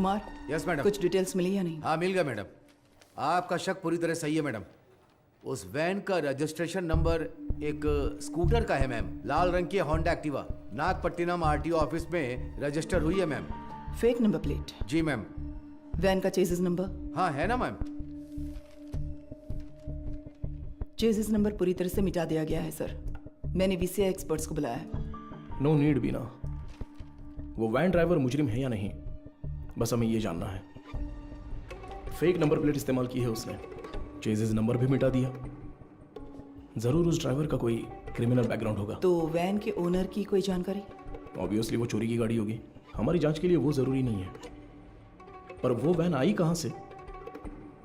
Kumar, yes madam. कुछ details मिली या नहीं? हाँ मिल गया मैडम। आपका शक पूरी तरह सही है मैडम। उस वैन का रजिस्ट्रेशन नंबर एक स्कूटर का है मैम, लाल रंग की Honda Activa. Nagapattinam RTO office में रजिस्टर हुई है मैम। Fake number plate? जी मैम। वैन का चेसिस नंबर? हाँ है ना मैम। चेसिस नंबर पूरी तरह से मिटा दिया गया है सर। मैंने वीसीआई एक्सपर्ट्स को बुलाया है। नो नीड बीना। वो वैन ड्राइवर मुजरिम है या नहीं, बस हमें ये जानना है। फेक नंबर प्लेट इस्तेमाल की है उसने, चेजिस नंबर भी मिटा दिया। जरूर उस ड्राइवर का कोई क्रिमिनल बैकग्राउंड होगा। तो वैन के ओनर की कोई जानकारी? ऑब्वियसली वो चोरी की गाड़ी होगी। हमारी जांच के लिए वो जरूरी नहीं है, पर वो वैन आई कहां से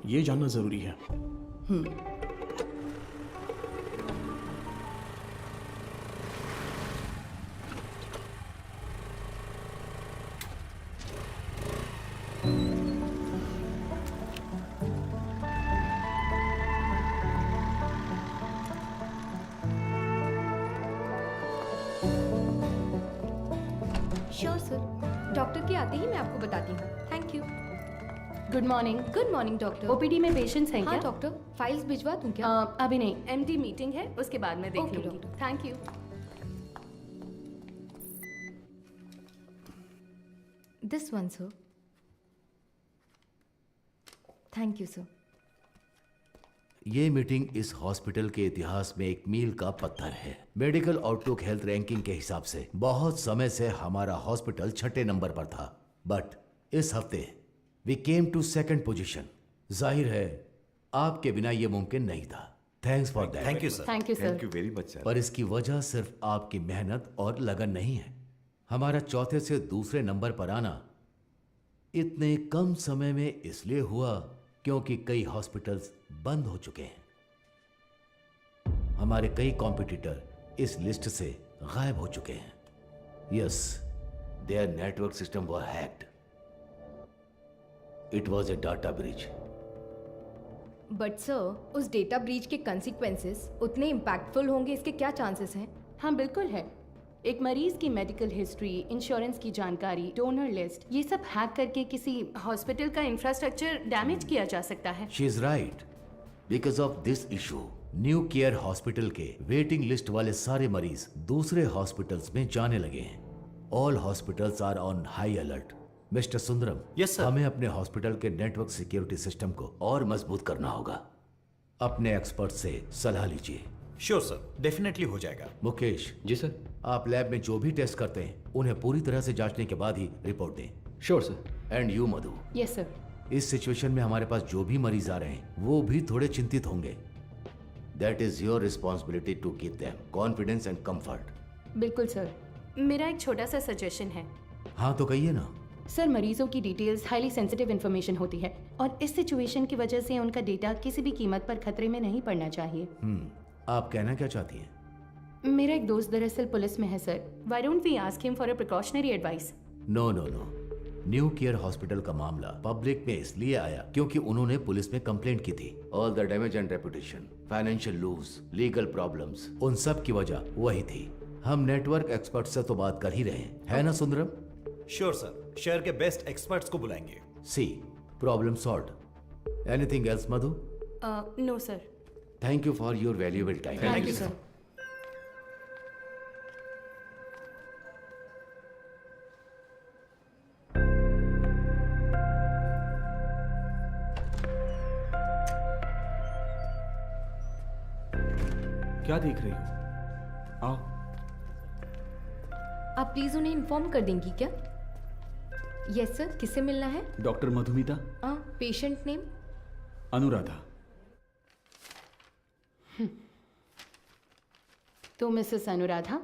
ये जानना जरूरी है। श्योर सर, डॉक्टर के आते ही मैं आपको बताती हूँ। Thank you. Good morning. Good morning doctor. OPD में पेशेंट्स हैं हाँ क्या? डॉक्टर, फाइल्स भिजवा दूँ क्या? अभी नहीं, एमडी मीटिंग है, उसके बाद मैं देख Okay, लूंगी। doctor. Thank you. This one sir. Thank you sir. ये मीटिंग इस हॉस्पिटल के इतिहास में एक मील का पत्थर है। मेडिकल आउटलुक हेल्थ रैंकिंग के हिसाब से बहुत समय से हमारा हॉस्पिटल 6ठे नंबर पर था, बट इस हफ्ते we came to 2nd position. जाहिर है आपके बिना ये मुमकिन नहीं था। Thanks for that. Thank you sir. Thank you sir. Thank you very much sir. पर इसकी वजह सिर्फ आपकी मेहनत और लगन नहीं है। हमारा चौथे से दूसरे नंबर पर आना इतने कम समय में इसलिए हुआ क्योंकि कई हॉस्पिटल्स बंद हो चुके हैं। हमारे कई कॉम्पिटिटर इस लिस्ट से गायब हो चुके हैं। Yes, their network system were hacked. It was a data breach. But sir, उस डेटा ब्रीच के कंसिक्वेंसेस उतने इम्पैक्टफुल होंगे, इसके क्या चांसेस हैं? हाँ बिल्कुल है। एक मरीज की मेडिकल हिस्ट्री, इंश्योरेंस की जानकारी, डोनर लिस्ट, ये सब हैक करके किसी हॉस्पिटल का इंफ्रास्ट्रक्चर डैमेज किया जा सकता है। She is right. Because of this issue new care hospital के वेटिंग लिस्ट वाले सारे मरीज दूसरे हॉस्पिटल्स में जाने लगे हैं। All hospitals are on high alert. Mister Sundaram, Yes, sir. हमें अपने हॉस्पिटल के नेटवर्क सिक्योरिटी सिस्टम को और मजबूत करना होगा। अपने एक्सपर्ट से सलाह लीजिए। श्योर सर, डेफिनेटली हो जाएगा। मुकेश जी सर। आप लैब में जो भी टेस्ट करते हैं उन्हें पूरी तरह से जांचने के बाद ही रिपोर्ट दें। Sure sir. And you Madhu, yes sir. इस सिचुएशन में हमारे पास जो भी मरीज आ रहे हैं वो भी थोड़े चिंतित होंगे। That is your responsibility to give them confidence and comfort. बिल्कुल सर। मेरा एक छोटा सा सजेशन है। हाँ तो कहिए ना। सर, मरीजों की डिटेल्स हाईली सेंसिटिव इन्फॉर्मेशन होती है और इस सिचुएशन की वजह से उनका डेटा किसी भी कीमत पर खतरे में नहीं पड़ना चाहिए। आप कहना क्या चाहती हैं? मेरा एक दोस्त दरअसल पुलिस में है sir. Why don't we ask him for a precautionary advice? No no no. New care hospital का मामला पब्लिक में इसलिए आया क्योंकि उन्होंने पुलिस में कंप्लेंट की थी। All the damage and reputation, financial loss, legal problems, उन सब की वजह वही थी। हम नेटवर्क एक्सपर्ट से तो बात कर ही रहे हैं, है ना सुंदरम? श्योर सर, शहर के बेस्ट एक्सपर्ट्स को बुलाएंगे। See, problem solved. Anything else Madhu? No sir. Thank you for your valuable time. Thank you sir. क्या देख रही हो? आओ। आप प्लीज उन्हें इन्फॉर्म कर देंगी क्या? यस सर, किससे मिलना है? Doctor Madhumita. Patient name? Anuradha. तो मिसेस अनुराधा,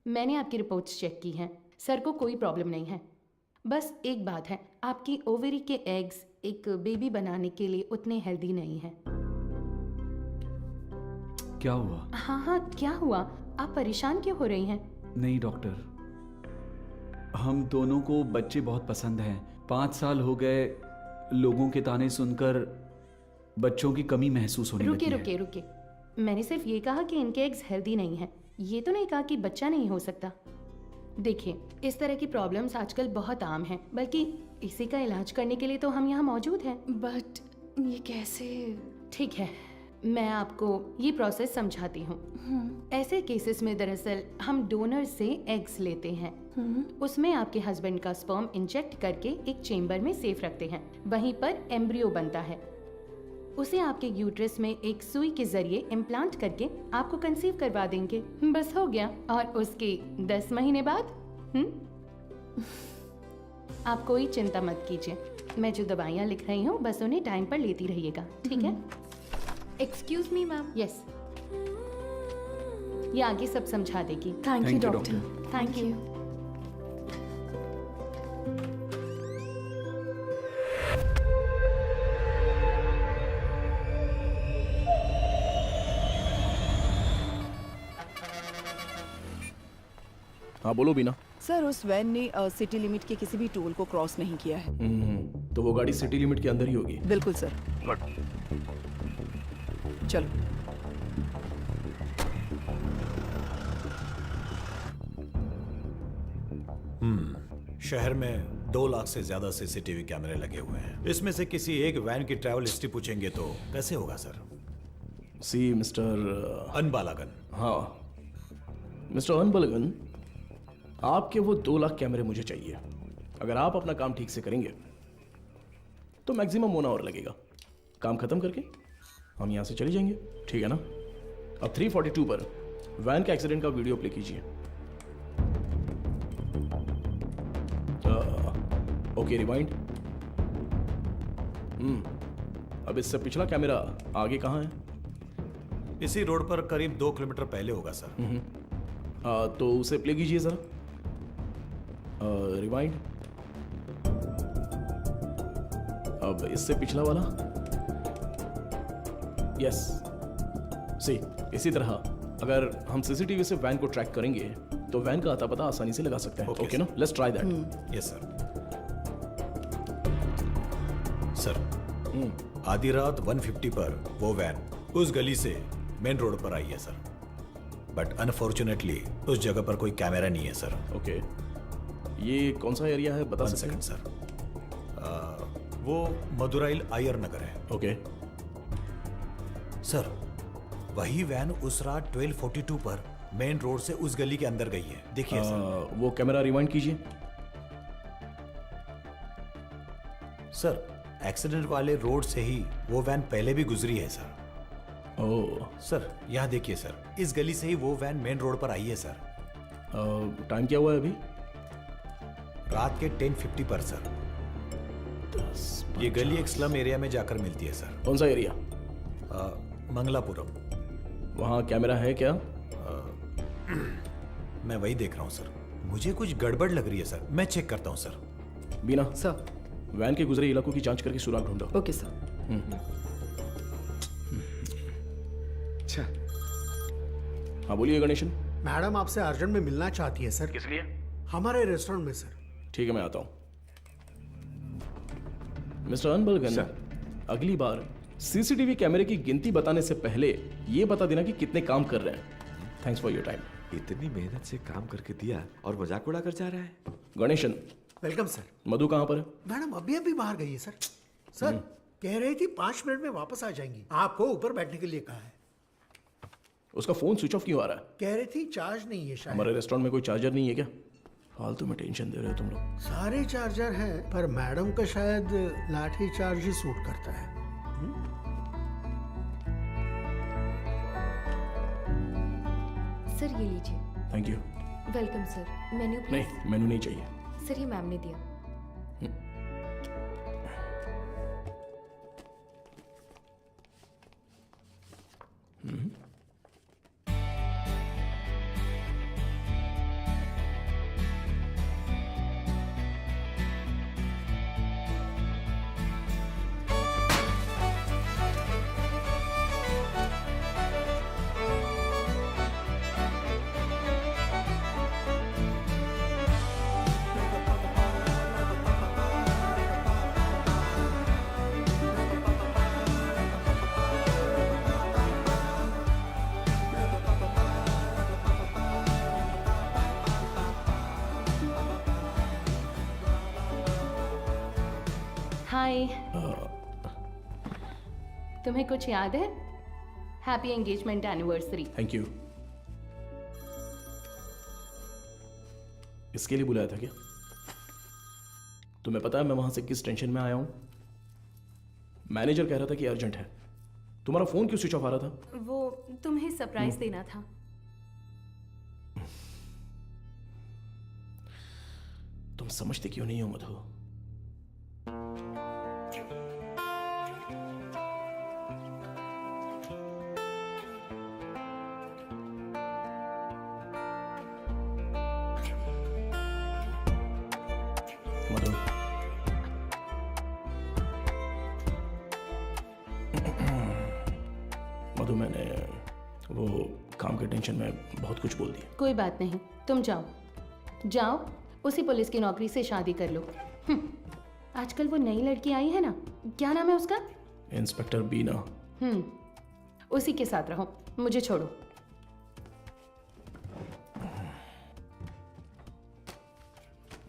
मैंने आपकी रिपोर्ट्स चेक की हैं। सर को कोई प्रॉब्लम नहीं है। बस एक बात है, आपकी ओवरी के एग्स एक बेबी बनाने के लिए उतने हेल्दी नहीं हैं। क्या हुआ? हाँ हाँ, क्या हुआ? आप परेशान क्यों हो रही हैं? नहीं डॉक्टर, हम दोनों को बच्चे बहुत पसंद हैं। 5 साल हो गए लोगों के ताने सुनकर बच्चों की कमी महसूस होने लगी है। रुके रुके। मैंने सिर्फ ये कहा कि इनके एग्स हेल्दी नहीं हैं। ये तो नहीं कहा कि बच्चा नहीं हो सकता। देखिए, इस तरह की प्रॉब्लम्स आजकल बहुत आम हैं, बल्कि इसी का इलाज करने के लिए तो हम यहाँ मौजूद हैं। बट ये कैसे? ठीक है, मैं आपको ये प्रोसेस समझाती हूँ। ऐसे केसेस में दरअसल हम डोनर से एग्स लेते हैं, उसमें आपके हस्बैंड का स्पर्म इंजेक्ट करके एक चेम्बर में सेफ रखते हैं। वहीं पर एम्ब्रियो बनता है, उसे आपके यूट्रस में एक सुई के जरिए इम्प्लांट करके आपको कंसीव करवा देंगे। बस हो गया। और उसके 10 महीने बाद आप कोई चिंता मत कीजिए, मैं जो दवाइयाँ लिख रही हूँ बस उन्हें टाइम पर लेती रहिएगा, ठीक है? Excuse me ma'am. यस, ये आगे सब समझा देगी। Thank you Thank you, doctor. Thank you. हाँ बोलो बीना। सर उस वैन ने सिटी लिमिट के किसी भी टोल को क्रॉस नहीं किया है। तो वो गाड़ी सिटी लिमिट के अंदर ही होगी। बिल्कुल सर। चलो। शहर में 2 लाख से ज्यादा सीसीटीवी कैमरे लगे हुए हैं। इसमें से किसी एक वैन की ट्रैवल हिस्ट्री पूछेंगे तो कैसे होगा सर? सी मिस्टर अनबालागन। हाँ मिस्टर अनबलगन, आपके वो 2 लाख कैमरे मुझे चाहिए। अगर आप अपना काम ठीक से करेंगे तो मैक्सिमम 1 आवर लगेगा। काम खत्म करके हम यहाँ से चले जाएंगे, ठीक है ना? अब 342 पर वैन के एक्सीडेंट का वीडियो प्ले कीजिए। Okay rewind. अब इससे पिछला कैमरा आगे कहाँ है? इसी रोड पर करीब 2 किलोमीटर पहले होगा सर। तो उसे प्ले कीजिए जरा। रिवाइंड। अब इससे पिछला वाला। यस सी, इसी तरह अगर हम सीसीटीवी से वैन को ट्रैक करेंगे तो वैन का आता पता आसानी से लगा सकते हैं। Okay, ओके ना? Let's try that. Yes sir. Sir आधी रात 150 पर वो वैन उस गली से मेन रोड पर आई है सर, बट अनफॉर्चुनेटली उस जगह पर कोई कैमरा नहीं है सर। ओके, ये कौन सा एरिया है बता 1 सकते हैं? Second sir. वो मदुराइल आयर नगर है। ओके, सर वही वैन उस रात 1242 पर मेन रोड से उस गली के अंदर गई है। देखिए सर। वो कैमरा रिवाइंड कीजिए। सर एक्सीडेंट वाले रोड से ही वो वैन पहले भी गुजरी है सर। ओह, सर यहाँ देखिए सर, इस गली से ही वो वैन मेन रोड पर आई है सर। टाइम क्या हुआ है अभी? रात के 10:50 पर सर। ये गली एक स्लम एरिया में जाकर मिलती है सर। कौन सा एरिया? मंगलापुरम। वहाँ कैमरा है क्या? मैं वही देख रहा हूँ सर, मुझे कुछ गड़बड़ लग रही है सर। मैं चेक करता हूँ सर। बीना, सर। वैन के गुजरे इलाकों की जांच करके सुराग ढूंढो। Okay sir. अच्छा हाँ बोलिए गणेशन। मैडम आपसे अर्जेंट में मिलना चाहती है सर। किस लिए? हमारे रेस्टोरेंट में सर। ठीक है, मैं आता हूँ। Mister Anbalagan, sir. अगली बार सीसीटीवी कैमरे की गिनती बताने से पहले ये बता देना कि कितने काम कर रहे हैं। Thanks for your time. इतनी मेहनत से काम करके दिया और मजाक उड़ा कर जा रहा है। Ganesan, welcome sir. मधु कहाँ पर है? मैडम अभी अभी बाहर गई है सर। सर कह रही थी 5 मिनट में वापस आ जाएंगी। आपको ऊपर बैठने के लिए कहा है। उसका फोन स्विच ऑफ क्यों आ रहा है? कह रही थी चार्ज नहीं है शायद। हमारे रेस्टोरेंट में कोई चार्जर नहीं है क्या? फालतू में टेंशन दे रहे हो तुम लोग। सारे चार्जर हैं पर मैडम का शायद लाठी चार्ज ही सूट करता है। सर ये लीजिए। Thank you. Welcome sir. Menu please. नहीं, मेनू नहीं चाहिए। सर ये मैम ने दिया। हाय। तुम्हें कुछ याद है? Happy engagement anniversary. Thank you. इसके लिए बुलाया था क्या? तुम्हें पता है मैं वहां से किस टेंशन में आया हूं? मैनेजर कह रहा था कि अर्जेंट है। तुम्हारा फोन क्यों स्विच ऑफ आ रहा था? वो तुम्हें सरप्राइज देना था। तुम समझते क्यों नहीं हो मधु? मधु, मधु, मैंने वो काम के टेंशन में बहुत कुछ बोल दिया। कोई बात नहीं, तुम जाओ जाओ, उसी पुलिस की नौकरी से शादी कर लो। आजकल वो नई लड़की आई है ना, क्या नाम है उसका? इंस्पेक्टर बीना। उसी के साथ रहो, मुझे छोड़ो।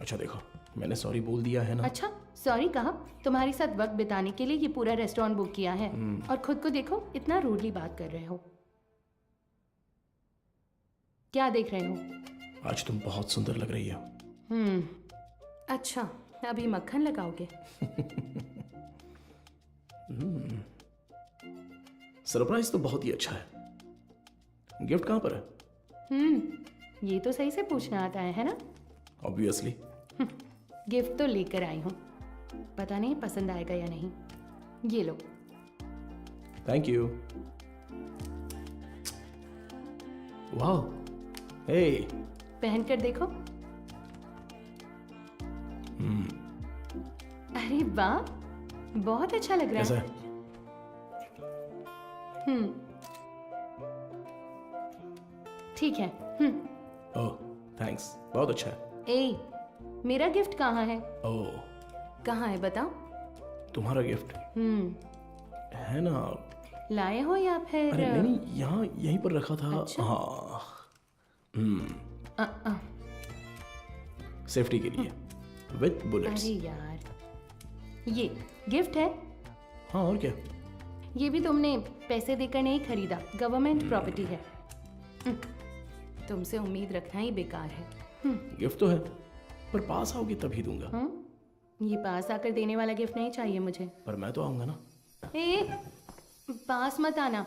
अच्छा देखो, मैंने सॉरी बोल दिया है ना। अच्छा, सॉरी कहा? तुम्हारे साथ वक्त बिताने के लिए ये पूरा रेस्टोरेंट बुक किया है और खुद को देखो, इतना रूडली बात कर रहे हो। क्या देख रहे हो? आज तुम बहुत सुंदर लग रही हो। अच्छा, अभी मक्खन लगाओगे? सरप्राइज तो बहुत ही अच्छा है। गिफ्ट कहाँ पर है? ये तो सही से पूछना आता है ना? ऑब्वियसली। गिफ्ट तो लेकर आई हूँ, पता नहीं पसंद आएगा या नहीं। ये लो। Thank you. वाह, हे, पहन कर देखो। अरे वाह, बहुत अच्छा लग रहा कैसा है। है? ठीक है। ओह, थैंक्स, बहुत अच्छा है। ए, मेरा गिफ्ट कहाँ है? ओह, कहाँ है बताओ? तुम्हारा गिफ्ट है ना? लाए हो या फिर? अरे नहीं नहीं, यहाँ यहीं पर रखा था। अच्छा? हाँ, अ, सेफ्टी के लिए विथ बुलेट्स। अरे यार, ये गिफ्ट है? हाँ, और क्या? ये भी तुमने पैसे देकर नहीं खरीदा, गवर्नमेंट प्रॉपर्टी है। तुमसे उम्मीद रखना ही बेकार है। गिफ्ट तो है, पर पास आओगे तभी दूंगा। ये पास आकर देने वाला गिफ्ट नहीं चाहिए मुझे। पर मैं तो आऊंगा ना। ए, पास मत आना।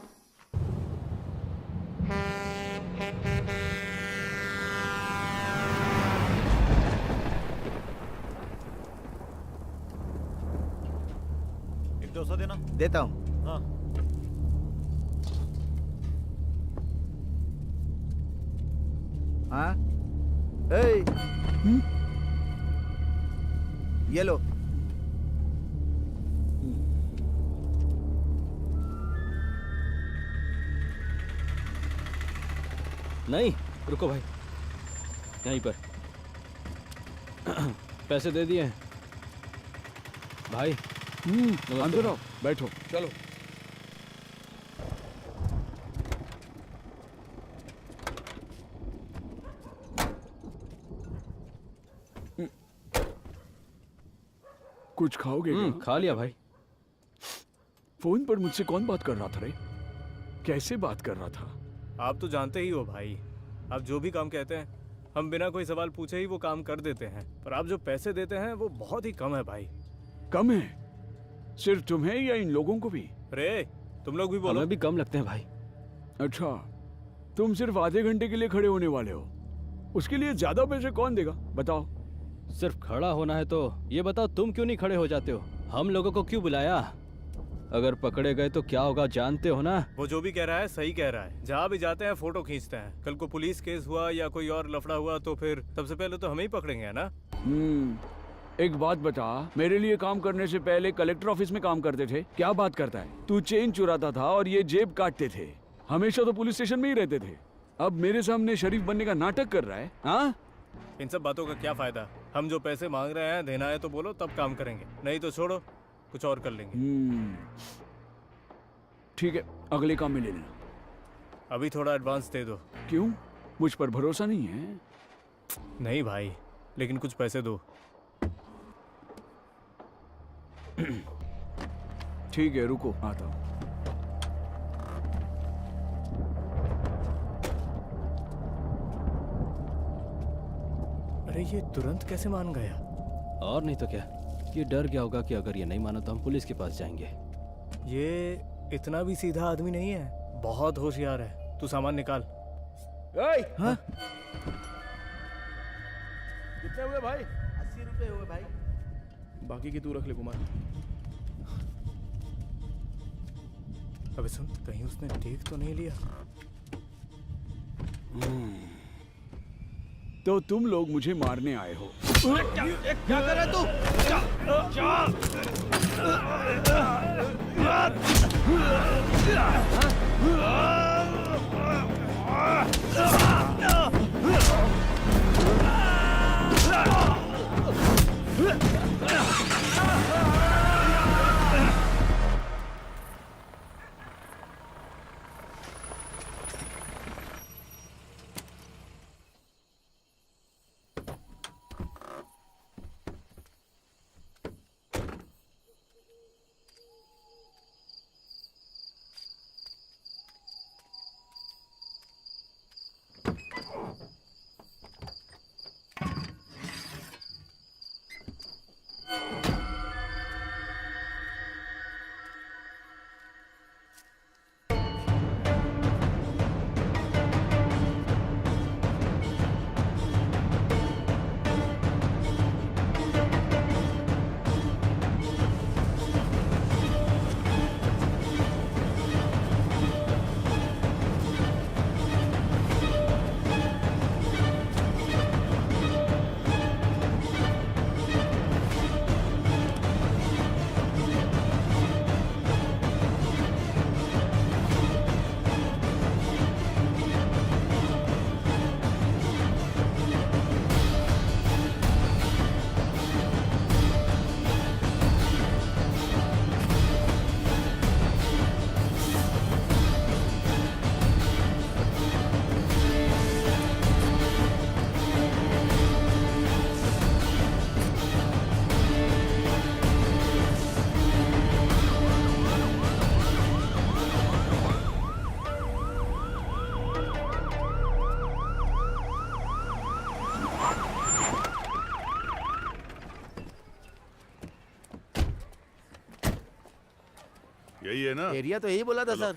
एक 200 देना। देता हूँ। हाँ, हाँ, ए, ये लो। नहीं, रुको भाई, यहीं पर पैसे दे दिए हैं भाई। अंदर आओ, बैठो। चलो। कुछ खाओगे क्या? खा लिया भाई। फोन पर मुझसे कौन बात कर रहा था रे? कैसे बात कर रहा था? आप तो जानते ही हो भाई, आप जो भी काम कहते हैं हम बिना कोई सवाल पूछे ही वो काम कर देते हैं, पर आप जो पैसे देते हैं वो बहुत ही कम है भाई। कम है? सिर्फ तुम्हें या इन लोगों को भी? रे, तुम लोग भी बोलो। हमें भी कम लगते हैं भाई। अच्छा, तुम सिर्फ आधे घंटे के लिए खड़े होने वाले हो, उसके लिए ज्यादा पैसे कौन देगा बताओ? सिर्फ खड़ा होना है तो ये बताओ, तुम क्यों नहीं खड़े हो जाते हो? हम लोगों को क्यों बुलाया? अगर पकड़े गए तो क्या होगा जानते हो ना? वो जो भी कह रहा है सही कह रहा है। जहाँ भी जाते हैं फोटो खींचते हैं। कल को पुलिस केस हुआ या कोई और लफड़ा हुआ तो फिर सबसे पहले तो हमें ही पकड़ेंगे, है ना? एक बात बता, मेरे लिए काम करने से पहले कलेक्टर ऑफिस में काम करते थे, क्या बात करता है? तू चेन चुराता था और ये जेब काटते थे, हमेशा तो पुलिस स्टेशन में ही रहते थे, अब मेरे सामने शरीफ बनने का नाटक कर रहा है। हाँ, इन सब बातों का क्या फायदा? हम जो पैसे मांग रहे हैं, देना है तो बोलो, तब काम करेंगे, नहीं तो छोड़ो, कुछ और कर लेंगे। ठीक है, अगले काम में ले लेना। अभी थोड़ा एडवांस दे दो। क्यों, मुझ पर भरोसा नहीं है? नहीं भाई, लेकिन कुछ पैसे दो। ठीक है, रुको, आता हूँ। अरे ये तुरंत कैसे मान गया? और नहीं तो क्या, ये डर गया होगा कि अगर ये नहीं माना तो हम पुलिस के पास जाएंगे। ये इतना भी सीधा आदमी नहीं है, बहुत होशियार है। तू सामान निकाल। हाँ? कितने हुए भाई? 80 रुपए हुए भाई। बाकी की तू रख ले कुमार। अबे सुन, कहीं उसने देख तो नहीं लिया? तो तुम लोग मुझे मारने आए हो। क्या कर रहा है तू? यही है ना? एरिया तो यही बोला था सर।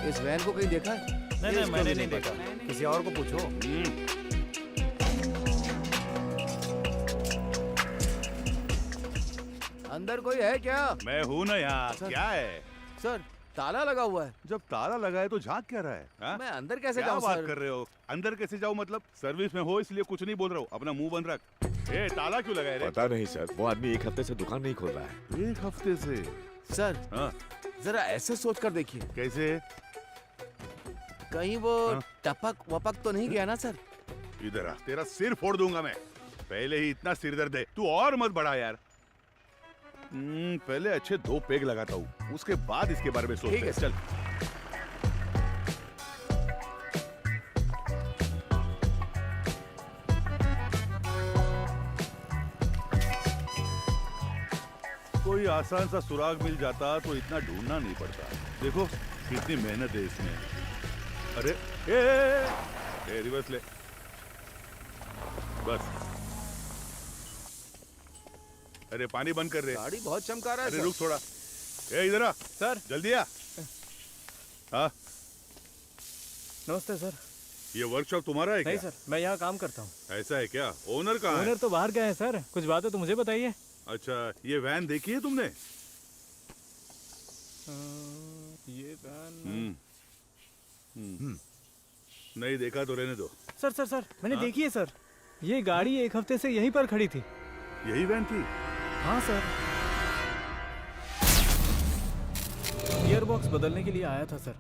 इस वैन को कहीं देखा है? नहीं, मैंने नहीं देखा। किसी और को पूछो। अंदर कोई है क्या? मैं हूँ ना यहाँ। क्या है सर? ताला लगा हुआ है। जब ताला लगा है तो झांक क्या रहा है? हा? मैं अंदर कैसे क्या जाऊँ बात सर? कर रहे हो? अंदर कैसे जाऊँ मतलब? सर्विस में हो इसलिए कुछ नहीं बोल रहा हूँ। अपना मुंह बंद रख। ए, ताला क्यों लगाए रे? पता नहीं सर, वो आदमी एक हफ्ते से दुकान नहीं खोल रहा है। 1 हफ्ते से? सर हाँ? जरा ऐसे सोच कर देखिए, कैसे? कहीं वो हाँ? टपक वपक तो नहीं गया ना सर? इधर आ, तेरा सिर फोड़ दूंगा मैं। पहले ही इतना सिर दर्द है, तू और मत बढ़ा यार। पहले अच्छे 2 पेग लगाता हूँ, उसके बाद इसके बारे में सोचते हैं। चल। कोई आसान सा सुराग मिल जाता तो इतना ढूंढना नहीं पड़ता। देखो कितनी मेहनत है इसमें। अरे ए, रिवर्स ले। बस। अरे पानी बंद कर रहे। गाड़ी बहुत चमका रहा है। अरे रुक थोड़ा। ए इधर आ सर। जल्दी आ। हाँ नमस्ते सर। ये वर्कशॉप तुम्हारा है क्या? नहीं सर, मैं यहाँ काम करता हूँ। ऐसा है क्या? ओनर कहाँ है? ओनर तो बाहर गए हैं सर। कुछ बात है तो मुझे बताइए। अच्छा, ये वैन देखी है तुमने? ये वैन नहीं देखा तो रहने दो। सर सर सर मैंने देखी है सर, ये गाड़ी एक हफ्ते से यहीं पर खड़ी थी। यही वैन थी? हाँ सर, गियर बॉक्स बदलने के लिए आया था सर।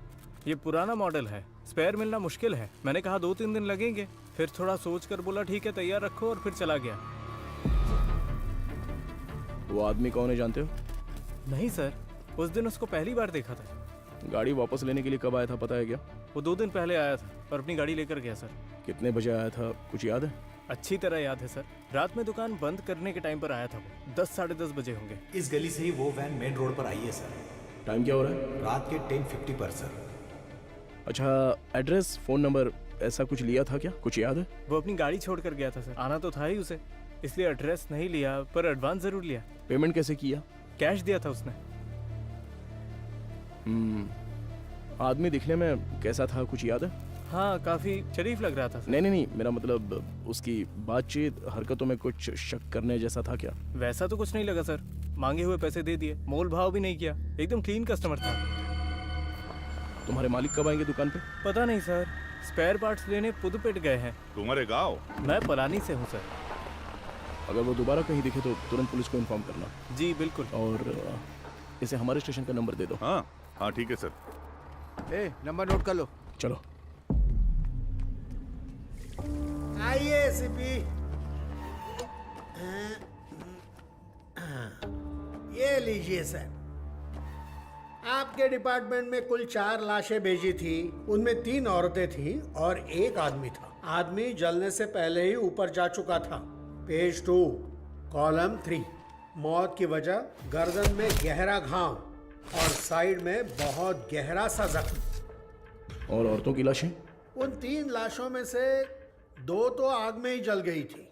ये पुराना मॉडल है, स्पेयर मिलना मुश्किल है। मैंने कहा 2-3 दिन लगेंगे, फिर थोड़ा सोच कर बोला ठीक है तैयार रखो, और फिर चला गया। वो आदमी कौन है जानते हो? नहीं सर, उस दिन उसको पहली बार देखा था। गाड़ी वापस लेने के लिए कब आया था पता है क्या? वो 2 दिन पहले आया था और अपनी गाड़ी लेकर गया सर। कितने बजे आया था कुछ याद है? अच्छी तरह याद है सर, रात में दुकान बंद करने के टाइम पर आया था वो। 10-10:30 बजे होंगे। इस गली से ही वो वैन मेन रोड पर आई है सर। टाइम क्या हो रहा है? रात के 10:50 पर सर। अच्छा, एड्रेस, फोन नंबर ऐसा कुछ लिया था क्या? कुछ याद है? वो अपनी गाड़ी छोड़ कर गया था सर, आना तो था ही उसे, इसलिए एड्रेस नहीं लिया, पर एडवांस जरूर लिया। पेमेंट कैसे किया? कैश दिया था उसने। आदमी दिखने में कैसा था कुछ याद है? हाँ, काफी शरीफ लग रहा था सर। नहीं, मेरा मतलब उसकी बातचीत, हरकतों में कुछ शक करने जैसा था क्या? वैसा तो कुछ नहीं लगा सर, मांगे हुए पैसे दे दिए, मोल भाव भी नहीं किया, एकदम क्लीन कस्टमर था। तुम्हारे मालिक कब आएंगे दुकान पे? पता नहीं सर, स्पेयर पार्ट्स लेने पुदुपेट गए हैं। तुम्हारे गाँव? मैं पलानी से हूँ सर। अगर वो दोबारा कहीं दिखे तो तुरंत पुलिस को इन्फॉर्म करना। जी बिल्कुल। और इसे हमारे स्टेशन का नंबर दे दो। हाँ ठीक है सर। नंबर नोट कर लो। चलो आइए सीपी। ये लीजिए सर, आपके डिपार्टमेंट में कुल 4 लाशें भेजी थी, उनमें 3 औरतें थीं और 1 आदमी था। आदमी जलने से पहले ही ऊपर जा चुका था। पेज 2 कॉलम 3, मौत की वजह गर्दन में गहरा घाव और साइड में बहुत गहरा सा जख्म। और औरतों की लाशें? उन 3 लाशों में से 2 तो आग में ही जल गई थी।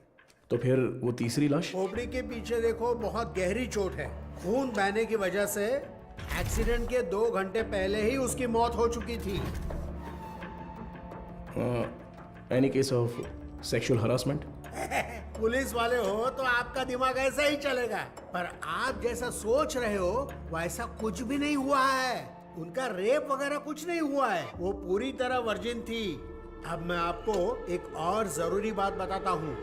तो फिर वो तीसरी लाश? खोपड़ी के पीछे देखो, बहुत गहरी चोट है। खून बहने की वजह से एक्सीडेंट के 2 घंटे पहले ही उसकी मौत हो चुकी थी। Any case of sexual harassment? Police वाले हो तो आपका दिमाग ऐसा ही चलेगा, पर आप जैसा सोच रहे हो वैसा कुछ भी नहीं हुआ है। उनका रेप वगैरह कुछ नहीं हुआ है, वो पूरी तरह वर्जिन थी। अब मैं आपको एक और जरूरी बात बताता हूँ।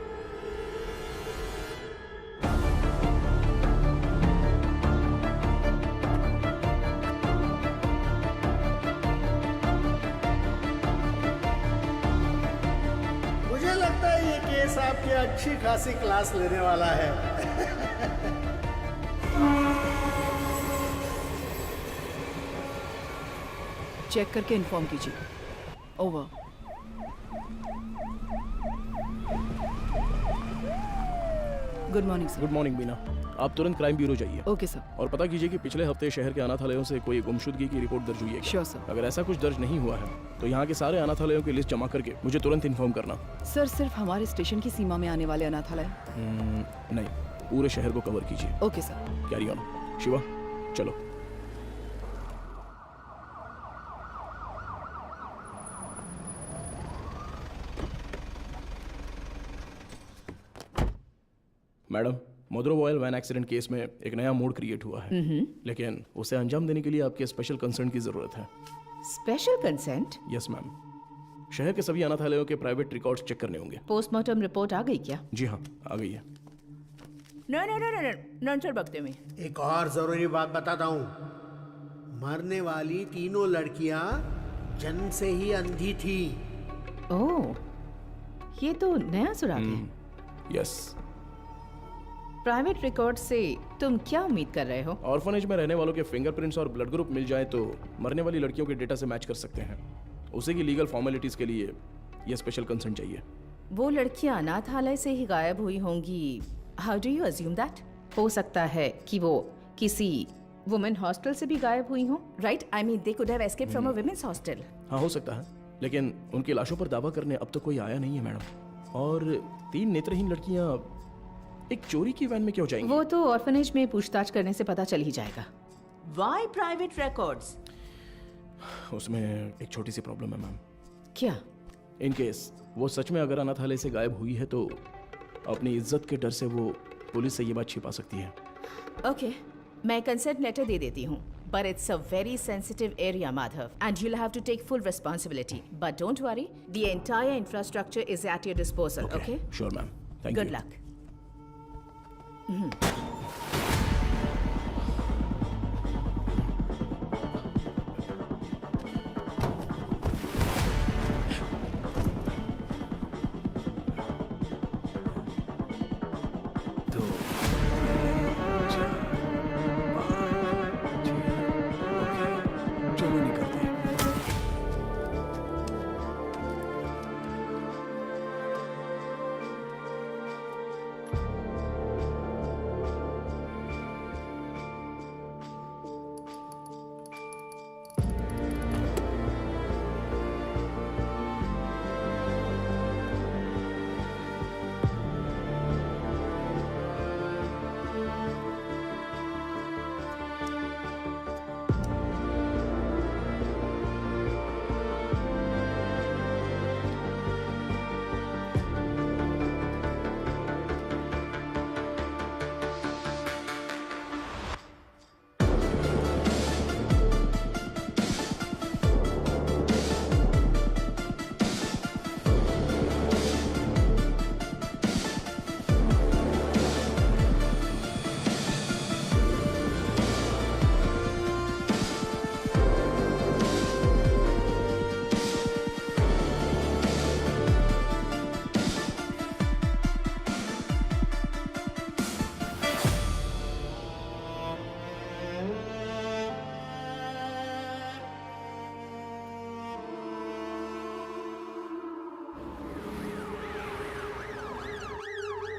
मुझे लगता है ये केस आपकी अच्छी खासी क्लास लेने वाला है। चेक करके इन्फॉर्म कीजिए। Over. Good morning sir. Good morning Beena, आप तुरंत क्राइम ब्यूरो जाइए। Okay sir. और पता कीजिए कि पिछले हफ्ते शहर के अनाथालयों से कोई गुमशुदगी की रिपोर्ट दर्ज हुई है क्या? Sure sir. अगर ऐसा कुछ दर्ज नहीं हुआ है तो यहाँ के सारे अनाथालयों की लिस्ट जमा करके मुझे तुरंत इन्फॉर्म करना। सर, सिर्फ हमारे स्टेशन की सीमा में आने वाले अनाथालय? नहीं, पूरे शहर को कवर कीजिए। Okay sir. Carry on. Shiva चलो। मैडम, मदुरो ऑयल वैन एक्सीडेंट केस में एक नया मोड क्रिएट हुआ है, लेकिन उसे अंजाम देने के लिए आपके स्पेशल कंसर्न की जरूरत है। Special consent? यस मैम, शहर के सभी अनाथालयों के प्राइवेट रिकॉर्ड्स चेक करने होंगे। पोस्टमार्टम रिपोर्ट आ गई क्या? जी हाँ, आ गई है। नंतर बकते में एक और जरूरी बात बताता हूँ, मरने वाली तीनों लड़कियां जन्म से ही अंधी थी। ओह, ये तो नया सुराग है। यस। प्राइवेट रिकॉर्ड से तुम क्या उम्मीद कर रहे हो? ऑर्फनेज में रहने वालों के फिंगरप्रिंट्स और ब्लड ग्रुप मिल जाए तो मरने वाली लड़कियों के डेटा से मैच कर सकते हैं। उसे की लीगल फॉर्मेलिटीज के लिए यह स्पेशल कंसर्न चाहिए। वो लड़कियां अनाथालय से ही गायब हुई होंगी। How do you assume that? हो सकता है कि वो किसी वुमेन हॉस्टल से भी गायब हुई हो, right? I mean they could have escaped from a women's hostel. हाँ, हो सकता है, लेकिन उनकी लाशों पर दावा करने अब तक कोई आया नहीं है मैडम। और 3 नेत्रहीन लड़कियां एक चोरी की वैन में क्यों जाएंगी? वो तो ऑर्फनेज में पूछताछ करने से पता चल ही जाएगा। Why private records? उसमें एक छोटी सी प्रॉब्लम है मैम। क्या? इन केस वो सच में अगर अनाथालय से गायब हुई है तो अपनी इज्जत के डर से वो पुलिस से ये बात छिपा सकती है। ओके, मैं कंसेंट लेटर दे देती हूँ। But it's a very sensitive area, Madhav, and you'll have to take full responsibility. But don't worry, the entire infrastructure is at your disposal, okay? Sure, ma'am. Thank Good you. luck. चलो निकलते हैं।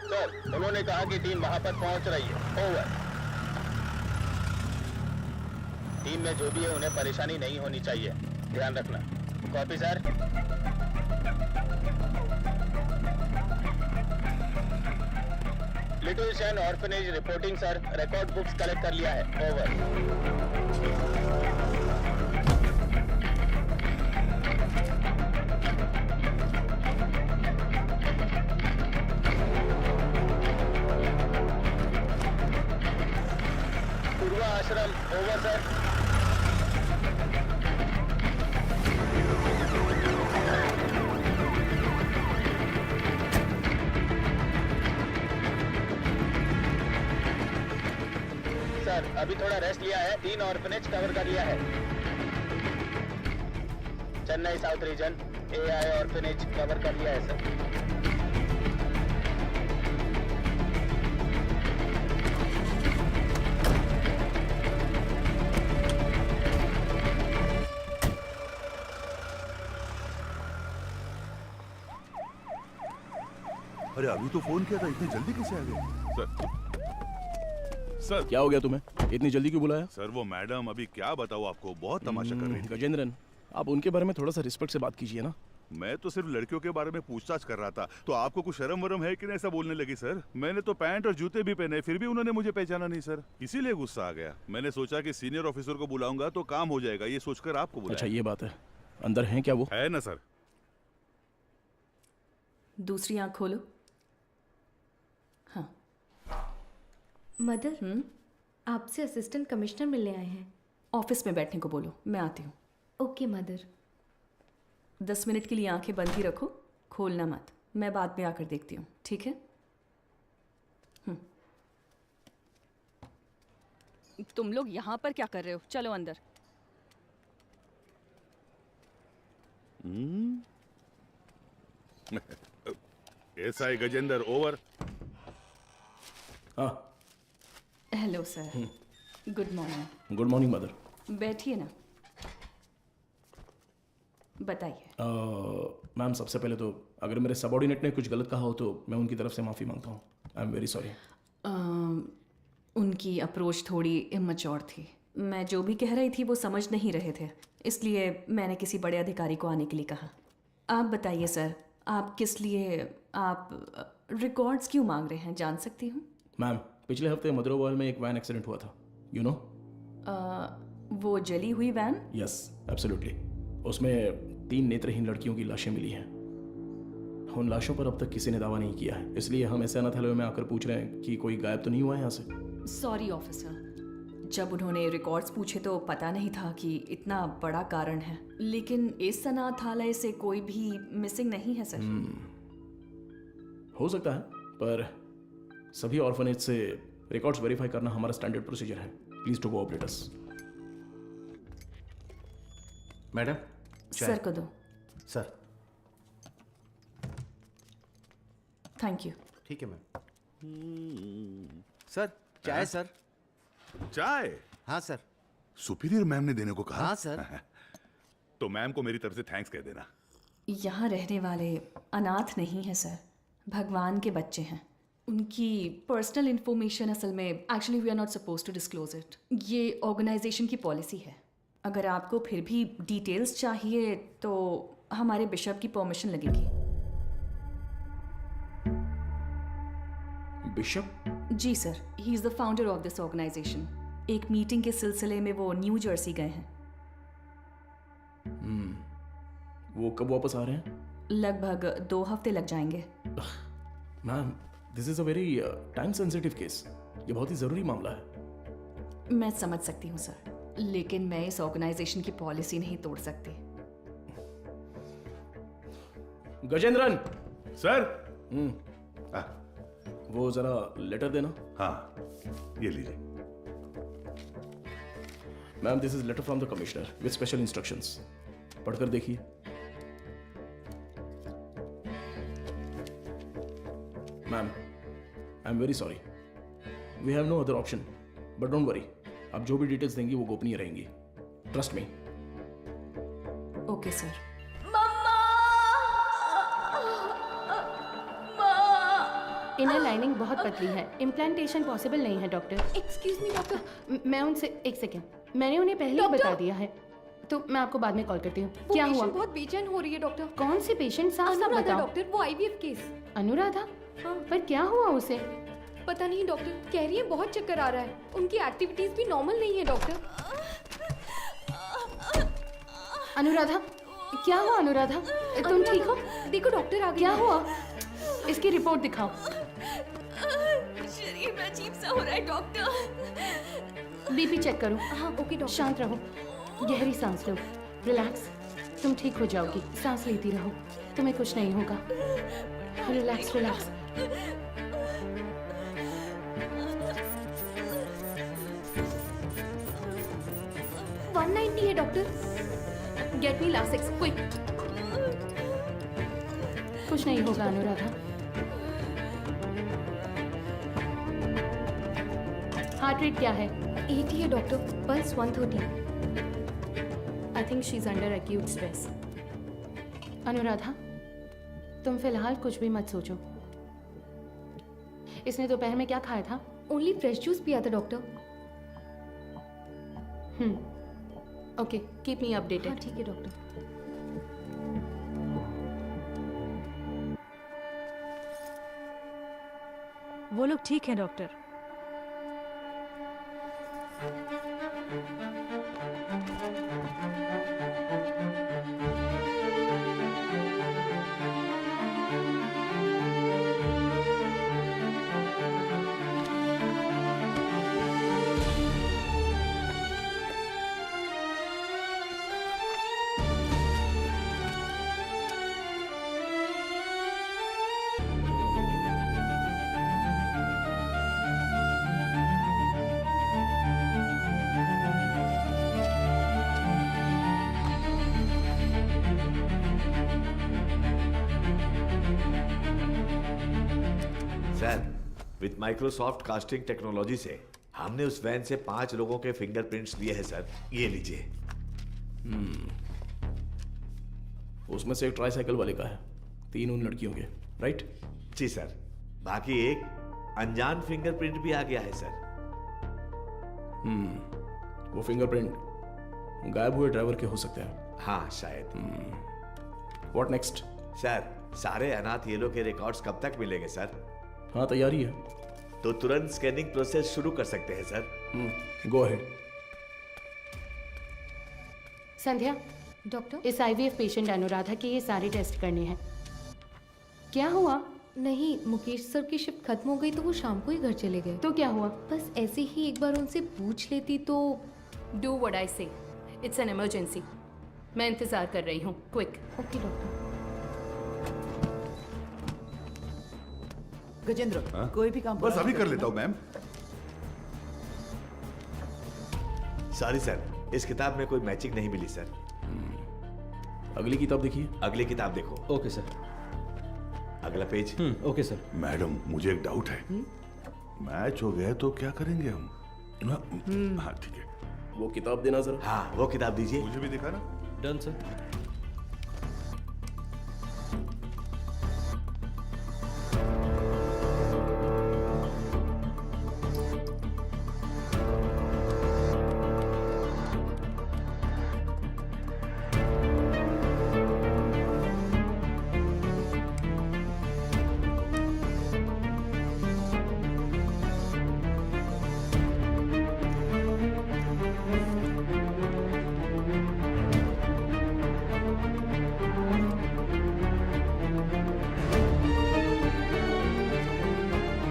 Sir, उन्होंने कहा कि team वहां पर पहुंच रही है। ओवर। टीम में जो भी है उन्हें परेशानी नहीं होनी चाहिए, ध्यान रखना। Copy sir. लिटिल शैन orphanage reporting sir, record books collect कर लिया है। ओवर। आश्रम ओवर सर। सर अभी थोड़ा रेस्ट लिया है, 3 ऑर्फनेज कवर कर लिया है। Chennai south region AI orphanage cover कर लिया है सर। अरे अभी तो फोन किया था, इतनी जल्दी कैसे आ गए? सर क्या हो गया तुम्हें? इतनी जल्दी क्यों बुलाया? सर वो मैडम, अभी क्या बताऊँ आपको, बहुत तमाशा कर रही थी। गजेंद्रन, आप उनके बारे में थोड़ा सा रिस्पेक्ट से बात कीजिए ना। मैं तो सिर्फ लड़कियों के बारे में पूछताछ कर रहा था, तो आपको कुछ शर्म वरम है कि नहीं ऐसा बोलने लगी? सर मैंने तो पैंट और जूते भी पहने, फिर भी उन्होंने मुझे पहचाना नहीं सर, इसीलिए गुस्सा आ गया। मैंने सोचा कि सीनियर ऑफिसर को बुलाऊंगा तो काम हो जाएगा, ये सोचकर आपको बुलाया। अच्छा ये बात है, अंदर है क्या वो? है ना सर। दूसरी आंख खोलो। हाँ मदर, आपसे असिस्टेंट कमिश्नर मिलने आए हैं। ऑफिस में बैठने को बोलो, मैं आती हूँ। Okay mother. 10 मिनट के लिए आंखें बंद ही रखो, खोलना मत। मैं बाद में आकर देखती हूँ, ठीक है? तुम लोग यहाँ पर क्या कर रहे हो? चलो अंदर। SI Gajendra over. हाँ hello sir, good morning. Good morning mother. बैठिए ना, बताइए। मैम सबसे पहले तो अगर मेरे सबऑर्डिनेट ने कुछ गलत कहा हो तो मैं उनकी तरफ से माफ़ी मांगता हूँ। I am very sorry. उनकी अप्रोच थोड़ी इमैच्योर थी। मैं जो भी कह रही थी वो समझ नहीं रहे थे, इसलिए मैंने किसी बड़े अधिकारी को आने के लिए कहा। आप बताइए सर, आप किस लिए आप रिकॉर्ड्स क्यों मांग रहे हैं, जान सकती हूँ? मैम पिछले हफ्ते मदरोवाल में एक वैन एक्सीडेंट हुआ था, यू नो? वो जली हुई वैन? Yes absolutely. उसमें 3 नेत्रहीन लड़कियों की लाशें मिली हैं। उन लाशों पर अब तक किसी ने दावा नहीं किया है, इसलिए हम ऐसे अनाथालय में आकर पूछ रहे हैं कि कोई गायब तो नहीं हुआ है यहाँ से। सॉरी ऑफिसर, जब उन्होंने रिकॉर्ड्स पूछे तो पता नहीं था कि इतना बड़ा कारण है, लेकिन इस अनाथालय से कोई भी मिसिंग नहीं है सर। हो सकता है, पर सभी ऑर्फनेज से रिकॉर्ड्स वेरीफाई करना हमारा स्टैंडर्ड प्रोसीजर है। Please to cooperate us. Madam sir को दो। Sir thank you. ठीक है मैम। सर चाय सर। चाय? हाँ सर। सुपीरियर मैम ने देने को कहा? हाँ सर। तो मैम को मेरी तरफ से थैंक्स कह देना। यहाँ रहने वाले अनाथ नहीं है सर, भगवान के बच्चे हैं। उनकी पर्सनल इंफॉर्मेशन असल में actually we are not suppose to disclose it. ये ऑर्गेनाइजेशन की पॉलिसी है। अगर आपको फिर भी डिटेल्स चाहिए तो हमारे बिशप की परमिशन लगेगी। बिशप? जी sir, he is the founder of this organisation. एक मीटिंग के सिलसिले में वो न्यू जर्सी गए हैं। वो कब वापस आ रहे हैं? लगभग 2 हफ्ते लग जाएंगे। Ma'am, this is a very time sensitive case. ये बहुत ही जरूरी मामला है। मैं समझ सकती हूँ सर, लेकिन मैं इस ऑर्गेनाइजेशन की पॉलिसी नहीं तोड़ सकती। गजेंद्रन सर। वो जरा लेटर देना। हाँ, ये लीजिए। Ma'am, this is letter from the commissioner with special instructions. पढ़कर देखिए। Ma'am, I am very sorry, we have no other option, but don't worry, आप जो भी डिटेल्स देंगी वो गोपनीय रहेंगी। Trust me. Okay sir. Inner lining बहुत पतली है, इम्प्लांटेशन पॉसिबल नहीं है डॉक्टर। Excuse me doctor. मैं उनसे एक सेकेंड, मैंने उन्हें पहले ही बता दिया है, तो मैं आपको बाद में कॉल करती हूँ। क्या हुआ? बहुत बेचैन हो रही है डॉक्टर। कौन सी पेशेंट? साफ साफ अनुराधा बताओ। डॉक्टर, वो आईवीएफ केस। अनुराधा? पर क्या हुआ उसे? पता नहीं डॉक्टर, कह रही है बहुत चक्कर आ रहा है। उनकी एक्टिविटीज भी नॉर्मल नहीं है डॉक्टर। अनुराधा, क्या हुआ अनुराधा? तुम ठीक हो? देखो डॉक्टर आ गए। क्या हुआ? इसकी रिपोर्ट दिखाओ। शरीर में अजीब सा हो रहा है डॉक्टर। बीपी चेक करो। हाँ ओके डॉक्टर। शांत रहो, गहरी सांस लो, रिलैक्स। तुम ठीक हो जाओगी, सांस लेती रहो, तुम्हें कुछ नहीं होगा। Relax relax. है doctor. Get me Lasix quick. कुछ नहीं होगा अनुराधा। हार्ट रेट क्या है? 80 है doctor, pulse 130। I think she is under acute stress. Anuradha, तुम फिलहाल कुछ भी मत सोचो। इसने दोपहर में क्या खाया था? ओनली फ्रेश जूस पिया था doctor. Okay, keep me updated. हाँ, ठीक है डॉक्टर। वो लोग ठीक है doctor. With Microsoft casting technology से हमने उस वैन से 5 लोगों के फिंगरप्रिंट्स लिए हैं सर। ये लीजिए। उसमें से एक ट्राईसाइकिल वाले का है, 3 उन लड़कियों के, राइट? जी सर। बाकी एक अनजान फिंगरप्रिंट भी आ गया है सर। वो फिंगरप्रिंट गायब हुए ड्राइवर के हो सकते हैं। हाँ शायद। What next? सर, सारे अनाथ येलो के रिकॉर्ड्स कब तक मिलेंगे सर? हाँ, तैयारी है। तो तुरंत स्कैनिंग प्रोसेस शुरू कर सकते हैं sir. Go ahead. Sandhya, doctor, इस आईवीएफ पेशेंट अनुराधा के ये सारे टेस्ट करने हैं। क्या हुआ? नहीं, मुकेश सर की शिफ्ट खत्म हो गई तो वो शाम को ही घर चले गए। तो क्या हुआ? बस ऐसे ही एक बार उनसे पूछ लेती तो। डू व्हाट आई से, इट्स एन इमरजेंसी। मैं इंतजार कर रही हूँ, क्विक। Okay doctor. गजेंद्र, कोई भी काम बस अभी कर लेता हूँ मैम। सॉरी सर, इस किताब में कोई मैचिंग नहीं मिली सर। अगली किताब देखिए। अगली किताब देखो। Okay sir. अगला पेज। Okay sir. मैडम मुझे एक डाउट है, मैच हो गया तो क्या करेंगे हम? हाँ ठीक है। वो किताब देना जरा। हाँ वो किताब दीजिए। मुझे भी दिखा ना। Done sir.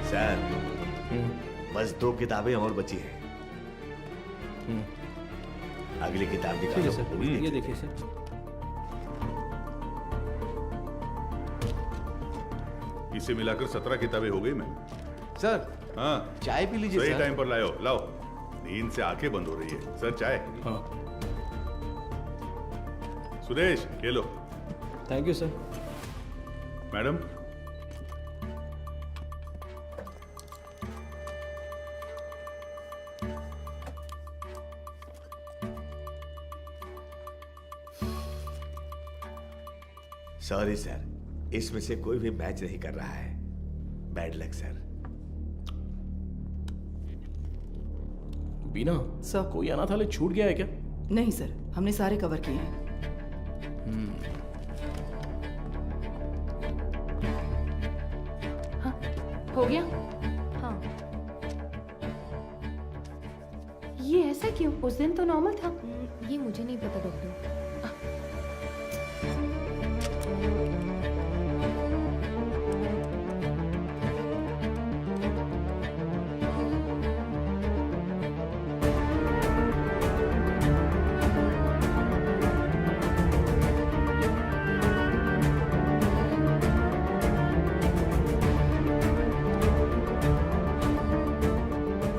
सर बस 2 किताबें और बची हैं। अगली किताब दिखा ठीक है दो। सर, ये देखिए सर। इसे मिलाकर 17 किताबें हो गई मैम। सर हाँ चाय पी लीजिए सही सर। टाइम पर लाओ लाओ, नींद से आंखें बंद हो रही है। सर चाय। हाँ सुरेश ये लो। Thank you sir. Madam sorry sir, इसमें से कोई भी मैच नहीं कर रहा है। Bad luck sir. Beena sir, कोई अनाथालय छूट गया है क्या? नहीं सर, हमने सारे कवर किए हैं। हो गया? हाँ। ये ऐसा क्यों? उस दिन तो नॉर्मल था। ये मुझे नहीं पता डॉक्टर।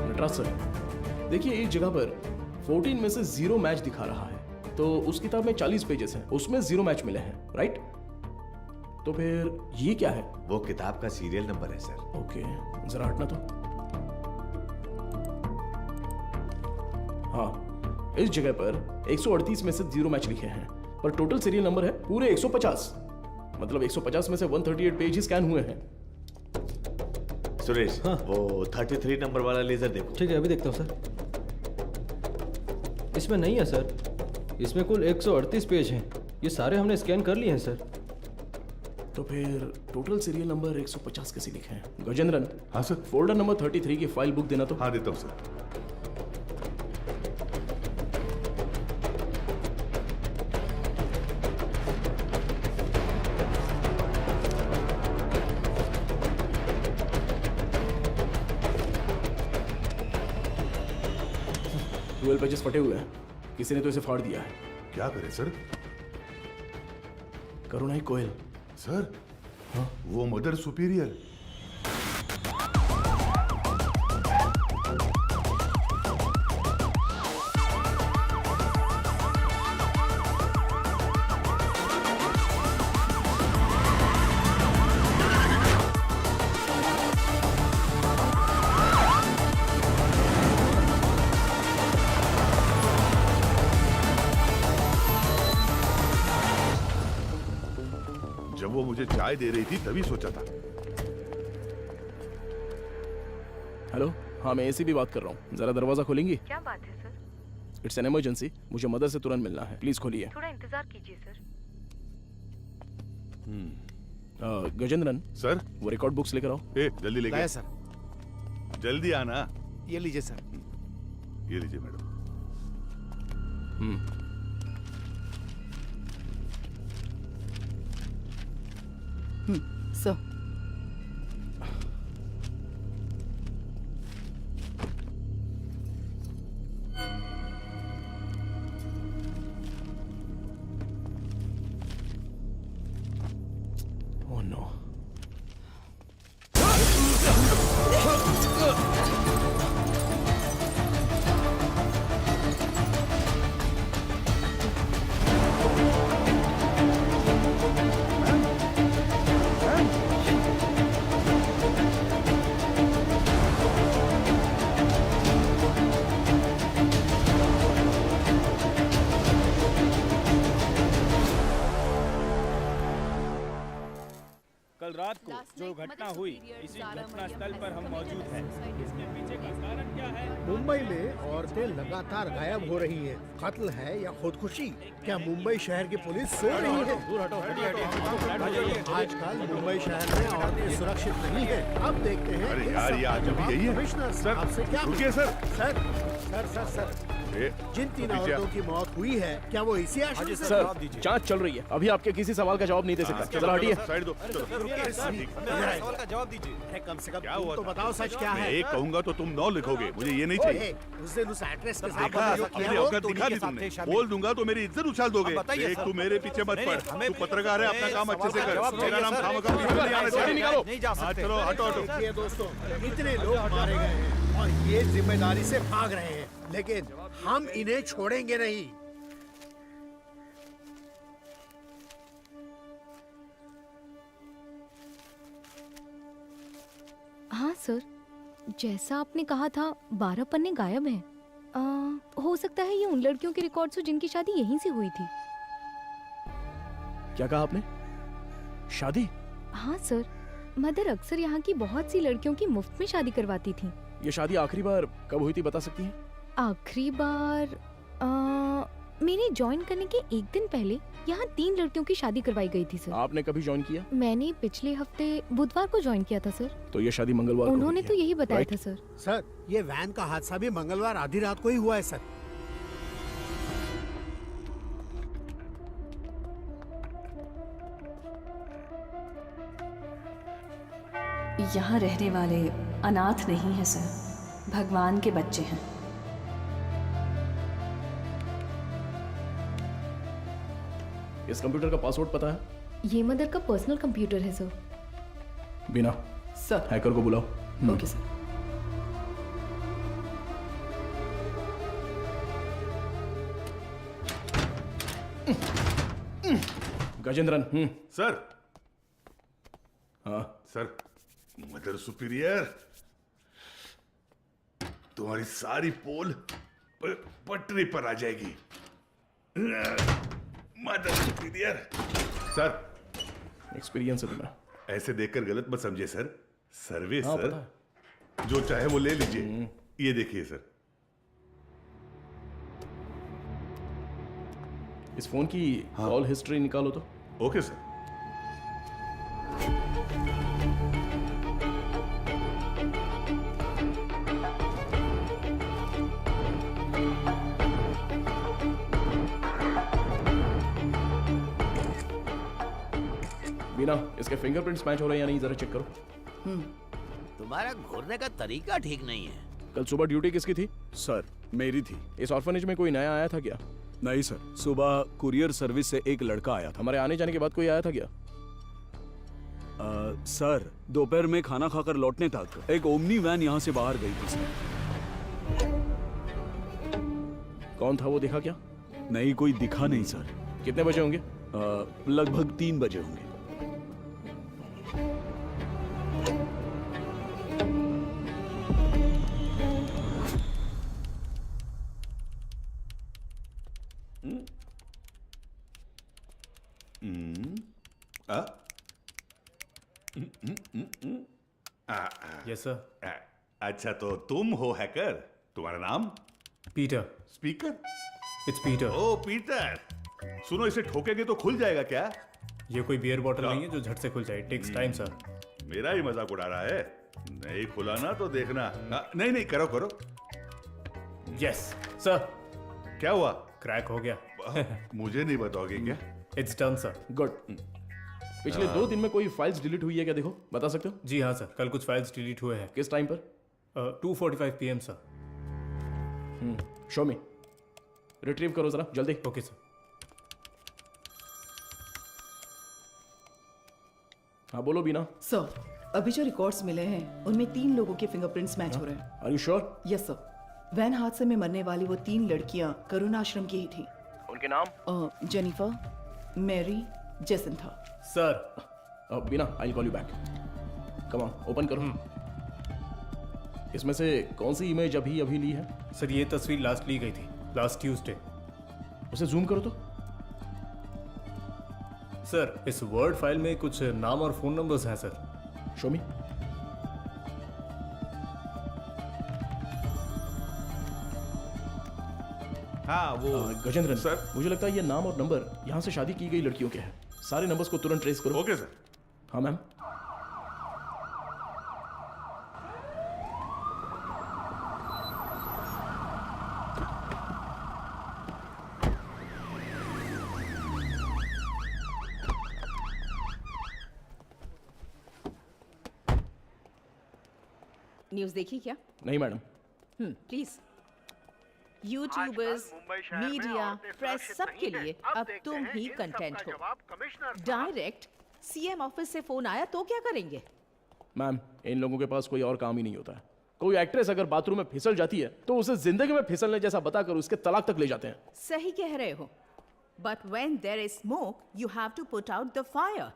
नटराज सर, देखिए एक जगह पर 14 में से 0 मैच दिखा रहा है, तो उस किताब में 40 पेजेस हैं, उसमें 0 मैच मिले हैं, राइट? तो फिर ये क्या है? वो किताब का सीरियल नंबर है सर। ओके, जरा हटना तो। हाँ, इस जगह पर 138 में से 0 मैच लिखे हैं, पर टोटल सीरियल नंबर है पूरे 150। मतलब 150 में से 138 पेज ही स्कैन हुए हैं। सुरेश वो 33 नंबर वाला लेजर देखो। ठीक है, अभी देखता हूँ सर। इसमें नहीं है सर, इसमें कुल 138 पेज हैं। ये सारे हमने स्कैन कर लिए हैं सर। तो फिर टोटल सीरियल नंबर 150 कैसे लिखे हैं? गजेंद्रन। हाँ सर। फोल्डर नंबर 33 की फाइल बुक देना तो। हाँ देता हूँ सर। ट्वेल्व पेजेस फटे हुए हैं, किसी ने तो इसे फाड़ दिया है। क्या करें सर? करुणाई कोयल। सर हाँ? वो मदर सुपीरियर। जब वो मुझे चाय दे रही थी तभी सोचा था। हेलो, हाँ मैं एसीपी बात कर रहा हूँ, जरा दरवाजा खोलेंगी? क्या बात है सर? इट्स एन इमरजेंसी, मुझे मदर से तुरंत मिलना है, प्लीज खोलिए। थोड़ा इंतजार कीजिए सर। गजेंद्रन सर, वो रिकॉर्ड बुक्स लेकर आओ। जल्दी लेके लाया सर। जल्दी आना। ये लीजिए सर। ये लीजिए मैडम। सर, जो घटना हुई इसी घटना स्थल पर हम मौजूद हैं। इसके पीछे का कारण क्या है? मुंबई में औरतें लगातार गायब हो रही हैं। कत्ल है या खुदकुशी? क्या मुंबई शहर की पुलिस सो रही है? आजकल मुंबई शहर में औरतें सुरक्षित नहीं है। अब देखते हैं अरे यार, ये आज भी यही है। कमिश्नर सर, आपसे क्या रुकिए sir. Sir sir sir sir जिन 3 औरतों की मौत हुई है, क्या वो इसी आश्रम से? सर, जांच चल रही है, अभी आपके किसी सवाल का जवाब नहीं दे सकता। चलो हटिए। साइड दो। सवाल का जवाब दीजिए। कम से कम क्या तुम हुआ तो था? बताओ सच क्या मैं है? एक कहूंगा तो तुम 9 लिखोगे, मुझे ये नहीं चाहिए। उस दिन उस एक्ट्रेस के साथ देखा, जो किया अपनी वो औकात दिखा दी तुमने। बोल दूंगा तो मेरी इज्जत उछाल दोगे। एक तू मेरे पीछे मत पड़। तू पत्रकार है, अपना काम अच्छे से कर। मेरा नाम खामखा पीछे नहीं आना चाहिए। नहीं जा सकते। चलो हटो हटो। देखिए दोस्तों, इतने लोग मारे गए हैं और ये जिम्मेदारी से भाग रहे हैं, लेकिन हम इन्हें छोड़ेंगे नहीं। हाँ सर, जैसा आपने कहा था 12 पन्ने गायब हैं। हो सकता है ये उन लड़कियों के रिकॉर्ड्स हो जिनकी शादी यहीं से हुई थी। क्या कहा आपने? शादी? हाँ सर, मदर अक्सर यहाँ की बहुत सी लड़कियों की मुफ्त में शादी करवाती थी। ये शादी आखिरी बार कब हुई थी, बता सकती हैं? आखिरी बार मेरे ज्वाइन करने के एक दिन पहले यहाँ 3 लड़कियों की शादी करवाई गई थी सर। आपने कभी ज्वाइन किया? मैंने पिछले हफ्ते बुधवार को ज्वाइन किया था सर। तो ये शादी मंगलवार को उन्होंने हुई तो है, यही बताया राइट? था सर। सर, ये वैन का हादसा भी मंगलवार आधी रात को ही हुआ है सर। यहाँ रहने वाले अनाथ नहीं हैं सर, भगवान के बच्चे हैं। इस कंप्यूटर का पासवर्ड पता है? ये मदर का पर्सनल कंप्यूटर है सर। बिना सर। हैकर को बुलाओ। Okay sir. गजेंद्रन। सर। हाँ सर, मदर सुपीरियर, तुम्हारी सारी पोल पटरी पर आ जाएगी। Mother superior. सर, एक्सपीरियंस है तुम्हें। ऐसे देखकर गलत मत समझिए सर। सर्विस हाँ, सर, पता जो चाहे वो ले लीजिए। ये देखिए सर। इस फोन की कॉल हिस्ट्री निकालो तो। Okay sir. बिना इसके फिंगरप्रिंट्स मैच हो रहे हैं या नहीं, जरा चेक करो। तुम्हारा घूरने का तरीका ठीक नहीं है। कल सुबह ड्यूटी किसकी थी? सर, मेरी थी। इस ऑर्फनेज में कोई नया आया था क्या? नहीं सर, सुबह कुरियर सर्विस से एक लड़का आया था। हमारे आने जाने के बाद कोई आया था क्या? सर, दोपहर में खाना खाकर लौटने तक एक ओमनी वैन यहाँ से बाहर गई थी सर। कौन था वो, दिखा क्या? नहीं, कोई दिखा नहीं सर। कितने बजे होंगे? लगभग 3 बजे होंगे। Yes sir. अच्छा, तो तुम हो हैकर। तुम्हारा नाम? पीटर। स्पीकर? It's Peter. ओ पीटर, सुनो, इसे ठोकेंगे तो खुल जाएगा क्या? ये कोई बियर बॉटल नहीं है जो झट से खुल जाए। Takes time sir. मेरा ही मजाक उड़ा रहा है। नहीं खुला ना तो देखना। नहीं नहीं, करो करो। Yes sir. क्या हुआ? क्रैक हो गया। मुझे नहीं बताओगे क्या? It's done sir. गुड। पिछले 2 दिन में कोई फाइल्स डिलीट हुई है क्या, देखो, बता सकते हो? जी हाँ सर, कल कुछ फाइल्स डिलीट हुए हैं। किस टाइम पर? 2:45 PM सर। शो मी। रिट्रीव करो जरा जल्दी। Okay sir. हाँ बोलो बीना। सर, अभी जो रिकॉर्ड्स मिले हैं उनमें 3 लोगों के फिंगरप्रिंट्स मैच हो रहे हैं। Are you sure? Yes sir. Van हादसे में मरने वाली वो 3 लड़कियां करुणा आश्रम की ही थी। उनके नाम? Jennifer, Mary, Jacintha. Sir. Beena, I will call you back. Come on, open करो। इसमें से कौन सी इमेज अभी अभी ली है? सर, ये तस्वीर लास्ट ली गई थी, लास्ट ट्यूसडे। उसे जूम करो तो। सर, इस वर्ड फाइल में कुछ नाम और फोन नंबर्स हैं सर। शो मी। हाँ वो गजेंद्रन सर, मुझे लगता है ये नाम और नंबर यहाँ से शादी की गई लड़कियों के हैं। सारे नंबर्स को तुरंत ट्रेस करो। Okay sir. हाँ मैम। न्यूज़ देखी क्या? नहीं madam. Please. YouTubers, media, press सबके लिए अब तुम ही कंटेंट हो। डायरेक्ट सीएम ऑफिस से फोन आया तो क्या करेंगे? मैम, इन लोगों के पास कोई और काम ही नहीं होता है। कोई एक्ट्रेस अगर बाथरूम में फिसल जाती है तो उसे जिंदगी में फिसलने जैसा बताकर उसके तलाक तक ले जाते हैं। सही कह रहे हो। But when there is smoke you have to put out the fire.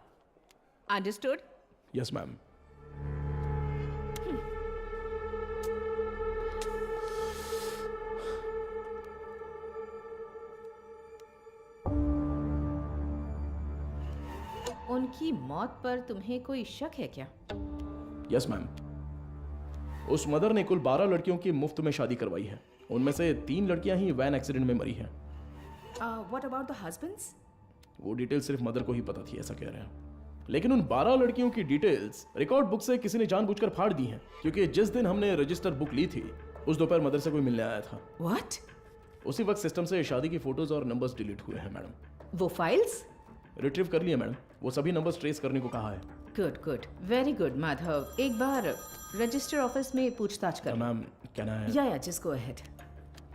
Understood? Yes ma'am. उनकी मौत पर तुम्हें कोई शक है क्या? Yes ma'am. उस मदर ने कुल 12 लड़कियों की मुफ्त में शादी करवाई है। उनमें से 3 लड़कियां ही वैन एक्सीडेंट में मरी हैं। What about the husbands? वो डिटेल सिर्फ मदर को ही पता थी, ऐसा कह रहे हैं। लेकिन उन 12 लड़कियों की डिटेल्स रिकॉर्ड बुक से किसी ने जानबूझकर फाड़ दी हैं, क्योंकि जिस दिन हमने रजिस्टर बुक ली थी उस दोपहर मदर से कोई मिलने आया था। व्हाट? उसी वक्त सिस्टम से शादी की फोटोज और नंबर्स डिलीट हुए हैं मैडम। वो फाइल्स रिट्रीव कर लिए मैडम। वो सभी नंबर्स ट्रेस करने को कहा है। Good good, very good Madhav. एक बार रजिस्टर ऑफिस में पूछताछ कर। मैम क्या ना है? या जस्ट गो अहेड।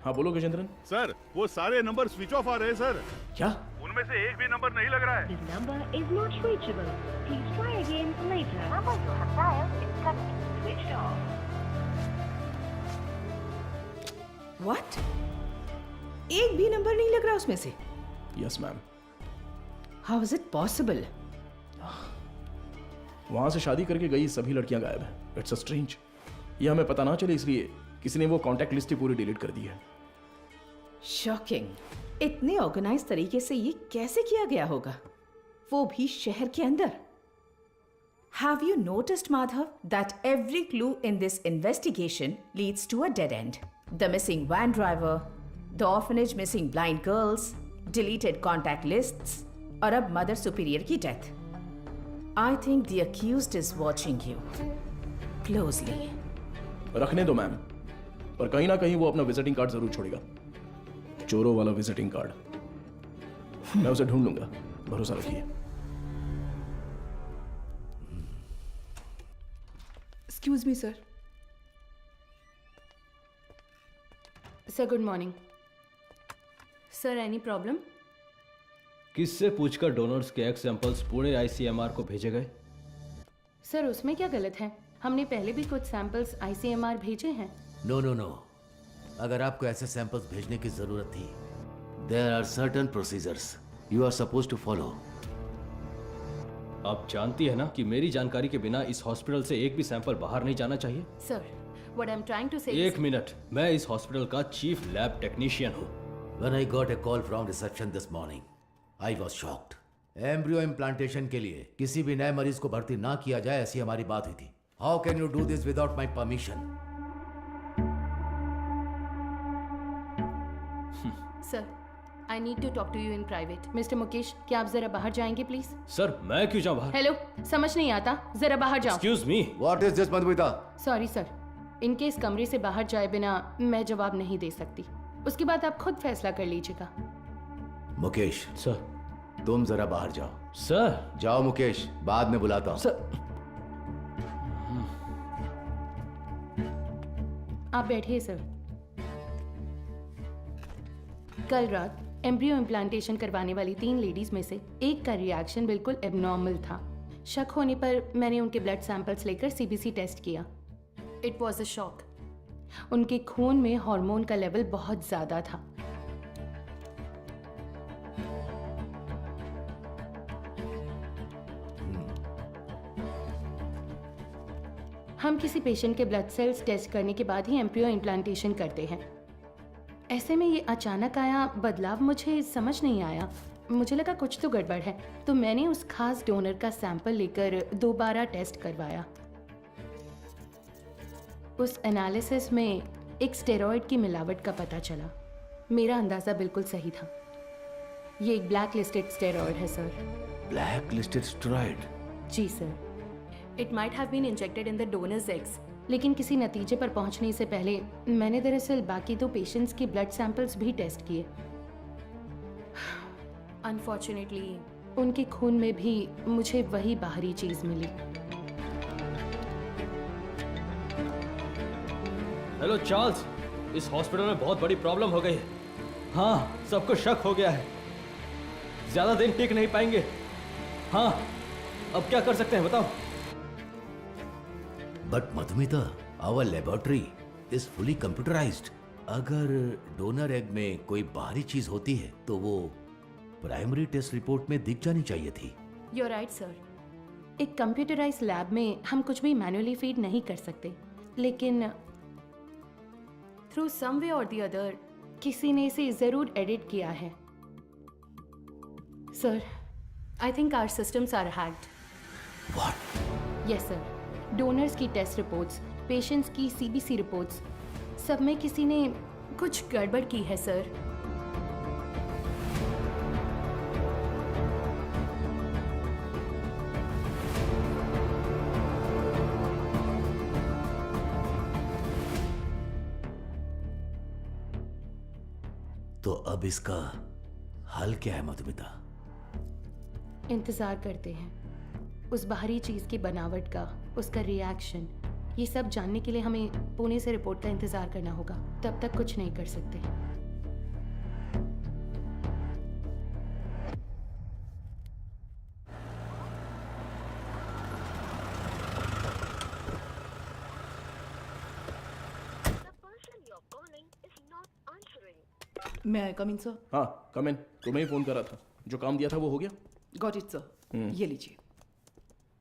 हाँ बोलो गजेंद्रन। सर वो सारे नंबर स्विच ऑफ आ रहे हैं सर। क्या? उनमें से एक भी नंबर नहीं लग रहा है। This number is not reachable. Please try again later. The number you have dialed is currently switched off. What? एक भी नंबर नहीं लग रहा उसमें से? Yes ma'am. How is it possible? वहां से शादी करके गई सभी लड़कियां गायब हैं। It's a strange. ये हमें पता ना चले इसलिए किसी ने वो कांटेक्ट लिस्ट ही पूरी डिलीट कर दी है। शॉकिंग। इतने ऑर्गेनाइज तरीके से ये कैसे किया गया होगा, वो भी शहर के अंदर? Have you noticed, Madhav, that every clue in this investigation leads to a dead end? The missing van driver, the orphanage missing blind girls, deleted contact lists, और अब मदर सुपीरियर की death. I think the accused is watching you closely. रखने दो ma'am, पर कहीं ना कहीं वो अपना विजिटिंग कार्ड जरूर छोड़ेगा। चोरों वाला विजिटिंग कार्ड। मैं उसे ढूंढ लूंगा, भरोसा रखिए। Excuse me sir. Sir good morning. Sir any problem? किससे पूछकर डोनर्स के एग सैंपल्स पुणे आईसीएमआर को भेजे गए? सर उसमें क्या गलत है? हमने पहले भी कुछ सैंपल्स आईसीएमआर भेजे हैं। नो नो नो, अगर आपको ऐसे सैंपल्स भेजने की जरूरत थी, there are certain procedures you are supposed to follow. आप जानती है ना कि मेरी जानकारी के बिना इस हॉस्पिटल से एक भी सैंपल बाहर नहीं जाना चाहिए। Sir what I am trying to say. एक मिनट, मैं इस हॉस्पिटल का चीफ लैब टेक्नीशियन हूँ। When I got a call from reception this morning, I was shocked. Embryo implantation के लिए किसी भी नए मरीज को भर्ती ना किया जाए, ऐसी हमारी बात हुई थी। How can you do this without my permission? Sir I need to talk to you in private. Mister Mukesh, क्या आप जरा बाहर जाएंगे प्लीज? सर मैं क्यों जाऊं बाहर? हेलो, समझ नहीं आता, जरा बाहर जाओ। Excuse me, what is this Madhumita? Sorry sir, इनके इस कमरे से बाहर जाए बिना मैं जवाब नहीं दे सकती। उसके बाद आप खुद फैसला कर लीजिएगा। मुकेश सर, तुम जरा बाहर जाओ। सर जाओ मुकेश, बाद में बुलाता हूं। सर आप बैठिए सर। कल रात एम्ब्रियो इम्प्लांटेशन करवाने वाली 3 लेडीज में से एक का रिएक्शन बिल्कुल एबनॉर्मल था। शक होने पर मैंने उनके ब्लड सैंपल्स लेकर सीबीसी टेस्ट किया। It was a shock. उनके खून में हार्मोन का लेवल बहुत ज्यादा था। हम किसी पेशेंट के ब्लड सेल्स टेस्ट करने के बाद ही एम्ब्रियो इम्प्लांटेशन करते हैं। ऐसे में ये अचानक आया बदलाव मुझे समझ नहीं आया। मुझे लगा कुछ तो गड़बड़ है, तो मैंने उस खास डोनर का सैंपल लेकर दोबारा टेस्ट करवाया। उस एनालिसिस में एक स्टेरॉइड की मिलावट का पता चला। मेरा अंदाज़ा बिल्कुल सही था। ये एक ब्लैक लिस्टेड स्टेरॉइड है सर। Black listed steroid? जी sir. It might have been injected in the donors eggs, लेकिन किसी नतीजे पर पहुंचने से पहले मैंने दरअसल बाकी 2 पेशेंट्स के ब्लड सैंपल्स भी टेस्ट किए। अनफॉर्चुनेटली उनके खून में भी मुझे वही बाहरी चीज मिली। हेलो चार्ल्स, इस हॉस्पिटल में बहुत बड़ी प्रॉब्लम हो गई है। हाँ, सबको शक हो गया है, ज्यादा दिन टिक नहीं पाएंगे। हाँ, अब क्या कर सकते हैं बताओ? But Madhumita, our laboratory is fully computerised. अगर डोनर एग में कोई बाहरी चीज होती है तो वो प्राइमरी टेस्ट रिपोर्ट में दिख जानी चाहिए थी। You're right, sir. एक कंप्यूटराइज्ड लैब में हम कुछ भी मैनुअली फीड नहीं कर सकते, लेकिन थ्रू सम वे और द अदर किसी ने इसे जरूर एडिट किया है। Sir, I think our systems are hacked. What? Yes sir. Donors की टेस्ट रिपोर्ट्स, पेशेंट्स की सीबीसी रिपोर्ट्स, सब में किसी ने कुछ गड़बड़ की है सर। तो अब इसका हल क्या है मधुमिता? इंतजार करते हैं उस बाहरी चीज की बनावट का, उसका रिएक्शन, ये सब जानने के लिए हमें पुणे से रिपोर्ट का इंतजार करना होगा। तब तक कुछ नहीं कर सकते। मैं आई कम इन सर? हाँ, कम इन। तुम्हें ही फोन करा था, जो काम दिया था वो हो गया? Got it sir. ये लीजिए।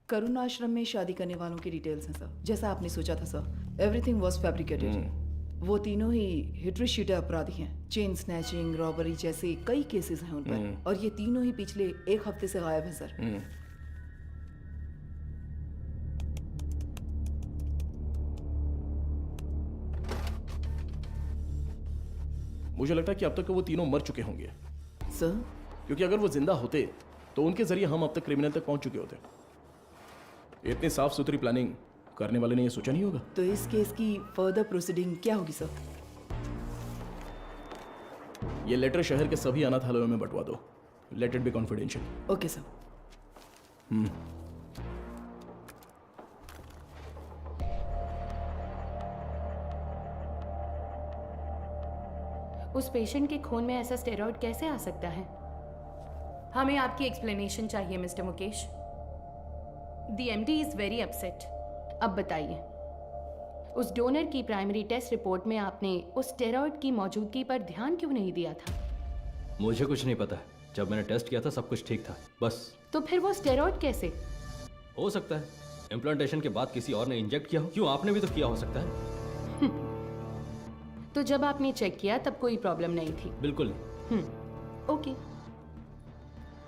करुण आश्रम में शादी करने वालों की डिटेल्स हैं सर, जैसा आपने सोचा था सर। Everything was fabricated. वो तीनों ही हिटरी शीटर अपराधी हैं। चेन स्नैचिंग, रॉबरी जैसे कई केसेस हैं उन पर, और ये तीनों ही पिछले 1 हफ्ते से गायब हैं सर। मुझे लगता है कि अब तक वो तीनों मर चुके होंगे सर, क्योंकि अगर वो जिंदा होते तो उनके जरिए हम अब तक क्रिमिनल तक पहुंच चुके होते। इतनी साफ सुथरी प्लानिंग करने वाले ने ये सोचा नहीं होगा। तो इस केस की फर्दर प्रोसीडिंग क्या होगी सर? ये लेटर शहर के सभी अनाथालयों में बंटवा दो। Let it be confidential. Okay sir. उस पेशेंट के खून में ऐसा स्टेरॉइड कैसे आ सकता है? हमें आपकी एक्सप्लेनेशन चाहिए mister Mukesh. The MD is very upset. अब बताइए, उस डोनर की प्राइमरी टेस्ट रिपोर्ट में आपने उस स्टेरॉइड की मौजूदगी पर ध्यान क्यों नहीं दिया था? मुझे कुछ नहीं पता। जब मैंने टेस्ट किया था सब कुछ ठीक था, बस। तो फिर वो स्टेरॉइड कैसे? हो सकता है इम्प्लांटेशन के बाद किसी और ने इंजेक्ट किया हो। क्यों, आपने भी तो किया हो सकता है। तो जब आपने चेक किया तब कोई प्रॉब्लम नहीं थी? बिल्कुल नहीं। ओके।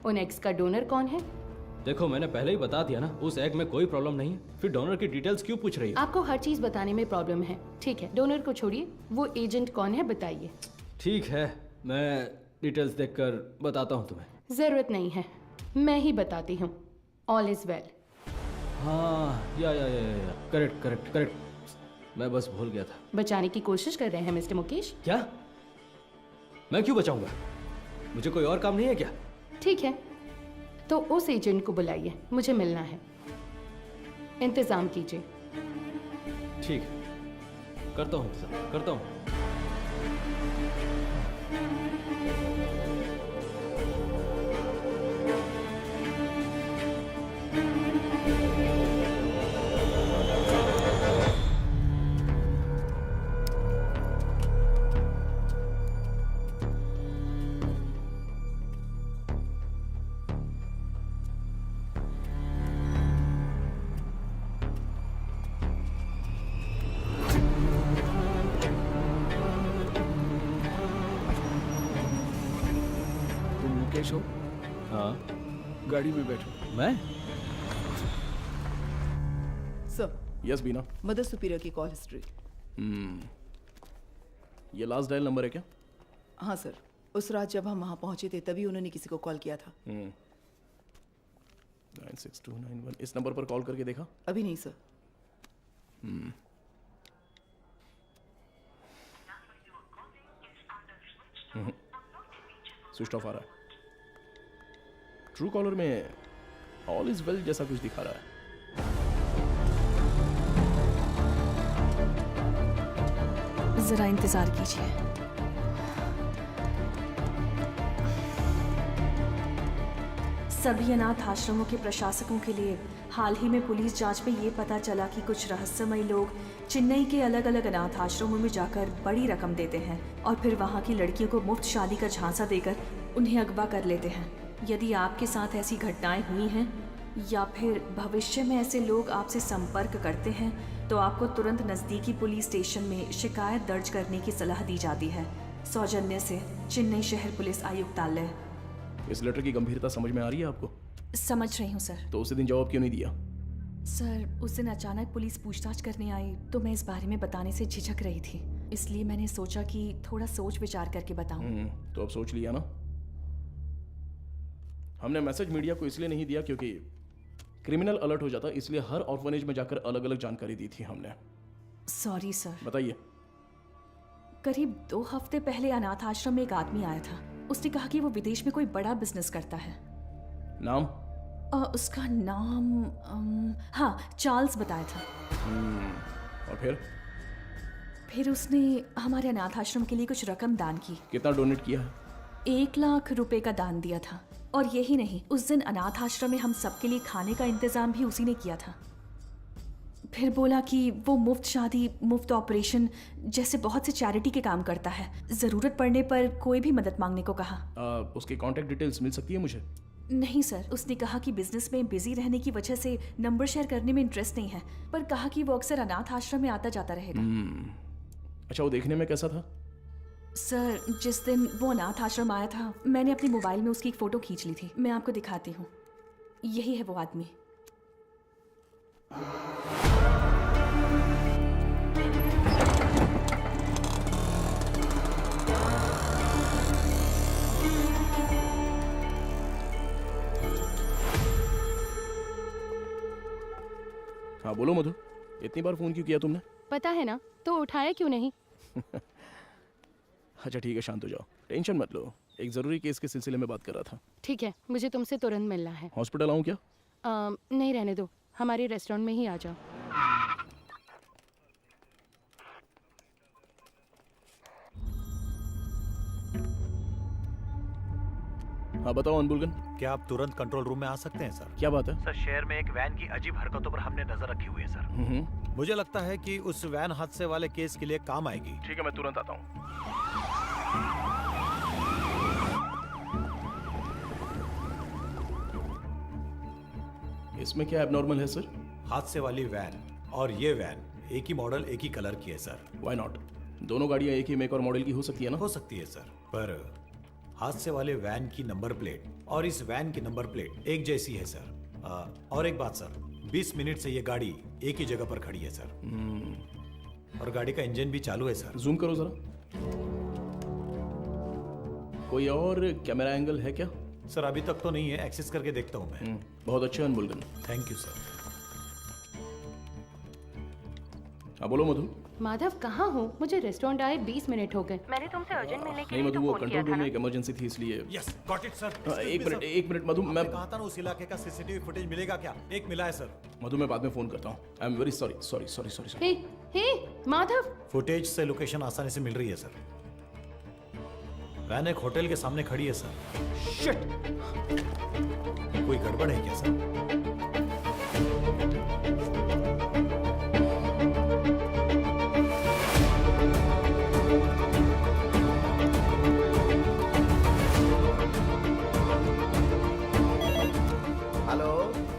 उन एग्स का डोनर कौन है? देखो, मैंने पहले ही बता दिया ना, उस एग में कोई प्रॉब्लम नहीं है। फिर डोनर की डिटेल्स क्यों पूछ रही हो? आपको हर चीज बताने में प्रॉब्लम है। ठीक है, डोनर को छोड़िए, वो एजेंट कौन है बताइए। ठीक है, मैं डिटेल्स देखकर बताता हूँ तुम्हें। जरूरत नहीं है, मैं ही बताती हूँ। All is well. हाँ, या करेक्ट करेक्ट करेक्ट। मैं बस भूल गया था। बचाने की कोशिश कर रहे हैं मिस्टर मुकेश? क्या? मैं क्यों बचाऊंगा? मुझे कोई और काम नहीं है क्या? ठीक है, तो उस एजेंट को बुलाइए, मुझे मिलना है। इंतजाम कीजिए। ठीक है, करता हूँ इंतजाम, करता हूँ। मुकेश हो? हाँ गाड़ी में बैठो। मैं? सर, यस बीना। मदर सुपीरियर की कॉल हिस्ट्री। ये लास्ट डायल नंबर है क्या? हाँ सर, उस रात जब हम वहाँ पहुँचे थे तभी उन्होंने किसी को कॉल किया था। 96291। इस नंबर पर कॉल करके देखा? अभी नहीं सर। स्विच ऑफ आ रहा है। ट्रू कॉलर में ऑल इज वेल जैसा कुछ दिखा रहा है। जरा इंतजार कीजिए। सभी अनाथ आश्रमों के प्रशासकों के लिए हाल ही में पुलिस जांच में ये पता चला कि कुछ रहस्यमयी लोग चेन्नई के अलग अलग अनाथ आश्रमों में जाकर बड़ी रकम देते हैं और फिर वहाँ की लड़कियों को मुफ्त शादी का झांसा देकर उन्हें अगवा कर लेते हैं। यदि आपके साथ ऐसी घटनाएं हुई हैं या फिर भविष्य में ऐसे लोग आपसे संपर्क करते हैं तो आपको तुरंत नज़दीकी पुलिस स्टेशन में शिकायत दर्ज करने की सलाह दी जाती है। सौजन्य से चेन्नई शहर पुलिस आयुक्तालय। इस लेटर की गंभीरता समझ में आ रही है आपको? समझ रही हूँ सर। तो उसी दिन जवाब क्यों नहीं दिया? सर, उस दिन अचानक पुलिस पूछताछ करने आई तो मैं इस बारे में बताने से झिझक रही थी, इसलिए मैंने सोचा कि थोड़ा सोच विचार करके बताऊं। तो अब सोच लिया ना? हमने मैसेज मीडिया को इसलिए नहीं दिया क्योंकि क्रिमिनल अलर्ट हो जाता, इसलिए हर ऑर्फनेज में जाकर अलग अलग जानकारी दी थी हमने। Sorry sir. बताइए। करीब 2 हफ्ते पहले अनाथ आश्रम में एक आदमी आया था। उसने कहा कि वो विदेश में कोई बड़ा बिजनेस करता है। नाम? उसका नाम हाँ, चार्ल्स बताया था। और फिर उसने हमारे अनाथ आश्रम के लिए कुछ रकम दान की। कितना डोनेट किया है? 1 लाख रुपए का दान दिया था। और यही नहीं, उस दिन अनाथ आश्रम में हम सबके लिए खाने का इंतजाम भी उसी ने किया था। फिर बोला कि वो मुफ्त शादी, मुफ्त ऑपरेशन जैसे बहुत से चैरिटी के काम करता है। जरूरत पड़ने पर कोई भी मदद मांगने को कहा। उसकी कांटेक्ट डिटेल्स मिल सकती है मुझे? नहीं सर, उसने कहा कि बिजनेस में बिजी रहने की वजह से नंबर शेयर करने में इंटरेस्ट नहीं है, पर कहा कि वो अक्सर अनाथ आश्रम में आता जाता रहेगा। अच्छा, वो देखने में कैसा था? सर, जिस दिन वो अनाथ आश्रम आया था मैंने अपने मोबाइल में उसकी एक फ़ोटो खींच ली थी। मैं आपको दिखाती हूँ। यही है वो आदमी। हाँ बोलो मधु, इतनी बार फोन क्यों किया तुमने? पता है ना, तो उठाया क्यों नहीं? अच्छा ठीक है, शांत हो जाओ, टेंशन मत लो। एक जरूरी केस के सिलसिले में बात कर रहा था। ठीक है, मुझे तुमसे तुरंत मिलना है। हॉस्पिटल आऊँ क्या? नहीं, रहने दो, हमारे रेस्टोरेंट में ही आ जाओ। हाँ बताओ अनबुलगन। क्या आप तुरंत कंट्रोल रूम में आ सकते हैं सर? क्या बात है? सर, शहर में एक वैन की अजीब हरकतों पर हमने नजर रखी हुई है सर। मुझे लगता है कि उस वैन हादसे वाले केस के लिए काम आएगी। ठीक है, मैं तुरंत आता हूँ। इसमें क्या एबनॉर्मल है सर? हादसे वाली वैन और ये वैन एक ही मॉडल, एक ही कलर की है सर। Why not? दोनों गाड़ियाँ एक ही मेक और मॉडल की हो सकती है ना? हो सकती है सर, पर हादसे वाले वैन की नंबर प्लेट और इस वैन की नंबर प्लेट एक जैसी है सर। और एक बात सर, 20 मिनट से ये गाड़ी एक ही जगह पर खड़ी है सर। और गाड़ी का इंजन भी चालू है सर। जूम करो जरा। कोई और कैमरा एंगल है क्या? सर अभी तक तो नहीं है, एक्सेस करके देखता हूँ मैं। बहुत अच्छा अनबुलगन। Thank you sir. हाँ बोलो मधु। माधव कहाँ हो? मुझे रेस्टोरेंट आए 20 मिनट हो गए। मैंने तुमसे अर्जेंट मिलने के नहीं लिए मधु, वो कंट्रोल रूम में एक इमरजेंसी थी इसलिए। Yes, got it sir. एक मिनट मधु, मैं कहा था ना उस इलाके का सीसीटीवी फुटेज मिलेगा क्या? एक मिला है सर। मधु मैं बाद में फोन करता हूँ। I am very sorry. Hey Madhav, footage से लोकेशन आसानी से मिल रही है सर। वैन एक होटल के सामने खड़ी है सर। शिट! कोई गड़बड़ है क्या सर?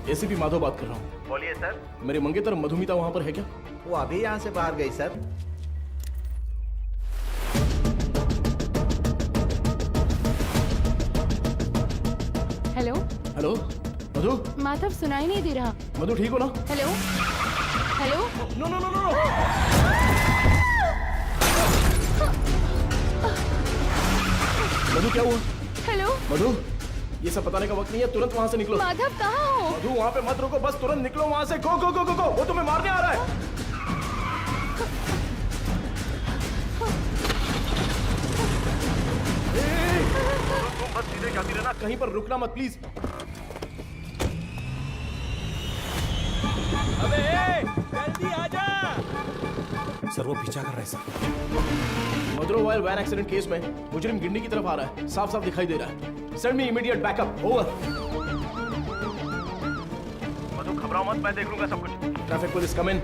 एसीपी माधव बात कर रहा हूँ। बोलिए सर। मेरे मंगेतर मधुमिता वहाँ पर है क्या? वो अभी यहाँ से बाहर गई sir. Hello hello Madhu. Madhav, सुनाई नहीं दे रहा। मधु ठीक हो ना? Hello hello. No no no no no. Madhu क्या हुआ? हेलो मधु, ये सब बताने का वक्त नहीं है, तुरंत वहां से निकलो। माधव कहाँ हो? मधु वहां पे मत रुको, बस तुरंत निकलो वहां से। गो गो गो गो गो, वो तुम्हें मारने आ रहा है। तुम बस सीधे जाती रहना, कहीं पर रुकना मत प्लीज। अबे जल्दी आजा। सर वो पीछा कर रहा है सर। मदुरवाइल वैन एक्सीडेंट केस में मुजरिम गिंडी की तरफ आ रहा है, साफ साफ दिखाई दे रहा है। Send me immediate backup. Over. Madhu घबराओ मत, मैं देख लूंगा सब कुछ। Traffic police come in.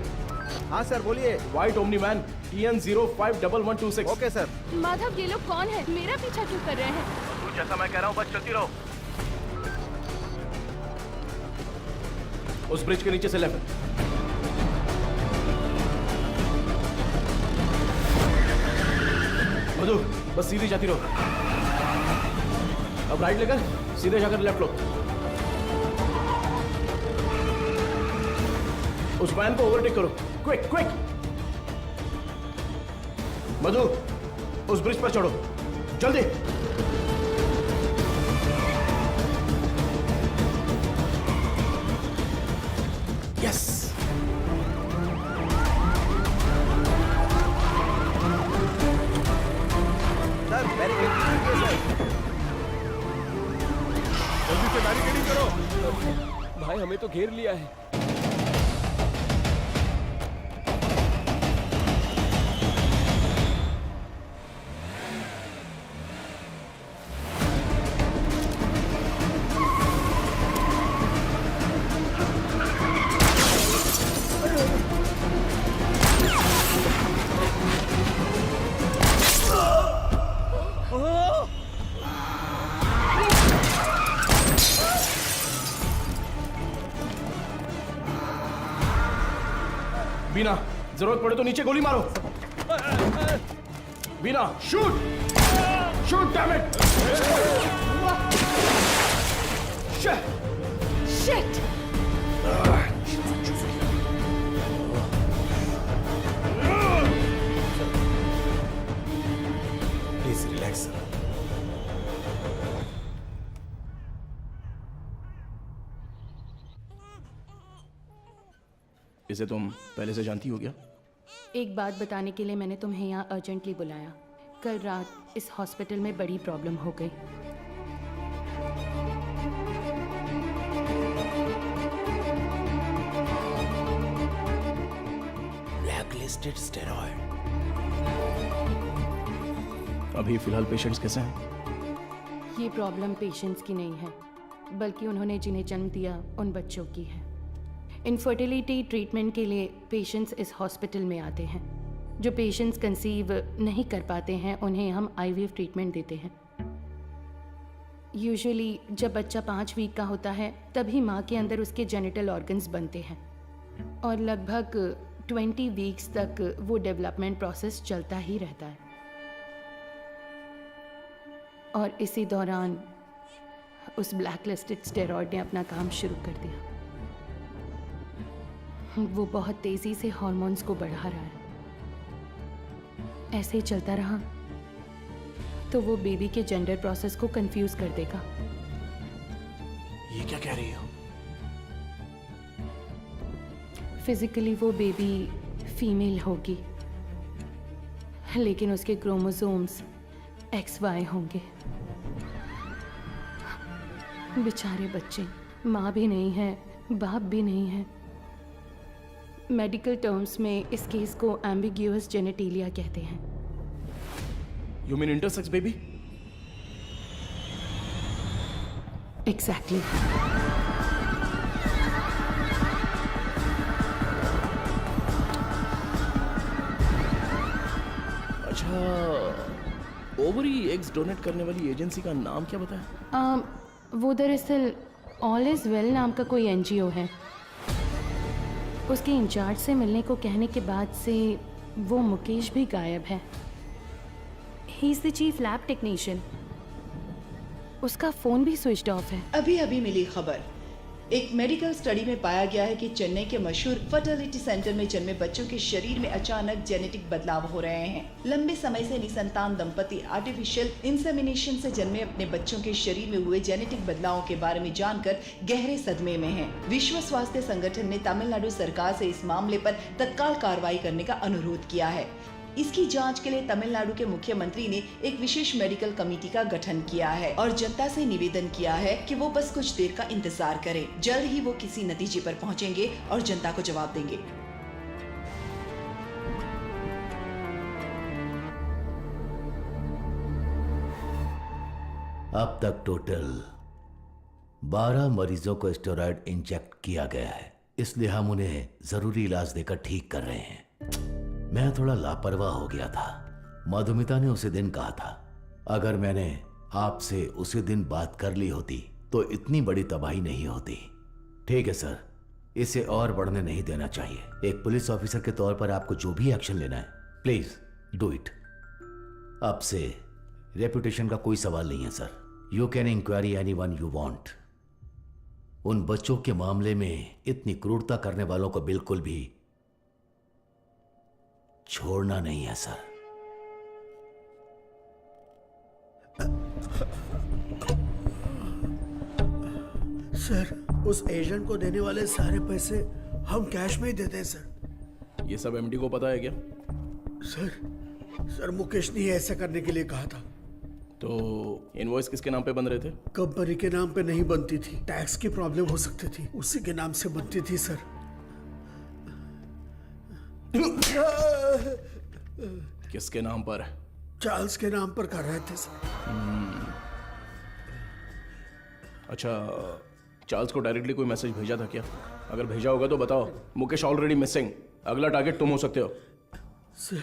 हाँ सर बोलिए। White Omni van TN 051126। Okay sir. Madhav, ये लोग कौन है? मेरा पीछा क्यों कर रहे हैं? मधु जैसा मैं कह रहा हूँ बस चलती रहो। उस ब्रिज के नीचे से लेफ्ट। मधु बस सीधी जाती रहो। अब राइट लेकर सीधे जाकर लेफ्ट लो। उस वैन को ओवरटेक करो, क्विक क्विक। मधु उस ब्रिज पर चढ़ो, जल्दी। यस। सर बैरिकेड कीजिए सर। जल्दी से बैरिकेडिंग करो। भाई हमें तो घेर लिया है। बीना जरूरत पड़े तो नीचे गोली मारो। Beena shoot shoot damn it. Shit. Please relax sir. इसे तुम पहले से जानती हो क्या? एक बात बताने के लिए मैंने तुम्हें यहाँ अर्जेंटली बुलाया। कल रात इस हॉस्पिटल में बड़ी प्रॉब्लम हो गई। Blacklisted steroid. अभी फिलहाल पेशेंट्स कैसे हैं? ये प्रॉब्लम पेशेंट्स की नहीं है, बल्कि उन्होंने जिन्हें जन्म दिया उन बच्चों की है। इनफर्टिलिटी ट्रीटमेंट के लिए पेशेंट्स इस हॉस्पिटल में आते हैं। जो पेशेंट्स कंसीव नहीं कर पाते हैं उन्हें हम IVF ट्रीटमेंट देते हैं। यूजुअली जब बच्चा 5 वीक का होता है तभी माँ के अंदर उसके जेनिटल ऑर्गन्स बनते हैं और लगभग 20 वीक्स तक वो डेवलपमेंट प्रोसेस चलता ही रहता है। और इसी दौरान उस ब्लैकलिस्टेड स्टेरॉइड ने अपना काम शुरू कर दिया। वो बहुत तेजी से हार्मोन्स को बढ़ा रहा है। ऐसे ही चलता रहा तो वो बेबी के जेंडर प्रोसेस को कंफ्यूज कर देगा। ये क्या कह रही हो? फिजिकली वो बेबी फीमेल होगी, लेकिन उसके क्रोमोसोम्स XY होंगे। बेचारे बच्चे, माँ भी नहीं है, बाप भी नहीं है। मेडिकल टर्म्स में इस केस को एम्बिग्यूअस जेनेटिलिया कहते हैं। You mean intersex baby? Exactly. अच्छा, ओवरी एग्स डोनेट करने वाली एजेंसी का नाम क्या बताया? वो दरअसल ऑल इज वेल नाम का कोई NGO है। उसके इंचार्ज से मिलने को कहने के बाद से वो मुकेश भी गायब है। He is the chief lab technician. उसका फोन भी स्विच्ड ऑफ है। अभी अभी मिली खबर, एक मेडिकल स्टडी में पाया गया है कि चेन्नई के मशहूर फर्टिलिटी सेंटर में जन्मे बच्चों के शरीर में अचानक जेनेटिक बदलाव हो रहे हैं। लंबे समय से निसंतान दंपति आर्टिफिशियल इंसेमिनेशन से जन्मे अपने बच्चों के शरीर में हुए जेनेटिक बदलावों के बारे में जानकर गहरे सदमे में हैं। विश्व स्वास्थ्य संगठन ने तमिलनाडु सरकार से इस मामले पर तत्काल कार्रवाई करने का अनुरोध किया है। इसकी जांच के लिए तमिलनाडु के मुख्यमंत्री ने एक विशेष मेडिकल कमेटी का गठन किया है और जनता से निवेदन किया है कि वो बस कुछ देर का इंतजार करें। जल्द ही वो किसी नतीजे पर पहुंचेंगे और जनता को जवाब देंगे। अब तक टोटल 12 मरीजों को स्टेरॉयड इंजेक्ट किया गया है, इसलिए हम उन्हें जरूरी इलाज देकर ठीक कर रहे हैं। मैं थोड़ा लापरवाह हो गया था। मधुमिता ने उसी दिन कहा था, अगर मैंने आपसे उसी दिन बात कर ली होती तो इतनी बड़ी तबाही नहीं होती। ठीक है सर, इसे और बढ़ने नहीं देना चाहिए। एक पुलिस ऑफिसर के तौर पर आपको जो भी एक्शन लेना है, प्लीज डू इट। आपसे रेपुटेशन का कोई सवाल नहीं है sir. You can inquiry anyone you want. उन बच्चों के मामले में इतनी क्रूरता करने वालों को बिल्कुल भी छोड़ना नहीं है सर। सर, उस एजेंट को देने वाले सारे पैसे हम कैश में ही देते हैं सर। ये सब एमडी को पता है क्या? सर मुकेश ने ऐसा करने के लिए कहा था। तो इनवॉइस किसके नाम पे बन रहे थे? कंपनी के नाम पे नहीं बनती थी, टैक्स की प्रॉब्लम हो सकती थी, उसी के नाम से बनती थी सर। किसके नाम पर? चार्ल्स के नाम पर कर रहे थे सर। अच्छा, चार्ल्स को डायरेक्टली कोई मैसेज भेजा था क्या? अगर भेजा होगा तो बताओ। मुकेश ऑलरेडी मिसिंग, अगला टारगेट तुम हो सकते हो। सर,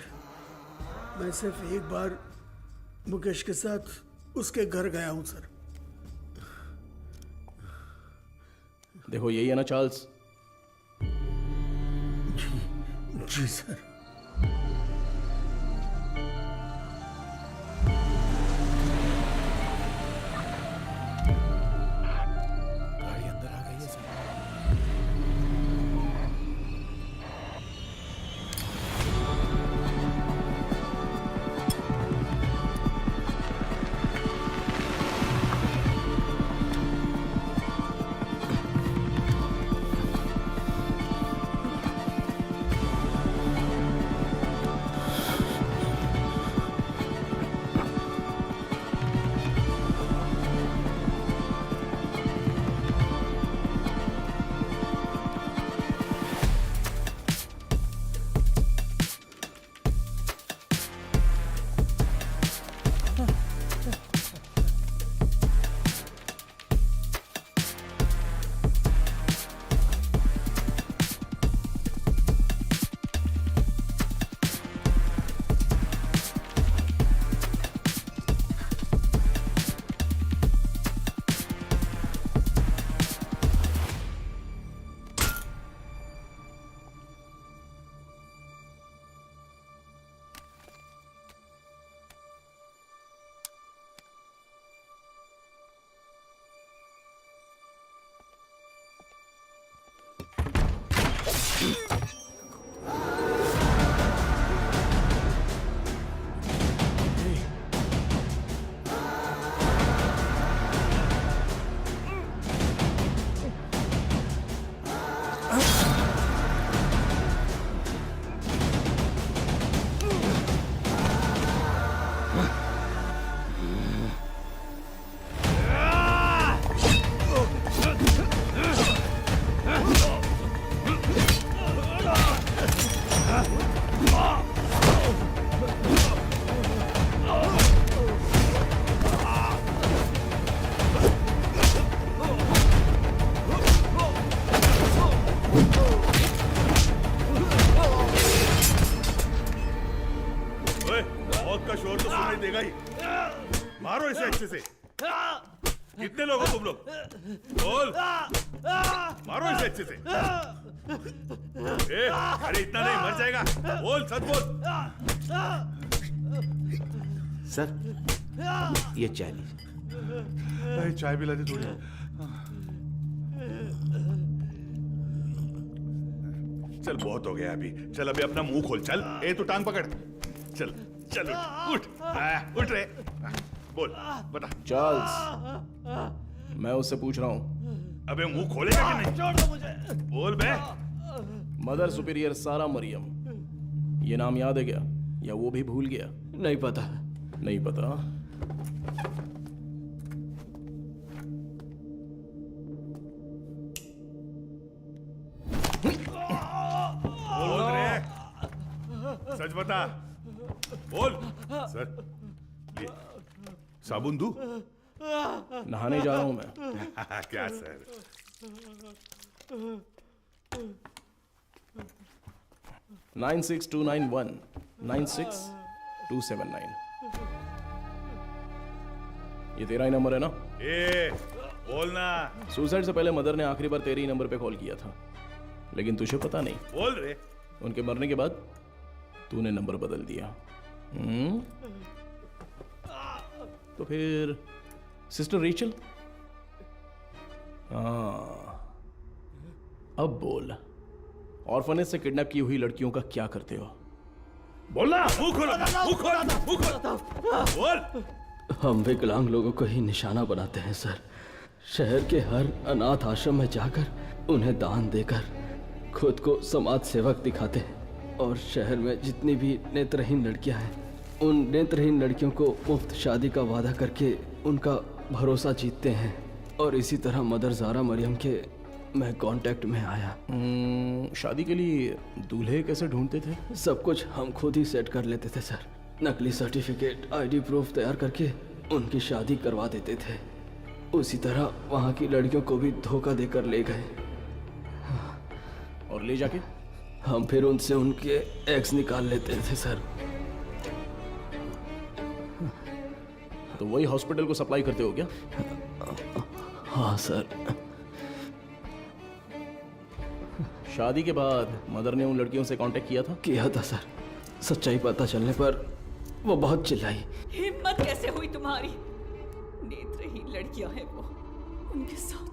मैं सिर्फ एक बार मुकेश के साथ उसके घर गया हूं सर। देखो, यही है ना चार्ल्स? जी सर। गाड़ी अंदर आ गई है सर। मारो इसे अच्छे से। कितने लोग हो तुम लोग? बोल, मारो इसे अच्छे से। अरे इतना नहीं, मर जाएगा। बोल, सच बोल। सर, ये चाय लीजिए। चाय पिला दे थोड़ी। चल बहुत हो गया अभी, चल अभी अपना मुंह खोल, चल। ए तू टांग पकड़, चल चल उठ उठ रे, बोल बता। चार्ल्स, मैं उससे पूछ रहा हूँ। अबे मुंह खोलेगा कि नहीं? छोड़ दो मुझे। बोल बे। मदर सुपीरियर सारा मरियम, ये नाम याद है क्या, या वो भी भूल गया? नहीं पता। नहीं पता? बोल रे, सच बता, बोल। सर ये साबुन दूं? नहाने जा रहा हूं मैं। क्या सर? 96291 96279, ये तेरा ही नंबर है ना? ए बोलना। सुसाइड से पहले मदर ने आखिरी बार तेरे ही नंबर पे कॉल किया था, लेकिन तुझे पता नहीं। बोल रे। उनके मरने के बाद तूने नंबर बदल दिया। तो फिर सिस्टर रेचल? हाँ, अब बोल, ऑर्फनेज से किडनैप की हुई लड़कियों का क्या करते हो? बोलना। मुंह खोलो, मुंह खोलो, मुंह खोलो, बोल। हम विकलांग लोगों को ही निशाना बनाते हैं सर। शहर के हर अनाथ आश्रम में जाकर उन्हें दान देकर खुद को समाज सेवक दिखाते हैं, और शहर में जितनी भी नेत्रहीन लड़कियां हैं, उन नेत्रहीन लड़कियों को मुफ्त शादी का वादा करके उनका भरोसा जीतते हैं। और इसी तरह मदर ज़ारा मरियम के मैं कांटेक्ट में आया। शादी के लिए दूल्हे कैसे ढूंढते थे? सब कुछ हम खुद ही सेट कर लेते थे सर। नकली सर्टिफिकेट, आईडी प्रूफ तैयार करके उनकी शादी करवा देते थे। उसी तरह वहाँ की लड़कियों को भी धोखा देकर ले गए, और ले जाके हम फिर उनसे उनके एग्स निकाल लेते थे सर। तो वही हॉस्पिटल को सप्लाई करते हो क्या? हाँ सर। शादी के बाद मदर ने उन लड़कियों से कांटेक्ट किया था? किया था सर। सच्चाई पता चलने पर वो बहुत चिल्लाई। हिम्मत कैसे हुई तुम्हारी? नेत्रहीन लड़कियां हैं वो, उनके साथ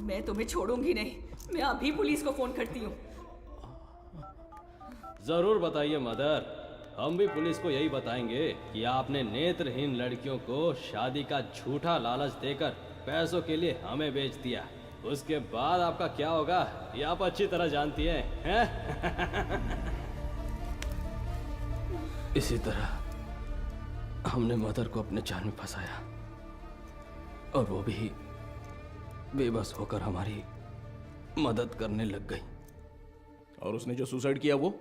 मैं तुम्हें छोड़ूंगी नहीं। मैं अभी पुलिस को फोन करती हूँ। जरूर बताइए मदर, हम भी पुलिस को यही बताएंगे कि आपने नेत्रहीन लड़कियों को शादी का झूठा लालच देकर पैसों के लिए हमें बेच दिया। उसके बाद आपका क्या होगा ये आप अच्छी तरह जानती हैं? इसी तरह हमने मदर को अपने जाल में फंसाया, और वो भी बेबस होकर हमारी मदद करने लग गई। और उसने जो सुसाइड किया वो?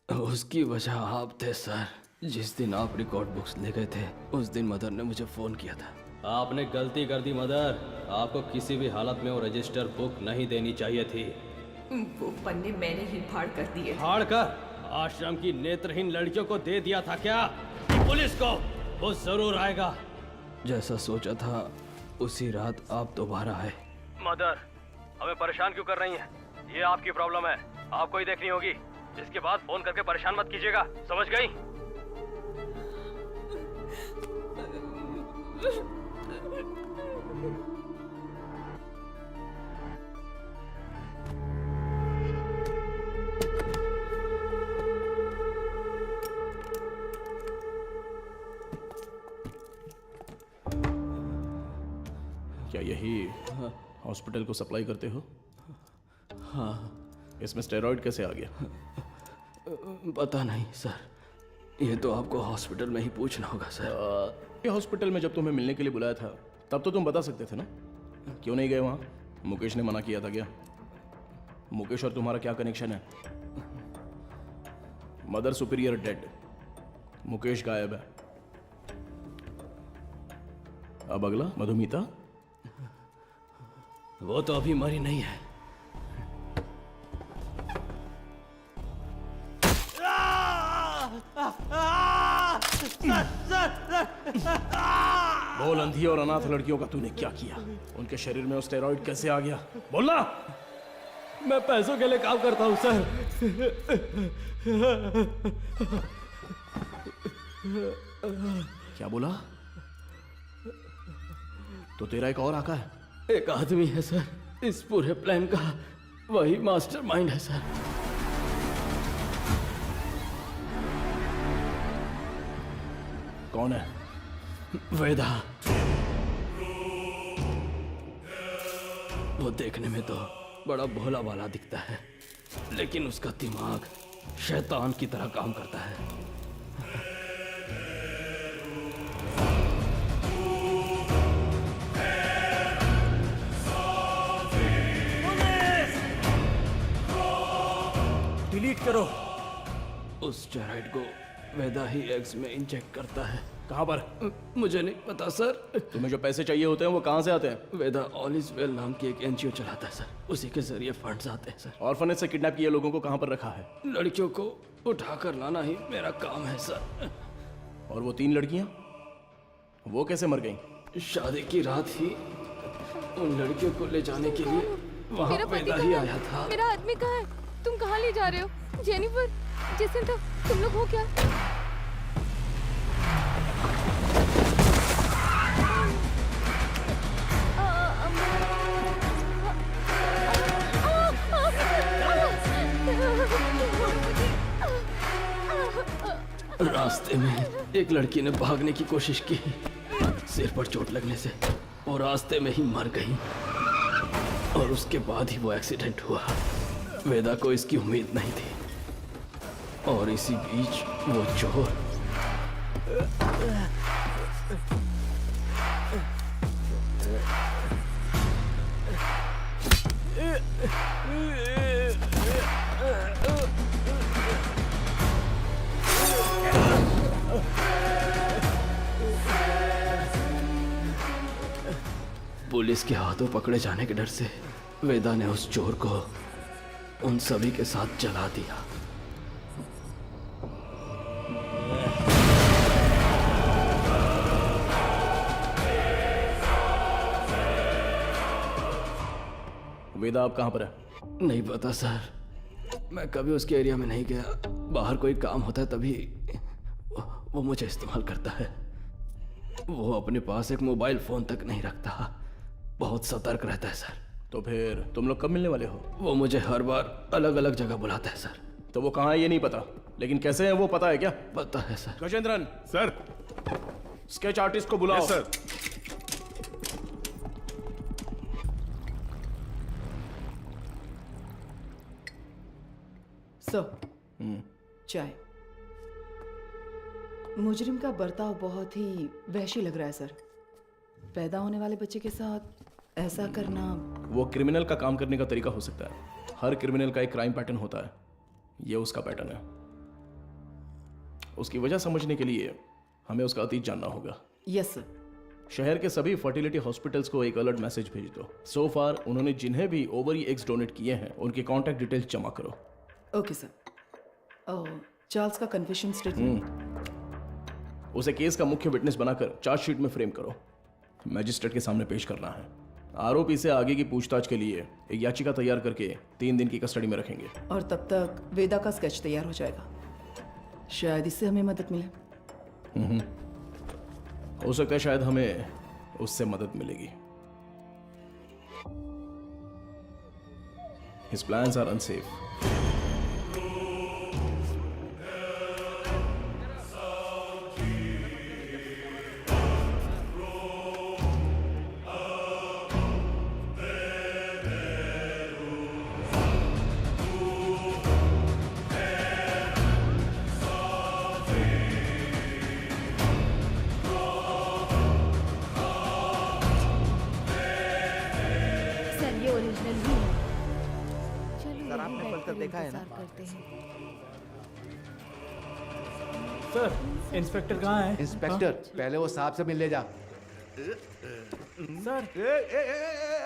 उसकी वजह आप थे सर। जिस दिन आप रिकॉर्ड बुक्स ले गए थे उस दिन मदर ने मुझे फोन किया था। आपने गलती कर दी मदर, आपको किसी भी हालत में वो रजिस्टर बुक नहीं देनी चाहिए थी। वो पन्ने मैंने ही फाड़ कर दिए। फाड़ कर आश्रम की नेत्रहीन लड़कियों को दे दिया था क्या? पुलिस को वो जरूर आएगा। जैसा सोचा था उसी रात आप दोबारा आए। मदर, हमें परेशान क्यों कर रही हैं? ये आपकी प्रॉब्लम है, आपको ही देखनी होगी। इसके बाद फोन करके परेशान मत कीजिएगा, समझ गई? क्या यही हॉस्पिटल को सप्लाई करते हो? हाँ। इसमें स्टेरॉइड कैसे आ गया? पता नहीं सर, ये तो आपको हॉस्पिटल में ही पूछना होगा सर। ये हॉस्पिटल में जब तुम्हें मिलने के लिए बुलाया था तब तो तुम बता सकते थे ना, क्यों नहीं गए वहाँ? मुकेश ने मना किया था क्या? मुकेश और तुम्हारा क्या कनेक्शन है? मदर सुपीरियर डेड, मुकेश गायब है। अब अगला मधुमिता, वो तो अभी मरी नहीं है। बोल, अंधी और अनाथ लड़कियों का तूने क्या किया? उनके शरीर में स्टेरॉइड कैसे आ गया? बोलना। मैं पैसों के लिए काम करता हूँ सर। क्या बोला? तो तेरा एक और आका है? एक आदमी है सर, इस पूरे प्लान का वही मास्टरमाइंड है सर। कौन है? वेदा। वो देखने में तो बड़ा भोला वाला दिखता है, लेकिन उसका दिमाग शैतान की तरह काम करता है। डिलीट करो। उस स्टेरॉइड को वेदा ही एग्स में इंजेक्ट करता है। कहाँ पर? मुझे नहीं पता सर। तुम्हें जो पैसे चाहिए होते हैं वो कहाँ से आते हैं? वेदा ऑल इज वेल नाम की एक एनजीओ चलाता है सर, उसी के जरिए फंड्स आते हैं सर। ऑर्फनेज से किडनैप किए लोगों को कहाँ पर रखा है? लड़कियों को उठाकर लाना ही मेरा काम है सर। और वो 3 लड़कियाँ, वो कैसे मर गईं? शादी की रात ही उन लड़कियों को ले जाने के लिए वहाँ वेदा ही आया था। मेरा आदमी कहाँ है? तुम कहाँ ले जा रहे हो? जेनिफर, जेसिंथा, तुम लोग हो क्या? रास्ते में एक लड़की ने भागने की कोशिश की, सिर पर चोट लगने से वो रास्ते में ही मर गई और उसके बाद ही वो एक्सीडेंट हुआ। वेदा को इसकी उम्मीद नहीं थी और इसी बीच वो चोर पुलिस के हाथों पकड़े जाने के डर से वेदा ने उस चोर को उन सभी के साथ जला दिया। वेदा आप कहाँ पर है? नहीं पता सर, मैं कभी उसके एरिया में नहीं गया। बाहर कोई काम होता है तभी वो मुझे इस्तेमाल करता है। वो अपने पास एक मोबाइल फोन तक नहीं रखता, बहुत सतर्क रहता है सर। तो फिर तुम लोग कब मिलने वाले हो? वो मुझे हर बार अलग अलग जगह बुलाता है सर। तो वो कहाँ है ये नहीं पता, लेकिन कैसे है वो पता है क्या? पता है sir. Gajendran sir, sketch artist को बुलाओ। सर। सर, चाय। मुजरिम का बर्ताव बहुत ही वहशी लग रहा है सर। पैदा होने वाले बच्चे के साथ ऐसा करना। वो क्रिमिनल का काम करने का तरीका हो सकता है। हर क्रिमिनल का एक क्राइम पैटर्न होता है, ये उसका पैटर्न है। उसकी वजह समझने के लिए हमें उसका अतीत जानना होगा। Yes sir. शहर के सभी फर्टिलिटी हॉस्पिटल्स को एक अलर्ट मैसेज भेज दो। सो फार उन्होंने जिन्हें भी ओवरी एग्स डोनेट किए हैं उनके कॉन्टैक्ट डिटेल्स जमा करो। Okay sir. चार्ल्स का कन्फेशन स्टेटमेंट उसे केस का मुख्य विटनेस बनाकर चार्जशीट में फ्रेम करो। मैजिस्ट्रेट के सामने पेश करना है। आरोपी से आगे की पूछताछ के लिए एक याचिका तैयार करके 3 दिन की कस्टडी में रखेंगे। और तब तक वेदा का स्केच तैयार हो जाएगा। शायद इससे हमें मदद मिले। हो सकता है शायद हमें उससे मदद मिलेगी। His plans are unsafe. देखा है ना? सर, इंस्पेक्टर कहाँ है? इंस्पेक्टर, पहले वो साहब से मिल ले जा। सर,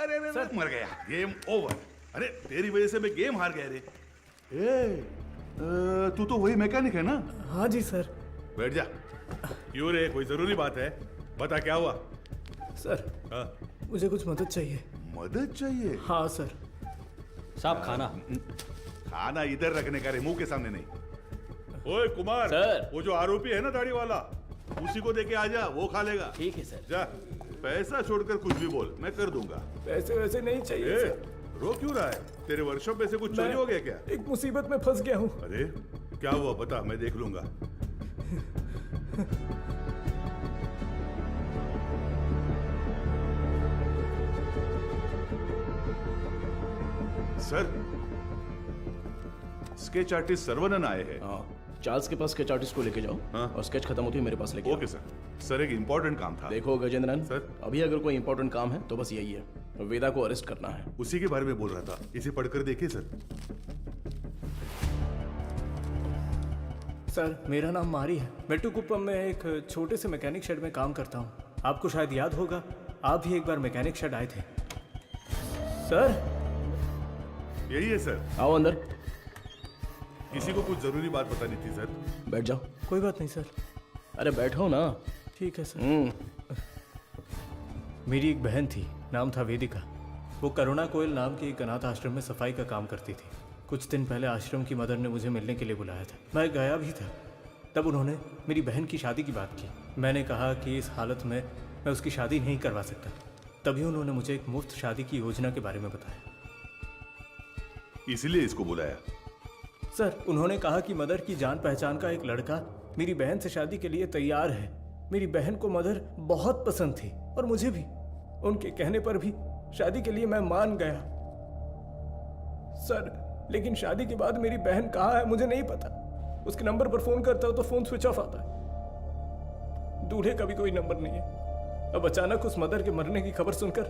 अरे सर, मर गया। Game over. अरे तेरी वजह से मैं गेम हार गया रे। तू तो वही मैकेनिक है ना? हाँ जी सर। बैठ जा। क्यों रे, कोई जरूरी बात है? बता क्या हुआ? सर, मुझे कुछ मदद चाहिए। मदद चाहिए? हाँ सर। साहब खाना। खाना इधर रखने का रे, मुंह के सामने नहीं। ओए कुमार, सर। वो जो आरोपी है ना दाढ़ी वाला, उसी को देके आ जा, वो खा लेगा। ठीक है सर। जा पैसा छोड़कर कुछ भी बोल, मैं कर दूंगा। पैसे वैसे नहीं चाहिए सर। रो क्यों रहा है? तेरे वर्कशॉप में से कुछ चोरी हो गया क्या? एक मुसीबत में फंस गया हूँ। अरे क्या हुआ बता, मैं देख लूंगा। सर, स्केच आर्टिस्ट सर्वनन आए हैं। चार्ल्स के पास स्केच आर्टिस्ट को लेके जाओ। और स्केच खत्म होती है मेरे पास लेके ओके सर। सर एक इम्पोर्टेंट काम था। देखो गजेंद्रन सर, अभी अगर कोई इंपॉर्टेंट काम है तो बस यही है, वेदा को अरेस्ट करना है। उसी के बारे में बोल रहा था, इसे पढ़कर देखिए सर। सर मेरा नाम मारी है, मेट्टुकुप्पम में एक छोटे से मैकेनिक शेड में काम करता हूँ। आपको शायद याद होगा, आप भी एक बार मैकेनिक शेड आए थे। सर यही है सर। आओ अंदर। किसी को कुछ जरूरी बात बतानी थी सर। बैठ जाओ। कोई बात नहीं सर। अरे बैठो ना। ठीक है सर। मेरी एक बहन थी, नाम था वेदिका। वो करुणा कोयल नाम के एक अनाथ आश्रम में सफाई का काम करती थी। कुछ दिन पहले आश्रम की मदर ने मुझे मिलने के लिए बुलाया था। मैं गया भी था। तब उन्होंने मेरी बहन की शादी की बात की। मैंने कहा कि इस हालत में मैं उसकी शादी नहीं करवा सकता। तभी उन्होंने मुझे एक मुफ्त शादी की योजना के बारे में बताया। इसीलिए इसको बुलाया? सर उन्होंने कहा कि मदर की जान पहचान का एक लड़का मेरी बहन से शादी के लिए तैयार है। मेरी बहन को मदर बहुत पसंद थी और मुझे भी। उनके कहने पर भी शादी के लिए मैं मान गया। सर लेकिन शादी के बाद मेरी बहन कहाँ है मुझे नहीं पता। उसके नंबर पर फोन करता हूँ तो फोन स्विच ऑफ आता है। दूल्हे का भी कोई नंबर नहीं है। अब अचानक उस मदर के मरने की खबर सुनकर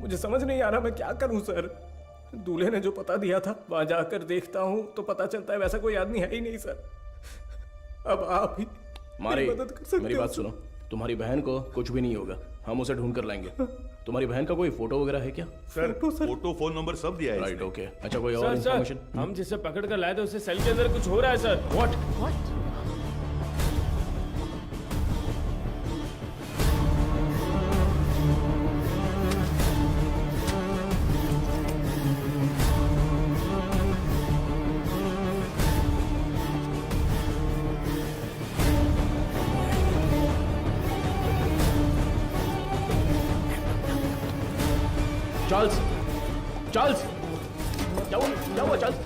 मुझे समझ नहीं आ रहा मैं क्या करूं सर। दूल्हे ने जो पता दिया था वहां जाकर देखता हूं तो पता चलता है वैसा कोई आदमी है ही नहीं सर। अब आप ही मारे मदद कर सकते मेरी हो बात सर। सुनो, तुम्हारी बहन को कुछ भी नहीं होगा, हम उसे ढूंढ कर लाएंगे। तुम्हारी बहन का कोई फोटो वगैरह है क्या? सर फोटो फोन नंबर सब दिया है। Right okay. अच्छा कोई और इन्फॉर्मेशन? हम जिसे पकड़ कर लाए थे उसे सेल के अंदर कुछ हो रहा है सर। व्हाट? चार्ल्स, चार्ल्स, क्या हुआ चार्ल्स?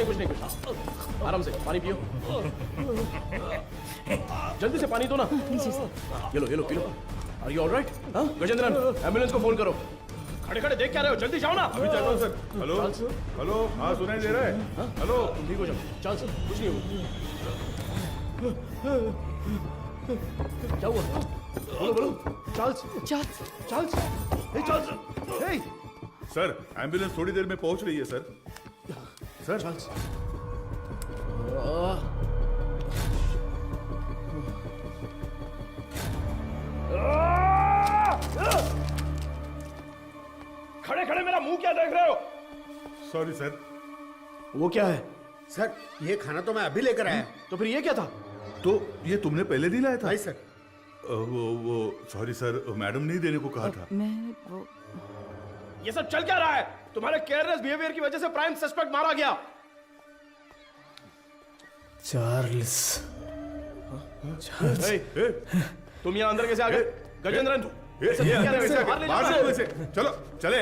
कुछ नहीं आराम से पानी पियो। जल्दी से पानी दो ना। ये लो पी लो। Are you alright? Gajendran ambulance को फोन करो। खड़े देख क्या रहे हो, जल्दी जाओ ना। अभी जाता हूं सर। हेलो हाँ सुनाई दे रहा है? हेलो ठीक हो जाओ। चार्ल्स कुछ नहीं होगा। क्या हुआ? बोलो चार्ल्स। हे सर एम्बुलेंस थोड़ी देर में पहुंच रही है सर। चार्ल्स खड़े मेरा मुंह क्या देख रहे हो? Sorry sir. वो क्या है? सर ये खाना तो मैं अभी लेकर आया। तो फिर ये क्या था? तो ये तुमने पहले नहीं लाया था? नहीं सर। वो सॉरी सर, मैडम नहीं देने को कहा था। मैं वो ये सब चल क्या रहा है? तुम्हारे केयरलेस बिहेवियर की वजह से प्राइम सस्पेक्ट मारा गया। चार्ल्स। तुम यहाँ अंदर कैसे आ गए? गजेंद्रन चलो चले।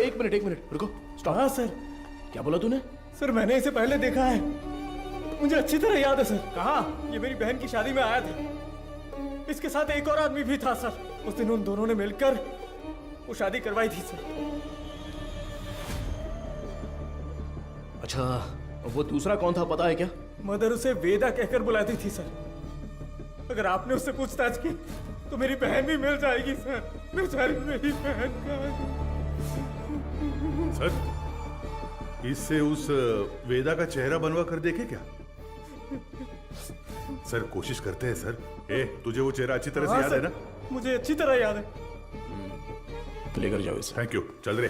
एक मिनट रुको स्टॉप। हाँ सर। क्या बोला तूने? सर मैंने इसे पहले देखा है, मुझे अच्छी तरह याद है सर। कहाँ? ये मेरी बहन की शादी में आया था। इसके साथ एक और आदमी भी था सर। उस दिन उन दोनों ने मिलकर वो शादी करवाई थी सर। अच्छा वो दूसरा कौन था पता है क्या? मदर उसे वेदा कहकर बुलाती थी सर। अगर आपने उससे पूछताछ की तो मेरी बहन भी मिल जाएगी सर। बेचारी मेरी बहन सर इससे उस वेदा का चेहरा बनवा कर देखे क्या? सर कोशिश करते हैं सर। तुझे वो चेहरा अच्छी तरह से याद है ना? मुझे अच्छी तरह याद है। लेकर जाओ इसे। Thank you. चल रहे।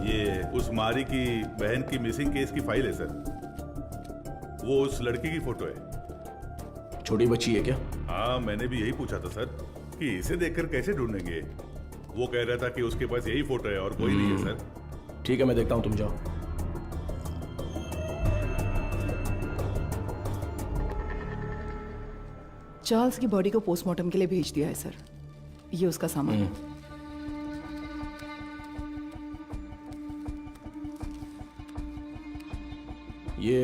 ये उस मारी की बहन की मिसिंग केस की फाइल है सर। वो उस लड़की की फोटो है। छोटी बच्ची है क्या? हाँ मैंने भी यही पूछा था सर कि इसे देखकर कैसे ढूंढेंगे। वो कह रहा था कि उसके पास यही फोटो है और कोई नहीं है सर। ठीक है मैं देखता हूं, तुम जाओ। चार्ल्स की बॉडी को पोस्टमार्टम के लिए भेज दिया है सर। ये उसका सामान है। ये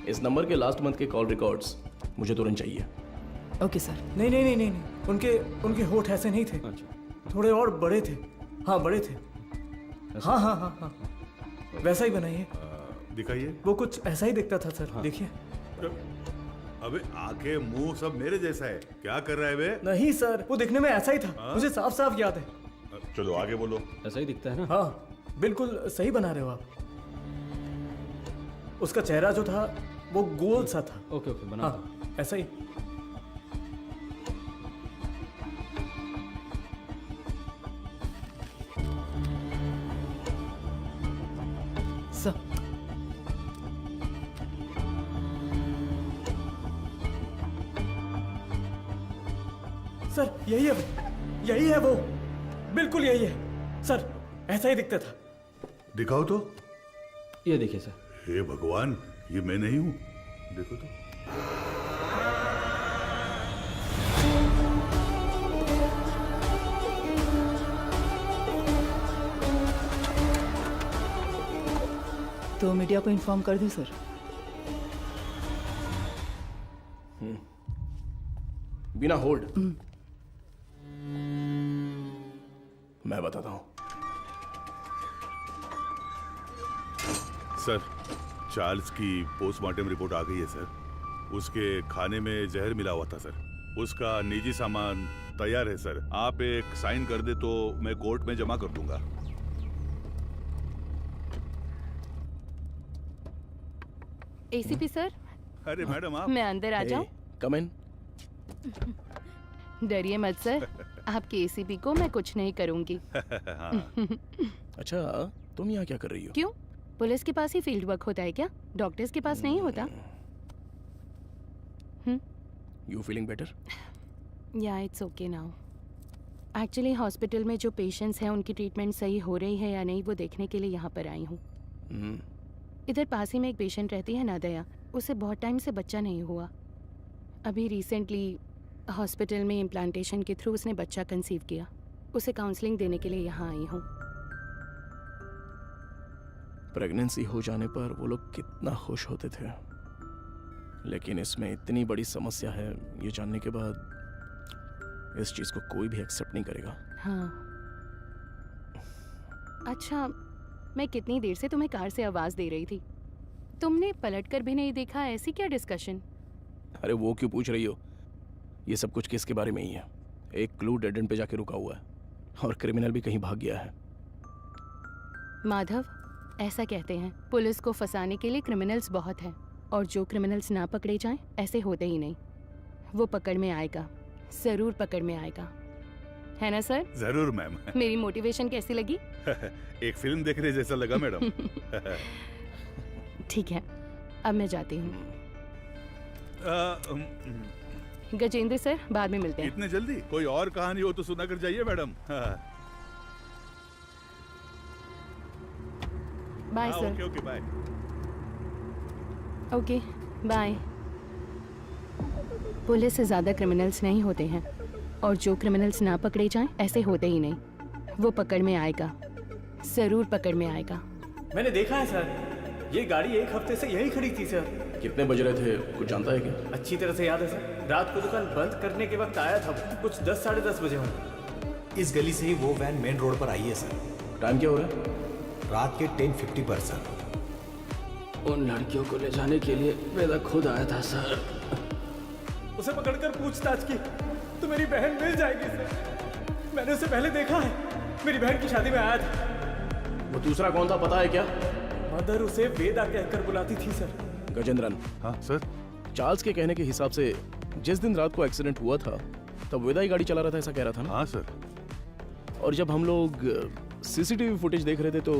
इस नंबर के लास्ट मंथ के कॉल रिकॉर्ड्स मुझे तुरंत चाहिए। Okay sir. नहीं नहीं नहीं नहीं नहीं, उनके होठ ऐसे नहीं थे, थोड़े और बड़े थे। हाँ बड़े थे। हाँ हाँ हाँ हाँ वैसा ही बनाइए। दिखाइए। वो कुछ ऐसा ही दिखता था सर। देखिए। अबे आंखें मुंह सब मेरे जैसा है, क्या कर रहा है बे? नहीं सर, वो दिखने में ऐसा ही था। मुझे साफ साफ याद है। चलो आगे बोलो। ऐसा ही दिखता है ना? हाँ बिल्कुल सही बना रहे हो आप। उसका चेहरा जो था वो गोल सा था। ओके ओके बना। हाँ ऐसा ही। सर यही है वो, बिल्कुल यही है सर, ऐसा ही दिखता था। दिखाओ तो। ये देखिए सर। हे भगवान, ये मैं नहीं हूं, देखो तो। तो मीडिया को इन्फॉर्म कर दूं सर? बिना होल्ड मैं बताता हूं। सर, चार्ल्स की पोस्टमार्टम रिपोर्ट आ गई है सर। उसके खाने में जहर मिला हुआ था सर। उसका निजी सामान तैयार है सर। आप एक साइन कर दे तो मैं कोर्ट में जमा कर दूंगा। ACP sir. अरे मैडम आप। मैं अंदर आ जाऊं? कम इन। डरिए मत सर, आपके एसीपी को मैं कुछ नहीं करूंगी। अच्छा, तुम यहाँ क्या कर रही हो? क्यों? पुलिस के पास ही फील्ड वर्क होता है क्या? डॉक्टर्स के पास नहीं होता? You feeling better? या it's okay now. Actually hospital में जो पेशेंट्स हैं उनकी ट्रीटमेंट सही हो रही है या नहीं वो देखने के लिए यहाँ पर आई हूँ। इधर पास ही में एक पेशेंट रहती है नादया, उसे बहुत टाइम से बच्चा नहीं हुआ। अभी रिसेंटली हॉस्पिटल में इम्प्लांटेशन के थ्रू उसने बच्चा कंसीव किया। उसे काउंसलिंग देने के लिए यहाँ आई हूँ। प्रेगनेंसी हो जाने पर वो लोग कितना खुश होते थे, लेकिन इसमें इतनी बड़ी समस्या है ये जानने के बाद इस चीज को कोई भी एक्सेप्ट नहीं करेगा। हाँ। अच्छा, मैं कितनी देर से तुम्हें कार से आवाज दे रही थी, तुमने पलटकर भी नहीं देखा? ऐसी क्या डिस्कशन? अरे वो क्यों पूछ रही हो? ये सब कुछ किसके बारे में ही है। एक क्लू डेड एंड पे जाके रुका हुआ है और क्रिमिनल भी कहीं भाग गया है। माधव, ऐसा कहते हैं पुलिस को फंसाने के लिए क्रिमिनल्स बहुत हैं, और जो क्रिमिनल्स ना पकड़े जाएं ऐसे होते ही नहीं। वो पकड़ में आएगा, जरूर पकड़ में आएगा, है ना सर? जरूर मैम। मेरी मोटिवेशन कैसी लगी? एक फिल्म देखने जैसा लगा मैडम। ठीक है, अब मैं जाती हूँ। गजेंद्र सर, बाद में मिलते हैं। इतने जल्दी? कोई और कहानी हो तो सुना कर जाइए madam. Bye sir. Okay okay bye. Okay bye. Police से ज्यादा क्रिमिनल्स नहीं होते हैं, और जो क्रिमिनल्स ना पकड़े जाएं ऐसे होते ही नहीं। वो पकड़ में आएगा, जरूर पकड़ में आएगा। मैंने देखा है सर, ये गाड़ी एक हफ्ते से यही खड़ी थी सर। कितने बज रहे थे कुछ जानता है क्या? अच्छी तरह से याद है सर, रात को दुकान बंद करने के वक्त आया था, कुछ 10 साढ़े 10 बजे होंगे। इस गली से ही वो वैन मेन रोड पर आई है सर। टाइम क्या हो रहा है? रात के 10:50 पर सर। उन लड़कियों को ले जाने के लिए वेदा खुद आया था सर। उसे पकड़कर पूछताछ की तो मेरी बहन मिल जाएगी सर। मैंने उसे पहले देखा है, मेरी बहन की शादी में आया था। वो दूसरा कौन था पता है क्या? मदर उसे वेदा कहकर बुलाती थी सर। गजेंद्रन। हाँ सर। चार्ल्स के कहने के हिसाब से जिस दिन रात को एक्सीडेंट हुआ था तब वेदा ही गाड़ी चला रहा था, ऐसा कह रहा था ना? हाँ सर। और जब हम लोग सीसीटीवी फुटेज देख रहे थे तो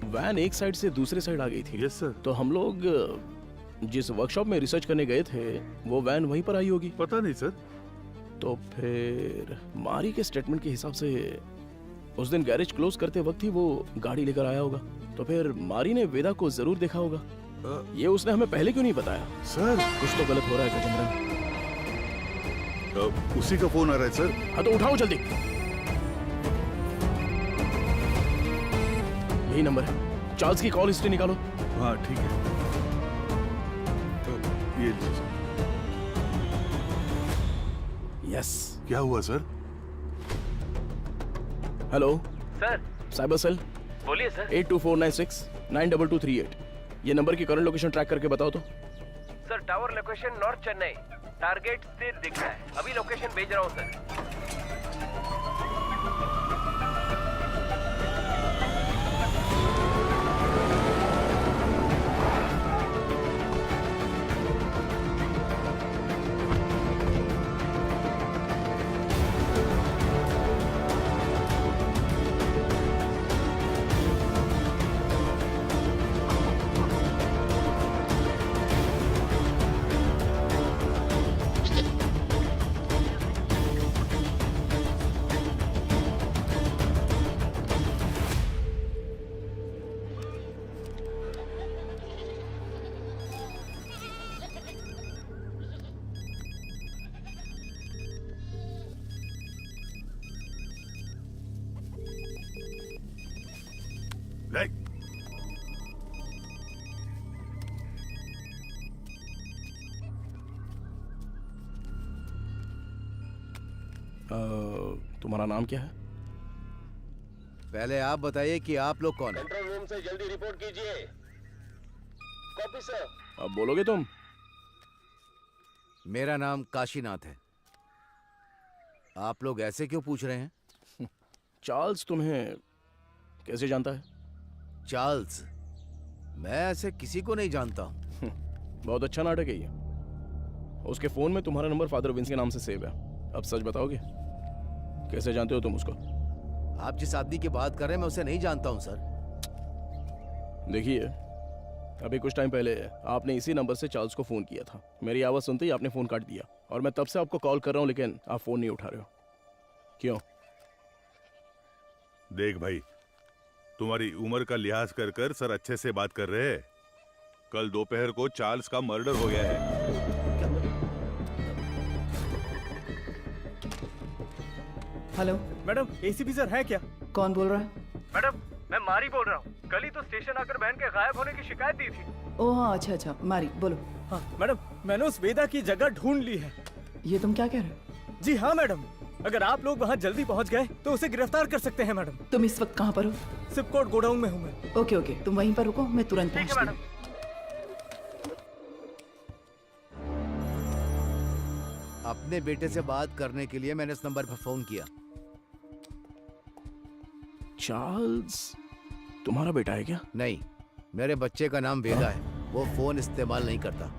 वैन एक साइड से दूसरे साइड आ गई थी। Yes sir. तो हम लोग जिस वर्कशॉप में रिसर्च करने गए थे वो वैन वहीं पर आई होगी। पता नहीं सर। तो फिर मारी के स्टेटमेंट के हिसाब से उस दिन गैरेज क्लोज करते वक्त ही वो गाड़ी लेकर आया होगा। तो फिर मारी ने वेदा को जरूर देखा होगा। ये उसने हमें पहले क्यों नहीं बताया? सर कुछ तो गलत हो रहा है गजेंद्रन। उसी का फोन आ रहा है सर। हाँ तो उठाओ जल्दी। यही नंबर है। चार्ल्स की कॉल हिस्ट्री निकालो। हाँ ठीक है, तो ये लीजिए सर। यस। क्या हुआ sir? Hello sir. Cyber cell. बोलिए सर। 8249692238। ये नंबर की करंट लोकेशन ट्रैक करके बताओ तो। Sir tower location north Chennai, target स्थिर दिख रहा है, अभी लोकेशन भेज रहा हूँ सर। तुम्हारा नाम क्या है? पहले आप बताइए कि आप लोग कौन हैं? कंट्रोल रूम से जल्दी रिपोर्ट कीजिए। Copy sir. अब बोलोगे तुम? मेरा नाम काशीनाथ है। आप लोग ऐसे क्यों पूछ रहे हैं? चार्ल्स तुम्हें कैसे जानता है? चार्ल्स? मैं ऐसे किसी को नहीं जानता हूँ। बहुत अच्छा नाटक है ये। उसके फोन में तुम्हारा नंबर फादर विंस के नाम से सेव है। अब सच बताओगे, कैसे जानते हो तुम उसको? आप जिस आदमी की बात कर रहे हैं मैं उसे नहीं जानता हूँ सर। देखिए, अभी कुछ टाइम पहले आपने इसी नंबर से चार्ल्स को फोन किया था। मेरी आवाज सुनते ही आपने फोन काट दिया और मैं तब से आपको कॉल कर रहा हूँ, लेकिन आप फोन नहीं उठा रहे हो। क्यों? देख भाई, तुम्हारी उम्र का लिहाज कर कर सर अच्छे से बात कर रहे हैं। कल दोपहर को चार्ल्स का मर्डर हो गया है। हेलो मैडम, एसीपी सर है क्या? कौन बोल रहा है? मैडम मैं मारी बोल रहा हूँ। कल ही तो स्टेशन आकर बहन के गायब होने की शिकायत दी थी। ओह हाँ, अच्छा अच्छा, मारी बोलो। हाँ मैडम, मैंने उस वेदा की जगह ढूंढ ली है। ये तुम क्या कह रहे हो? जी हाँ मैडम, अगर आप लोग वहाँ जल्दी पहुँच गए तो उसे गिरफ्तार कर सकते हैं मैडम। तुम इस वक्त कहाँ पर हो? सिपकोट गोडाउन में हूँ मैं। ओके ओके, तुम वहीं पर रुको, मैं तुरंत पहुँचती हूँ। अपने बेटे से बात करने के लिए मैंने इस नंबर पर फोन किया। चार्ल्स तुम्हारा बेटा है क्या? नहीं, मेरे बच्चे का नाम वेदा है। वो फोन इस्तेमाल नहीं करता।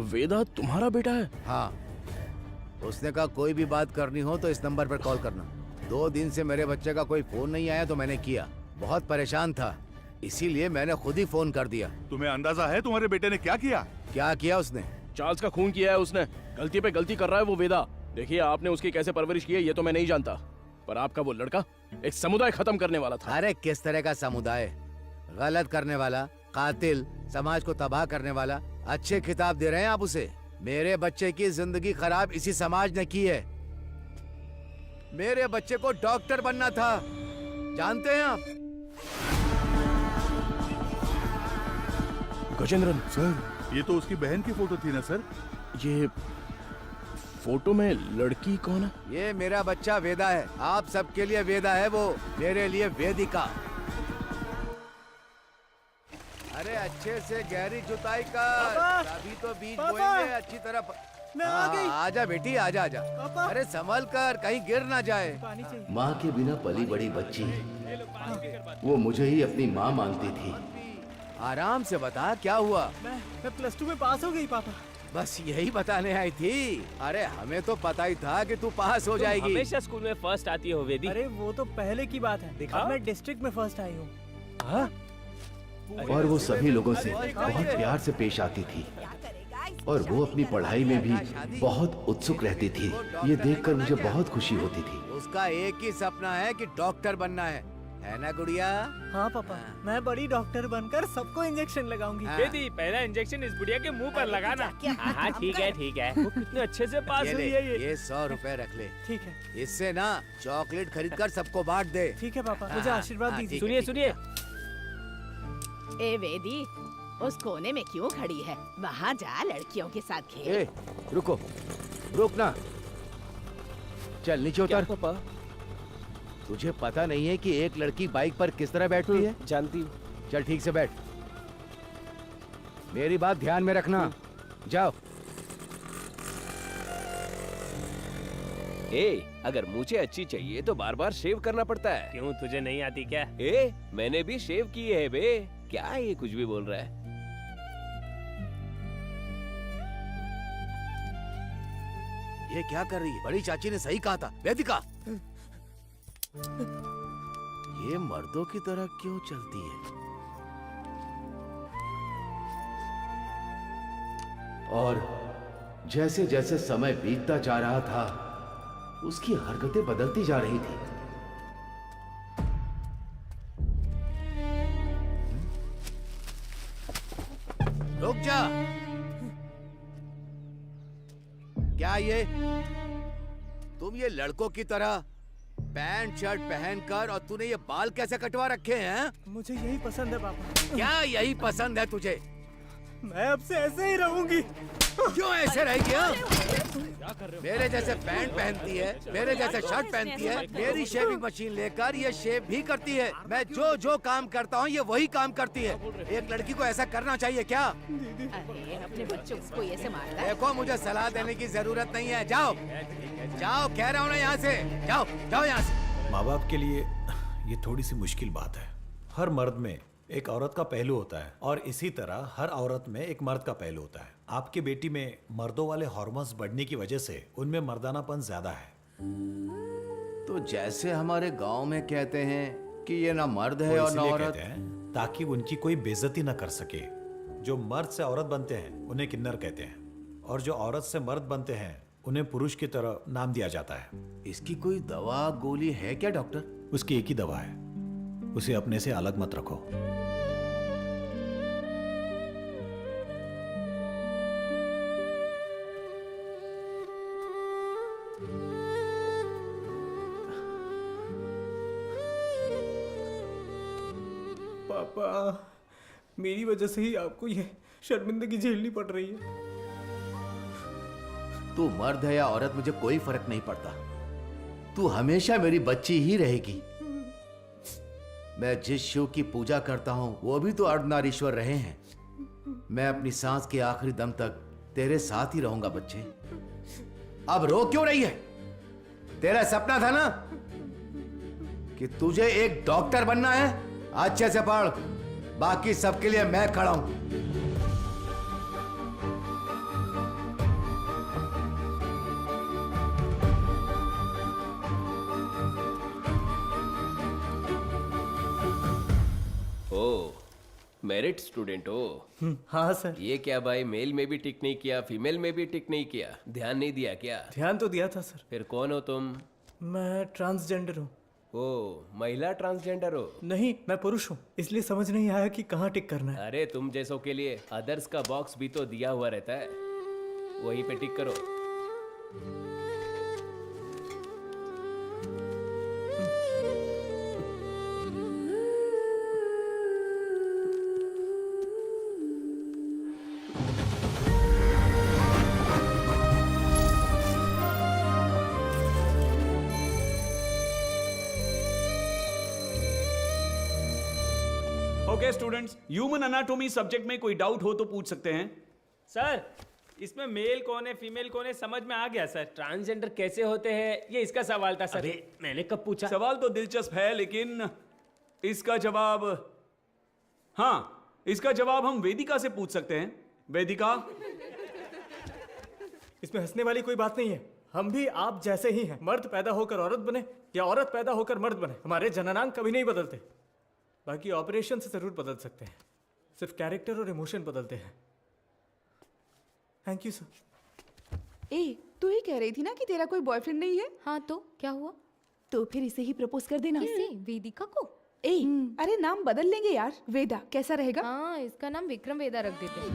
वेदा तुम्हारा बेटा है? हाँ, उसने कहा कोई भी बात करनी हो तो इस नंबर पर कॉल करना। 2 दिन से मेरे बच्चे का कोई फोन नहीं आया तो मैंने किया। बहुत परेशान था, इसीलिए मैंने खुद ही फोन कर दिया। तुम्हें अंदाजा है तुम्हारे बेटे ने क्या किया? क्या किया उसने? चार्ल्स का खून किया है उसने। गलती पे गलती कर रहा है वो वेदा। देखिए, आपने उसकी कैसे परवरिश की है ये तो मैं नहीं जानता, पर आपका वो लड़का एक समुदाय खत्म करने वाला था। अरे किस तरह का समुदाय? गलत करने वाला, कातिल, समाज को तबाह करने वाला। अच्छे खिताब दे रहे हैं आप उसे। मेरे बच्चे की जिंदगी खराब इसी समाज ने की है। मेरे बच्चे को डॉक्टर बनना था, जानते हैं आप? गजेंद्रन सर, ये तो उसकी बहन की फोटो थी ना सर? ये फोटो में लड़की कौन है? ये मेरा बच्चा वेदा है। आप सबके लिए वेदा है वो, मेरे लिए वेदिका। अरे अच्छे से गहरी जुताई कर, अभी तो बीज बोएंगे अच्छी तरह। मैं आ गई। आजा बेटी, आजा आजा। अरे संभल कर, कहीं गिर ना जाए। माँ के बिना पली बड़ी बच्ची, वो मुझे ही अपनी माँ मानती थी। आराम से बता, क्या हुआ? मैं प्लस 2 में पास हो गई पापा। बस यही बताने आई थी। अरे हमें तो पता ही था कि तू पास हो जाएगी। हमेशा स्कूल में फर्स्ट आती हो वेदी। अरे वो तो पहले की बात है। अब मैं डिस्ट्रिक्ट में फर्स्ट आई हूँ। और वो सभी लोगों से बहुत प्यार से पेश आती थी और वो अपनी पढ़ाई में भी बहुत उत्सुक रहती थी। ये देखकर मुझे बहुत खुशी होती थी। उसका एक ही सपना है कि डॉक्टर बनना है। है ना गुड़िया? हाँ पापा, मैं बड़ी डॉक्टर बनकर सबको इंजेक्शन लगाऊंगी। हाँ। दीदी पहला इंजेक्शन इस बुढ़िया के मुंह पर लगाना। हाँ ठीक है ठीक है। वो कितने अच्छे से पास ये हुई ले, है ये। ये 100 रुपए रख ले। ठीक है। इससे ना चॉकलेट खरीद कर सबको बांट दे। ठीक है पापा, मुझे आशीर्वाद दीजिए। सुनिए सुनिए। ए वेदी, उस कोने में क्यों खड़ी है? वहाँ जा, लड़कियों के साथ खेल। ए, रुको, रुक ना। चल नीचे उतर। पापा? तुझे पता नहीं है कि एक लड़की बाइक पर किस तरह बैठती है? जानती हूँ। चल ठीक से बैठ। मेरी बात ध्यान में रखना। जाओ। अगर मुझे अच्छी चाहिए तो बार बार शेव करना पड़ता है। क्यों, तुझे नहीं आती क्या? मैंने भी शेव की है बे। क्या ये कुछ भी बोल रहा है? ये क्या कर रही है? बड़ी चाची ने सही कहा था, वेदिका। ये मर्दों की तरह क्यों चलती है? और जैसे जैसे समय बीतता जा रहा था, उसकी हरकतें बदलती जा रही थी। रुक जा। क्या ये तुम ये लड़कों की तरह पैंट शर्ट पहनकर और तूने ये बाल कैसे कटवा रखे हैं? मुझे यही पसंद है पापा। क्या यही पसंद है तुझे? मैं अब से ऐसे ही रहूंगी। क्यों ऐसे रहेगी? हाँ? मेरे जैसे पैंट पहनती है, मेरे जैसे शर्ट पहनती है, मेरी शेविंग मशीन लेकर ये शेव भी करती है। मैं जो जो काम करता हूँ ये वही काम करती है। एक लड़की को ऐसा करना चाहिए क्या? अरे अपने बच्चों को ऐसे मारता है? देखो, मुझे सलाह देने की जरूरत नहीं है। जाओ जाओ, कह रहा हूँ ना, यहाँ से जाओ, जाओ यहाँ से। माँ बाप के लिए ये थोड़ी सी मुश्किल बात है। हर मर्द में एक औरत का पहलू होता है और इसी तरह हर औरत में एक मर्द का पहलू होता है। आपकी बेटी में मर्दों वाले हार्मोन्स बढ़ने की वजह से उनमें मर्दानापन ज्यादा है। तो जैसे हमारे गांव में कहते हैं कि ये ना मर्द है वो और ना इसलिए औरत। कहते हैं ताकि उनकी कोई बेइज्जती न कर सके। जो मर्द से औरत बनते हैं उन्हें किन्नर कहते हैं, और जो औरत से मर्द बनते हैं उन्हें पुरुष की तरह नाम दिया जाता है। इसकी कोई दवा गोली है क्या डॉक्टर? उसकी एक ही दवा है, उसे अपने से अलग मत रखो। पापा, मेरी वजह से ही आपको ये शर्मिंदगी झेलनी पड़ रही है। तू मर्द है या औरत मुझे कोई फर्क नहीं पड़ता। तू हमेशा मेरी बच्ची ही रहेगी। मैं जिस शिव की पूजा करता हूं वो भी तो अर्धनारीश्वर रहे हैं। मैं अपनी सांस के आखिरी दम तक तेरे साथ ही रहूंगा बच्चे। अब रो क्यों रही है? तेरा सपना था ना कि तुझे एक डॉक्टर बनना है। अच्छे से पढ़, बाकी सबके लिए मैं खड़ा हूं। मेरिट स्टूडेंट हो? हाँ सर। ये क्या भाई, मेल में भी टिक नहीं किया, फीमेल में भी टिक नहीं किया, ध्यान नहीं दिया क्या? ध्यान तो दिया था सर। फिर कौन हो तुम? मैं ट्रांसजेंडर हूँ। ओ, महिला ट्रांसजेंडर हो? नहीं, मैं पुरुष हूँ, इसलिए समझ नहीं आया कि कहाँ टिक करना है। अरे तुम जैसों के लिए अदर्स का बॉक्स भी तो दिया हुआ रहता है, वहीं पे टिक करो। Okay students, human anatomy subject में कोई डाउट हो तो पूछ सकते हैं। सर, इसमें मेल कौन है फीमेल कौन है समझ में आ गया सर। ट्रांसजेंडर कैसे होते हैं ये इसका सवाल था सर। मैंने कब पूछा? सवाल तो दिलचस्प है, लेकिन इसका जवाब, हाँ, इसका जवाब हम वेदिका से पूछ सकते हैं। वेदिका, इसमें हंसने वाली कोई बात नहीं है। हम भी आप जैसे ही हैं। मर्द पैदा होकर औरत बने या औरत पैदा होकर मर्द बने, हमारे जननांग कभी नहीं बदलते। बाकी ऑपरेशन से जरूर बदल सकते हैं, सिर्फ कैरेक्टर और इमोशन बदलते हैं। Thank you sir. ए, तू ही कह रही थी ना कि तेरा कोई बॉयफ्रेंड नहीं है? हाँ तो क्या हुआ? तो फिर इसे ही प्रपोज कर देना। किसे? वेदिका को? ए, अरे नाम बदल लेंगे यार, वेदा कैसा रहेगा? हाँ, इसका नाम विक्रम वेदा रख देते हैं।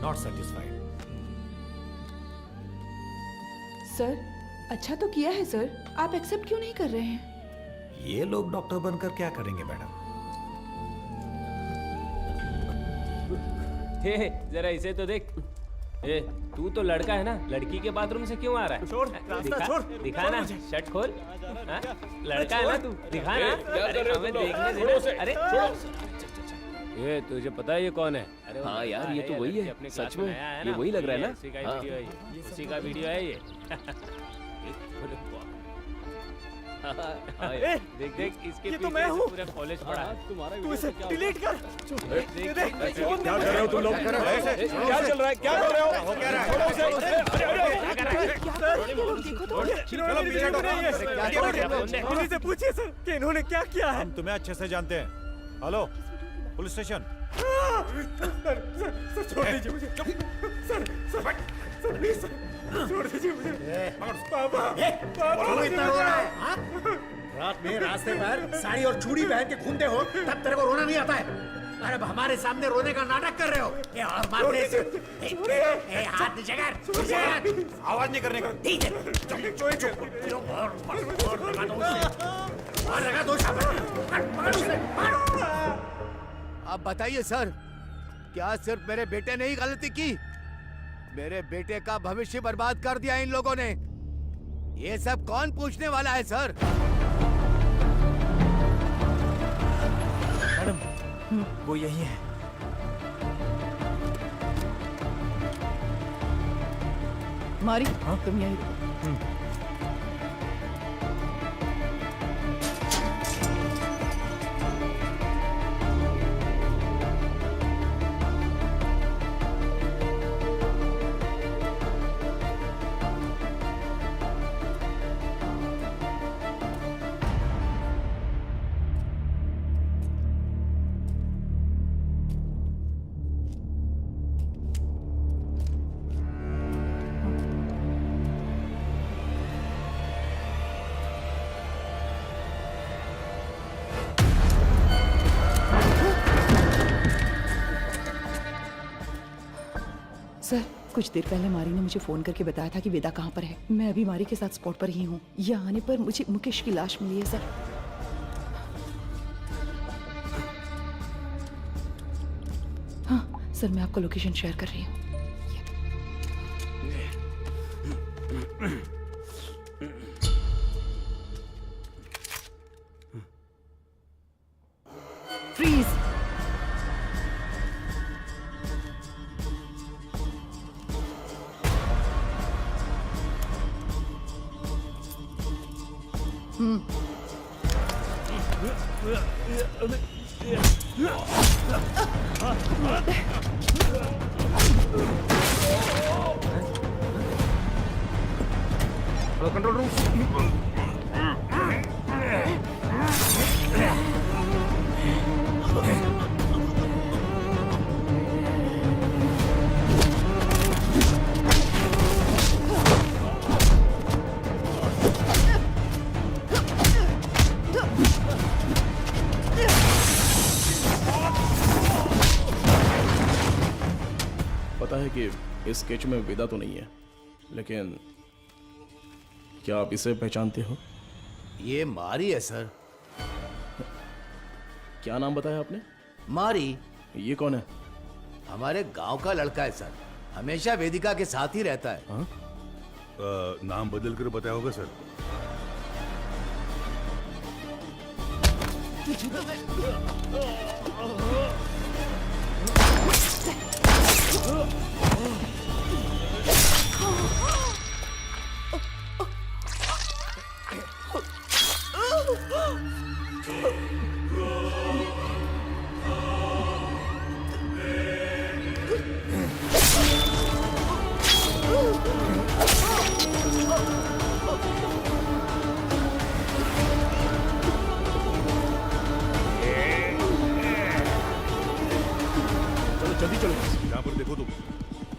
Not satisfied. सर, अच्छा तो किया है सर, आप एक्सेप्ट क्यों नहीं कर रहे हैं? ये लोग डॉक्टर बनकर क्या करेंगे मैडम? हे जरा इसे तो देख। ए, तू तो लड़का है ना, लड़की के बाथरूम से क्यों आ रहा है? छोड़, रास्ता छोड़, दिखा छोड़ ना, मुझे। शर्ट खोल। हाँ? लड़का है ना तू, दिखा ना। क्या कर रहे हो हमें तुम लोग? देखने छोड़ो देना। उसे, अरे छोड़ो। ये तुझे पता है ये कौन है? अरे हाँ यार, ये तो वही है। अपने सच क्लास में, आया है ये ना, वही लग रहा है ना? उसी का हाँ। वीडियो है ये, उसी का वीडियो है ये। हाँ, ए, देख देख इसके ये तो पीछे मैं से हूँ। पूरा कॉलेज पड़ा है। तुम्हारा तू इसे डिलीट कर। देख, देख, देख, क्या कर रहे हो तुम लोग? क्या चल रहा है? क्या कर रहे हो? क्या इन्हीं से पूछिए सर कि इन्होंने क्या किया है। हम तुम्हें अच्छे से जानते हैं। Hello, police station. सर छोड़ दीजिए मुझे। सर प्लीज सर छोड़ दीजिए मुझे। पापा क्यों इतना रो रहा है? हाँ? रात में रास्ते पर साड़ी और चूड़ी पहन के घूमते हो, तब तेरे को रोना नहीं आता है? अरे अब हमारे सामने रोने का नाटक कर रहे हो? ए, और मारने से हाथ नीचे कर, नीचे कर। आवाज नहीं करने का। ठीक है, चुप और लगा दो उसे, और लगा दो शाबाश, पकड़ उसे, मार। अब बताइए सर, क्या सिर्फ मेरे बेटे ने ही गलती की? मेरे बेटे का भविष्य बर्बाद कर दिया इन लोगों ने। ये सब कौन पूछने वाला है सर? मैडम, वो यही है। मारी, तुम यहीं रुको। सर, कुछ देर पहले मारी ने मुझे फोन करके बताया था कि वेदा कहाँ पर है। मैं अभी मारी के साथ स्पॉट पर ही हूँ। यहाँ आने पर मुझे मुकेश की लाश मिली है सर। हाँ सर, मैं आपको लोकेशन शेयर कर रही हूँ। फ्रीज। Control room. पता है कि इस स्केच में वेदा तो नहीं है, लेकिन क्या आप इसे पहचानते हो? ये मारी है सर। क्या नाम बताया आपने? मारी। ये कौन है? हमारे गांव का लड़का है सर, हमेशा वेदिका के साथ ही रहता है। हाँ? नाम बदल कर बताया होगा सर। चलो जल्दी चलो। यहाँ पर देखो तुम।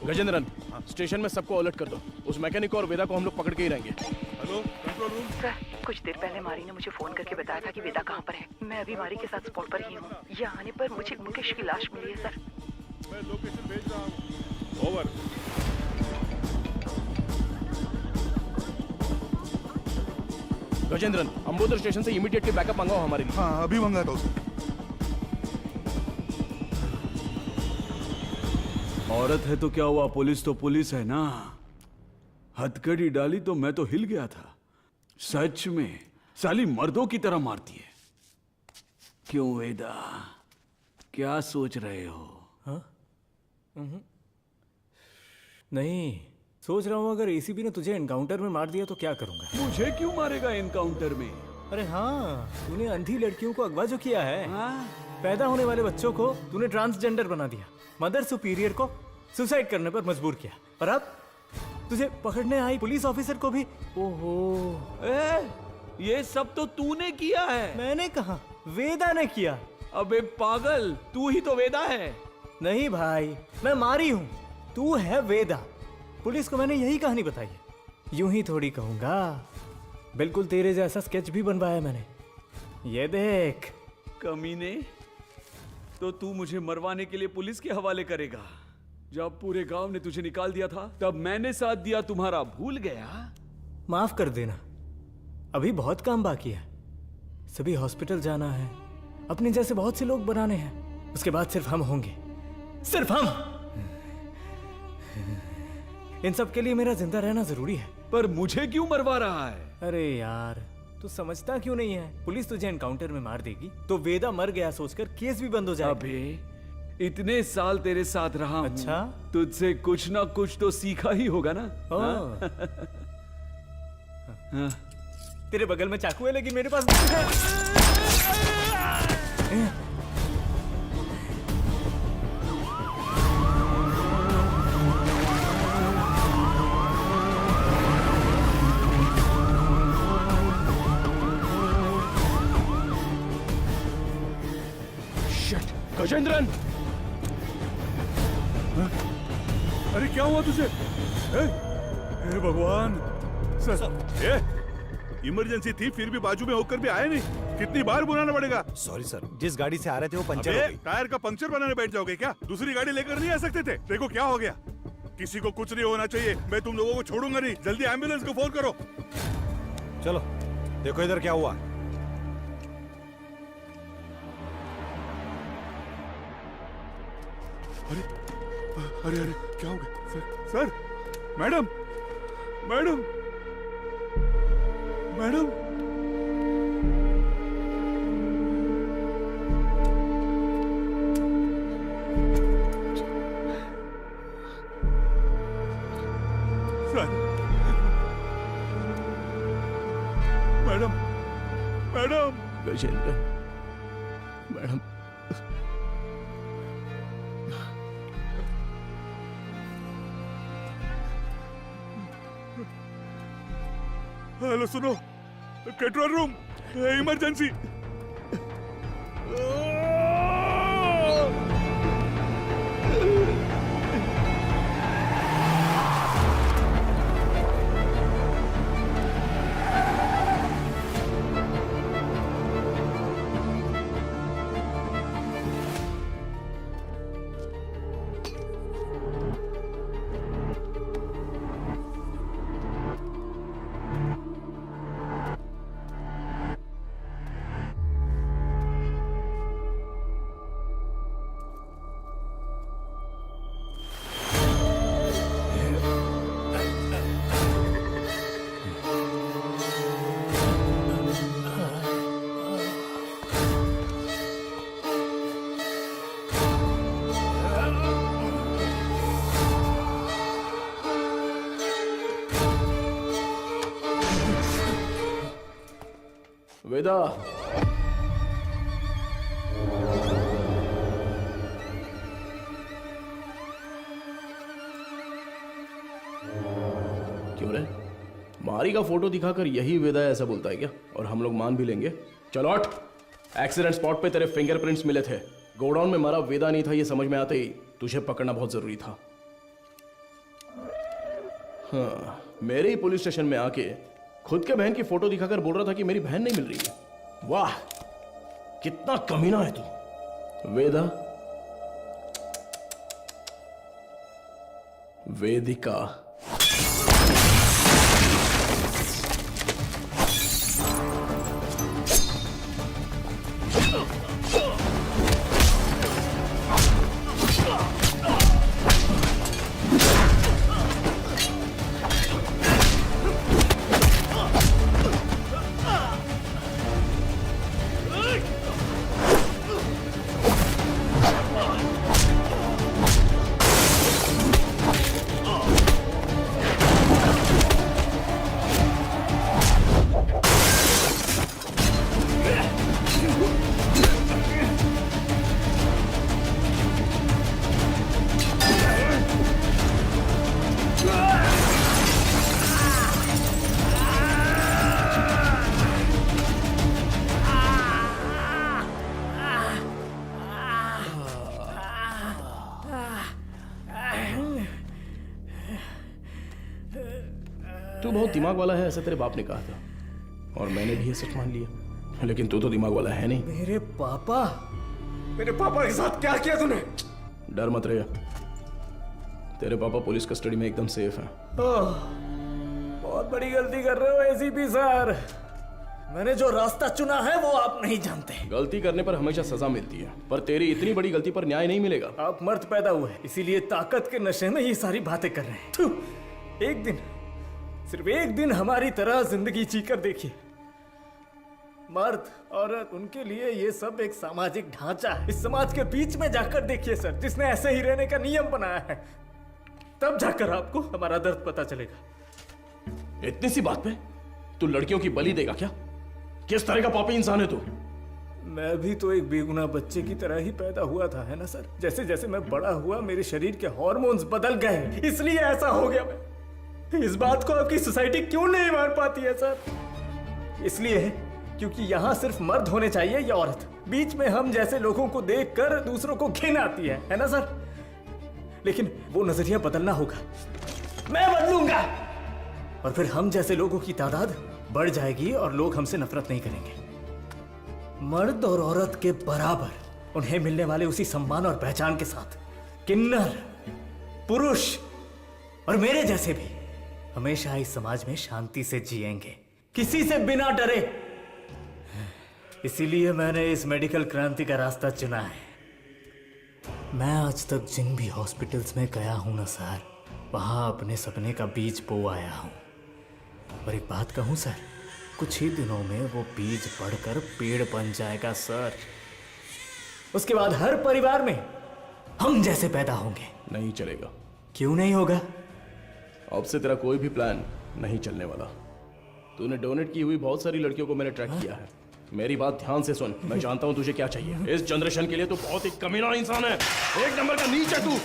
गजेंद्रन, स्टेशन में सबको अलर्ट कर दो। उस मैकेनिक और वेदा को हम लोग पकड़ के ही रहेंगे। Hello control room. सर, कुछ देर पहले मारी ने मुझे फोन करके बताया था कि वेदा कहाँ पर है। मैं अभी मारी के साथ स्पॉट पर ही हूँ। यहाँ आने पर मुझे मुकेश की लाश मिली है सर। मैं लोकेशन भेज रहा हूँ। ओवर। गजेंद्रन, अंबोदर स्टेशन से इमीडिएटली बैकअप मंगाओ हमारे लिए। हाँ अभी मंगाता हूँ। औरत है तो क्या हुआ, पुलिस तो पुलिस है ना। हथकड़ी डाली तो मैं तो हिल गया था। सच में साली मर्दों की तरह मारती है। क्यों वेदा, क्या सोच रहे हो? हाँ? नहीं, सोच रहा हूँ अगर एसीपी ने तुझे एनकाउंटर में मार दिया तो क्या करूंगा। मुझे क्यों मारेगा एनकाउंटर में? अरे हाँ, तूने अंधी लड़कियों को अगवा जो किया है। पैदा होने वाले बच्चों को तूने ट्रांसजेंडर बना दिया। मदर सुपीरियर को सुसाइड करने पर मजबूर किया। और अब तुझे पकड़ने आई पुलिस ऑफिसर को भी। ओहो, ये सब तो तूने किया है। मैंने कहा, वेदा ने किया। अबे पागल, तू ही तो वेदा है। नहीं भाई, मैं मारी हूँ, तू है वेदा। पुलिस को मैंने यही कहानी बताई है। यूं ही थोड़ी कहूंगा, बिल्कुल तेरे जैसा स्केच भी बनवाया मैंने। ये देख। कमीने, तो तू मुझे मरवाने के लिए पुलिस के हवाले करेगा? जब पूरे गांव ने तुझे निकाल दिया था तब मैंने साथ दिया तुम्हारा, भूल गया? माफ कर देना, अभी बहुत काम बाकी है। सभी हॉस्पिटल जाना है, अपने जैसे बहुत से लोग बनाने हैं। उसके बाद सिर्फ हम होंगे, सिर्फ हम। इन सब के लिए मेरा जिंदा रहना जरूरी है। पर मुझे क्यों मरवा रहा है? अरे यार, तू समझता क्यों नहीं है? पुलिस तुझे एनकाउंटर में मार देगी तो वेदा मर गया सोचकर केस भी बंद हो जाएगा। अबे इतने साल तेरे साथ रहा हूं, अच्छा, तुझसे कुछ ना कुछ तो सीखा ही होगा ना। हाँ? तेरे बगल में चाकू है लेकिन मेरे पास गजेंद्रन! अरे क्या हुआ तुझे? हे भगवान! सर, इमरजेंसी थी फिर भी बाजू में होकर भी आए नहीं। कितनी बार बुलाना पड़ेगा? सॉरी सर, जिस गाड़ी से आ रहे थे वो पंचर हो गई। टायर का पंक्चर बनाने बैठ जाओगे क्या? दूसरी गाड़ी लेकर नहीं आ सकते थे? देखो क्या हो गया। किसी को कुछ नहीं होना चाहिए। मैं तुम लोगों को छोड़ूंगा नहीं। जल्दी एम्बुलेंस को फोन करो। चलो देखो इधर क्या हुआ। अरे अरे अरे क्या हो गया? Sir, madam, madam, madam. Sir, madam, madam. Gajendra, madam. Hello सुनो, कंट्रोल रूम, इमरजेंसी। वेदा, क्यों रे? मारी का फोटो दिखाकर यही वेदा ऐसा बोलता है क्या? और हम लोग मान भी लेंगे? चलो हट। एक्सीडेंट स्पॉट पे तेरे फिंगरप्रिंट्स मिले थे। गोडाउन में मरा वेदा नहीं था ये समझ में आते ही तुझे पकड़ना बहुत जरूरी था। हाँ, मेरे ही पुलिस स्टेशन में आके खुद के बहन की फोटो दिखाकर बोल रहा था कि मेरी बहन नहीं मिल रही है। वाह, कितना कमीना है तू। वेदा, वेदिका, तू बहुत दिमाग वाला है ऐसा तेरे बाप ने कहा था और मैंने भी ये सच मान लिया, लेकिन तू तो दिमाग वाला है नहीं। मेरे पापा के साथ क्या किया तूने? डर मत रहे, तेरे पापा पुलिस कस्टडी में एकदम सेफ हैं। बहुत बड़ी गलती कर रहे हो एसीपी सर। मैंने जो रास्ता चुना है वो आप नहीं जानते। गलती करने पर हमेशा सजा मिलती है, पर तेरी इतनी बड़ी गलती पर न्याय नहीं मिलेगा। आप मर्द पैदा हुए इसीलिए ताकत के नशे में ये सारी बातें कर रहे हैं। थू, एक दिन, सिर्फ एक दिन हमारी तरह जिंदगी जीकर देखिए। मर्द औरत उनके लिए ये सब एक सामाजिक ढांचा है। इस समाज के बीच में जाकर देखिए सर, जिसने ऐसे ही रहने का नियम बनाया है, तब जाकर आपको हमारा दर्द पता चलेगा। इतनी सी बात पे तू लड़कियों की बलि देगा क्या? किस तरह का पापी इंसान है तू? मैं भी तो एक बेगुनाह बच्चे की तरह ही पैदा हुआ था, है ना सर? जैसे जैसे मैं बड़ा हुआ मेरे शरीर के हार्मोन्स बदल गए, इसलिए ऐसा हो गया। मैं इस बात को आपकी सोसाइटी क्यों नहीं मान पाती है सर? इसलिए क्योंकि यहाँ सिर्फ मर्द होने चाहिए या औरत। बीच में हम जैसे लोगों को देखकर दूसरों को घिन आती है ना सर? लेकिन वो नजरिया बदलना होगा, मैं बदलूंगा, और फिर हम जैसे लोगों की तादाद बढ़ जाएगी और लोग हमसे नफरत नहीं करेंगे। मर्द और औरत के बराबर उन्हें मिलने वाले उसी सम्मान और पहचान के साथ किन्नर, पुरुष और मेरे जैसे भी हमेशा इस समाज में शांति से जिएंगे, किसी से बिना डरे। इसीलिए मैंने इस मेडिकल क्रांति का रास्ता चुना है। मैं आज तक जिन भी हॉस्पिटल्स में गया हूं ना सर, वहां अपने सपने का बीज बो आया हूं। और एक बात कहूं सर, कुछ ही दिनों में वो बीज बढ़कर पेड़ बन जाएगा सर। उसके बाद हर परिवार में हम जैसे पैदा होंगे। नहीं चलेगा। क्यों नहीं होगा? अब से तेरा कोई भी प्लान नहीं चलने वाला। तूने डोनेट की हुई बहुत सारी लड़कियों को मैंने ट्रैक किया है। मेरी बात ध्यान से सुन, मैं जानता हूं तुझे क्या चाहिए। इस जनरेशन के लिए तू बहुत ही कमीना इंसान है, एक नंबर का नीच है तू।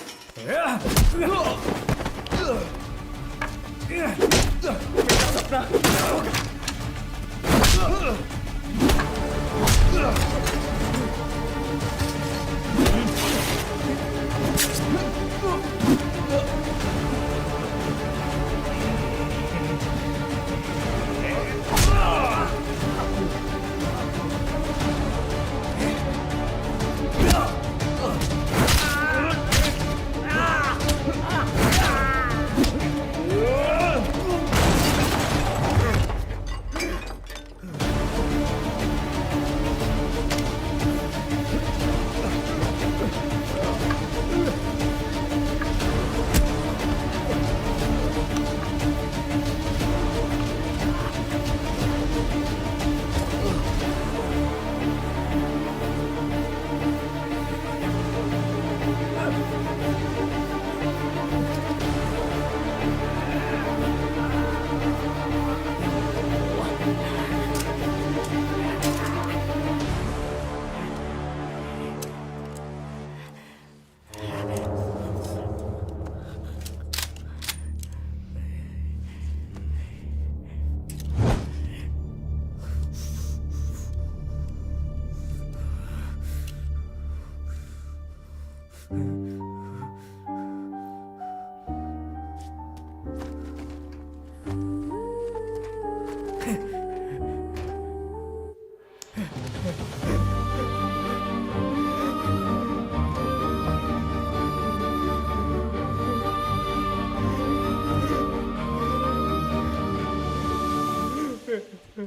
हाँ